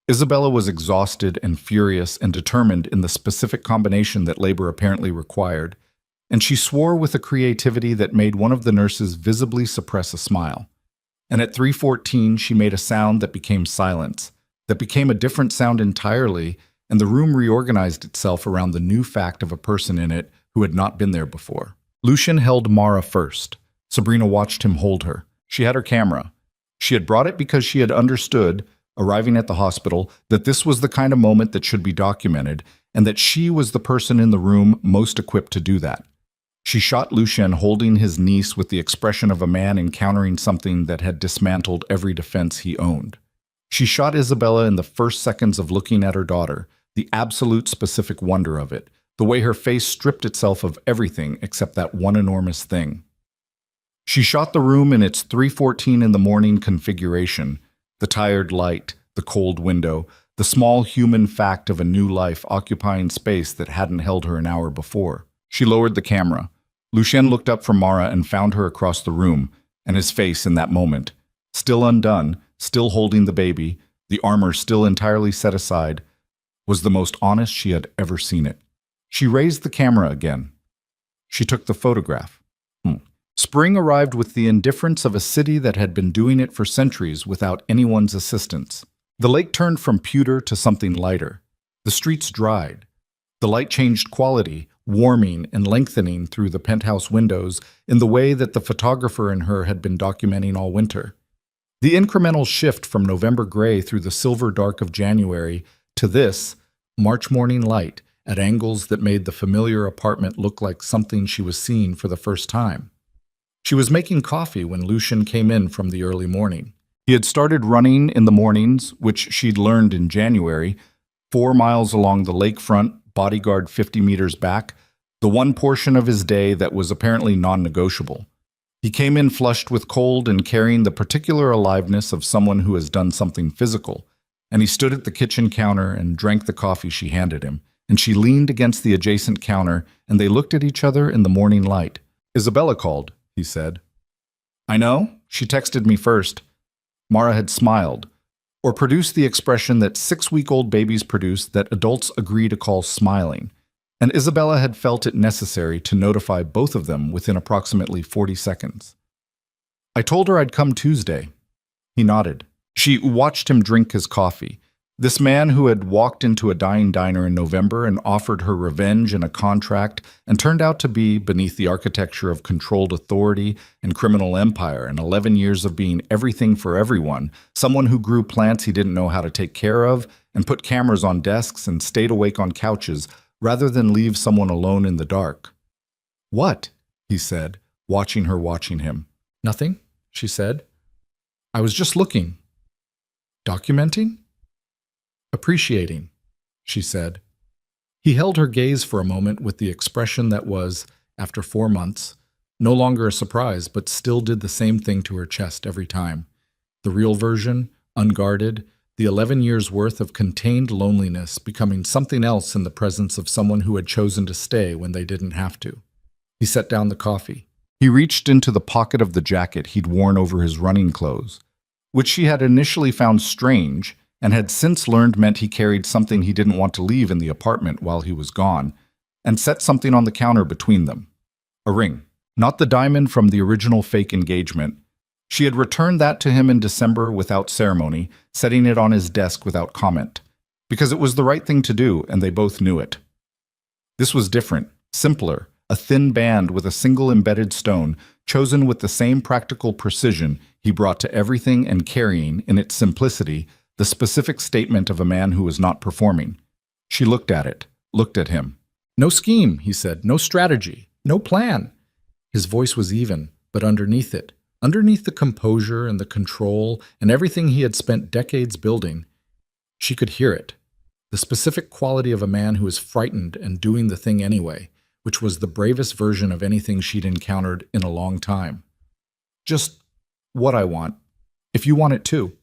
Isabella was exhausted and furious and determined in the specific combination that labor apparently required, and she swore with a creativity that made one of the nurses visibly suppress a smile. And at 3:14 she made a sound that became silence, that became a different sound entirely, and the room reorganized itself around the new fact of a person in it who had not been there before. Lucian held Mara first. Sabrina watched him hold her. She had her camera. She had brought it because she had understood, arriving at the hospital, that this was the kind of moment that should be documented, and that she was the person in the room most equipped to do that. She shot Lucian holding his niece with the expression of a man encountering something that had dismantled every defense he owned. She shot Isabella in the first seconds of looking at her daughter, the absolute specific wonder of it, the way her face stripped itself of everything except that one enormous thing. She shot the room in its 3:14 in the morning configuration, the tired light, the cold window, the small human fact of a new life occupying space that hadn't held her an hour before. She lowered the camera. Lucien looked up from Mara and found her across the room, and his face in that moment, still undone, still holding the baby, the armor still entirely set aside, was the most honest she had ever seen it. She raised the camera again. She took the photograph. Spring arrived with the indifference of a city that had been doing it for centuries without anyone's assistance. The lake turned from pewter to something lighter. The streets dried. The light changed quality, warming and lengthening through the penthouse windows in the way that the photographer in her had been documenting all winter. The incremental shift from November gray through the silver dark of January to this, March morning light, at angles that made the familiar apartment look like something she was seeing for the first time. She was making coffee when Lucian came in from the early morning. He had started running in the mornings, which she'd learned in January, 4 miles along the lakefront, bodyguard 50 meters back, the one portion of his day that was apparently non-negotiable. He came in flushed with cold and carrying the particular aliveness of someone who has done something physical, and he stood at the kitchen counter and drank the coffee she handed him, and she leaned against the adjacent counter, and they looked at each other in the morning light. "Isabella called," he said. "I know. She texted me first." Mara had smiled, or produced the expression that 6-week-old babies produce that adults agree to call smiling, and Isabella had felt it necessary to notify both of them within approximately 40 seconds. "I told her I'd come Tuesday." He nodded. She watched him drink his coffee. This man who had walked into a dying diner in November and offered her revenge and a contract and turned out to be, beneath the architecture of controlled authority and criminal empire and 11 years of being everything for everyone, someone who grew plants he didn't know how to take care of and put cameras on desks and stayed awake on couches rather than leave someone alone in the dark. "What?" he said, watching him. "Nothing," she said. "I was just looking." "Documenting?" "Appreciating," she said. He held her gaze for a moment with the expression that was, after 4 months, no longer a surprise, but still did the same thing to her chest every time. The real version, unguarded, the 11 years' worth of contained loneliness becoming something else in the presence of someone who had chosen to stay when they didn't have to. He set down the coffee. He reached into the pocket of the jacket he'd worn over his running clothes, which she had initially found strange and had since learned meant he carried something he didn't want to leave in the apartment while he was gone, and set something on the counter between them. A ring. Not the diamond from the original fake engagement. She had returned that to him in December without ceremony, setting it on his desk without comment, because it was the right thing to do, and they both knew it. This was different, simpler, a thin band with a single embedded stone, chosen with the same practical precision he brought to everything and carrying, in its simplicity, the specific statement of a man who was not performing. She looked at it, looked at him. "No scheme," he said, "no strategy, no plan." His voice was even, but underneath it, Underneath the composure and the control and everything he had spent decades building, she could hear it. The specific quality of a man who is frightened and doing the thing anyway, which was the bravest version of anything she'd encountered in a long time. Just what I want. If you want it too.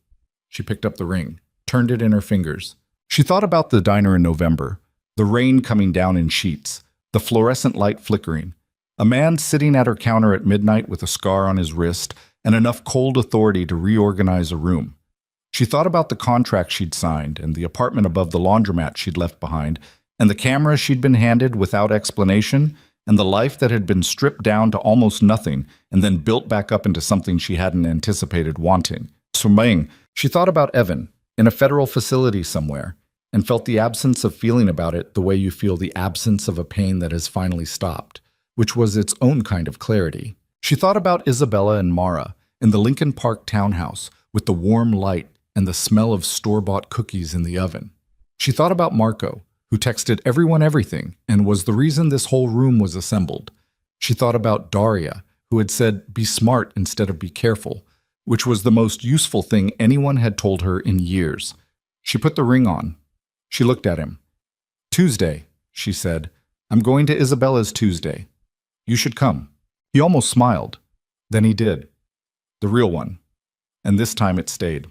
She picked up the ring, turned it in her fingers. She thought about the diner in November, the rain coming down in sheets, the fluorescent light flickering, a man sitting at her counter at midnight with a scar on his wrist and enough cold authority to reorganize a room. She thought about the contract she'd signed and the apartment above the laundromat she'd left behind and the camera she'd been handed without explanation and the life that had been stripped down to almost nothing and then built back up into something she hadn't anticipated wanting. Swimming, she thought about Evan in a federal facility somewhere and felt the absence of feeling about it the way you feel the absence of a pain that has finally stopped, which was its own kind of clarity. She thought about Isabella and Mara in the Lincoln Park townhouse with the warm light and the smell of store-bought cookies in the oven. She thought about Marco, who texted everyone everything and was the reason this whole room was assembled. She thought about Daria, who had said, "Be smart instead of be careful," which was the most useful thing anyone had told her in years. She put the ring on. She looked at him. "Tuesday," she said. "I'm going to Isabella's Tuesday. You should come." He almost smiled. Then he did. The real one. And this time it stayed.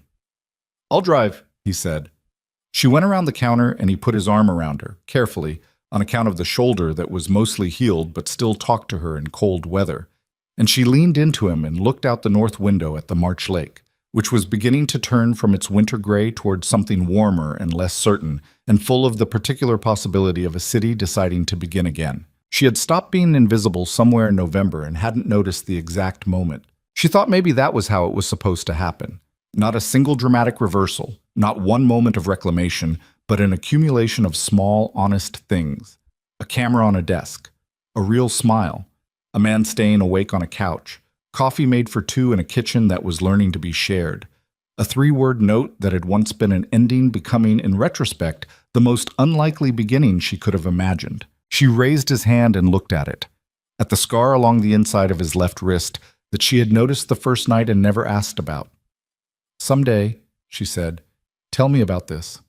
"I'll drive," he said. She went around the counter and he put his arm around her, carefully, on account of the shoulder that was mostly healed but still talked to her in cold weather. And she leaned into him and looked out the north window at the March Lake, which was beginning to turn from its winter gray towards something warmer and less certain, and full of the particular possibility of a city deciding to begin again. She had stopped being invisible somewhere in November and hadn't noticed the exact moment. She thought maybe that was how it was supposed to happen. Not a single dramatic reversal, not one moment of reclamation, but an accumulation of small, honest things. A camera on a desk, a real smile, a man staying awake on a couch, coffee made for two in a kitchen that was learning to be shared, a three-word note that had once been an ending becoming, in retrospect, the most unlikely beginning she could have imagined. She raised his hand and looked at it, at the scar along the inside of his left wrist that she had noticed the first night and never asked about. "Someday," she said, "tell me about this."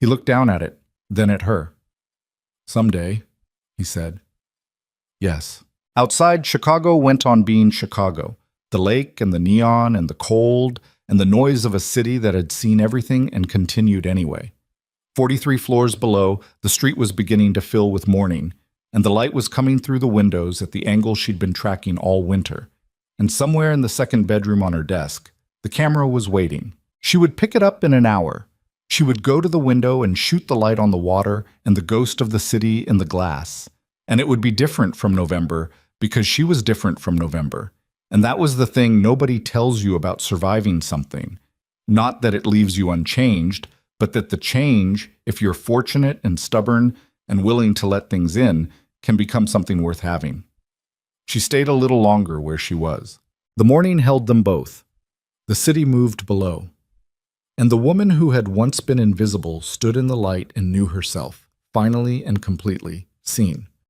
He looked down at it, then at her. "Someday," he said. "Yes." Outside, Chicago went on being Chicago. The lake and the neon and the cold and the noise of a city that had seen everything and continued anyway. 43 floors below, the street was beginning to fill with morning, and the light was coming through the windows at the angle she'd been tracking all winter. And somewhere in the second bedroom on her desk, the camera was waiting. She would pick it up in an hour. She would go to the window and shoot the light on the water and the ghost of the city in the glass. And it would be different from November because she was different from November. And that was the thing nobody tells you about surviving something. Not that it leaves you unchanged, but that the change, if you're fortunate and stubborn and willing to let things in, can become something worth having. She stayed a little longer where she was. The morning held them both. The city moved below. And the woman who had once been invisible stood in the light and knew herself, finally and completely, seen.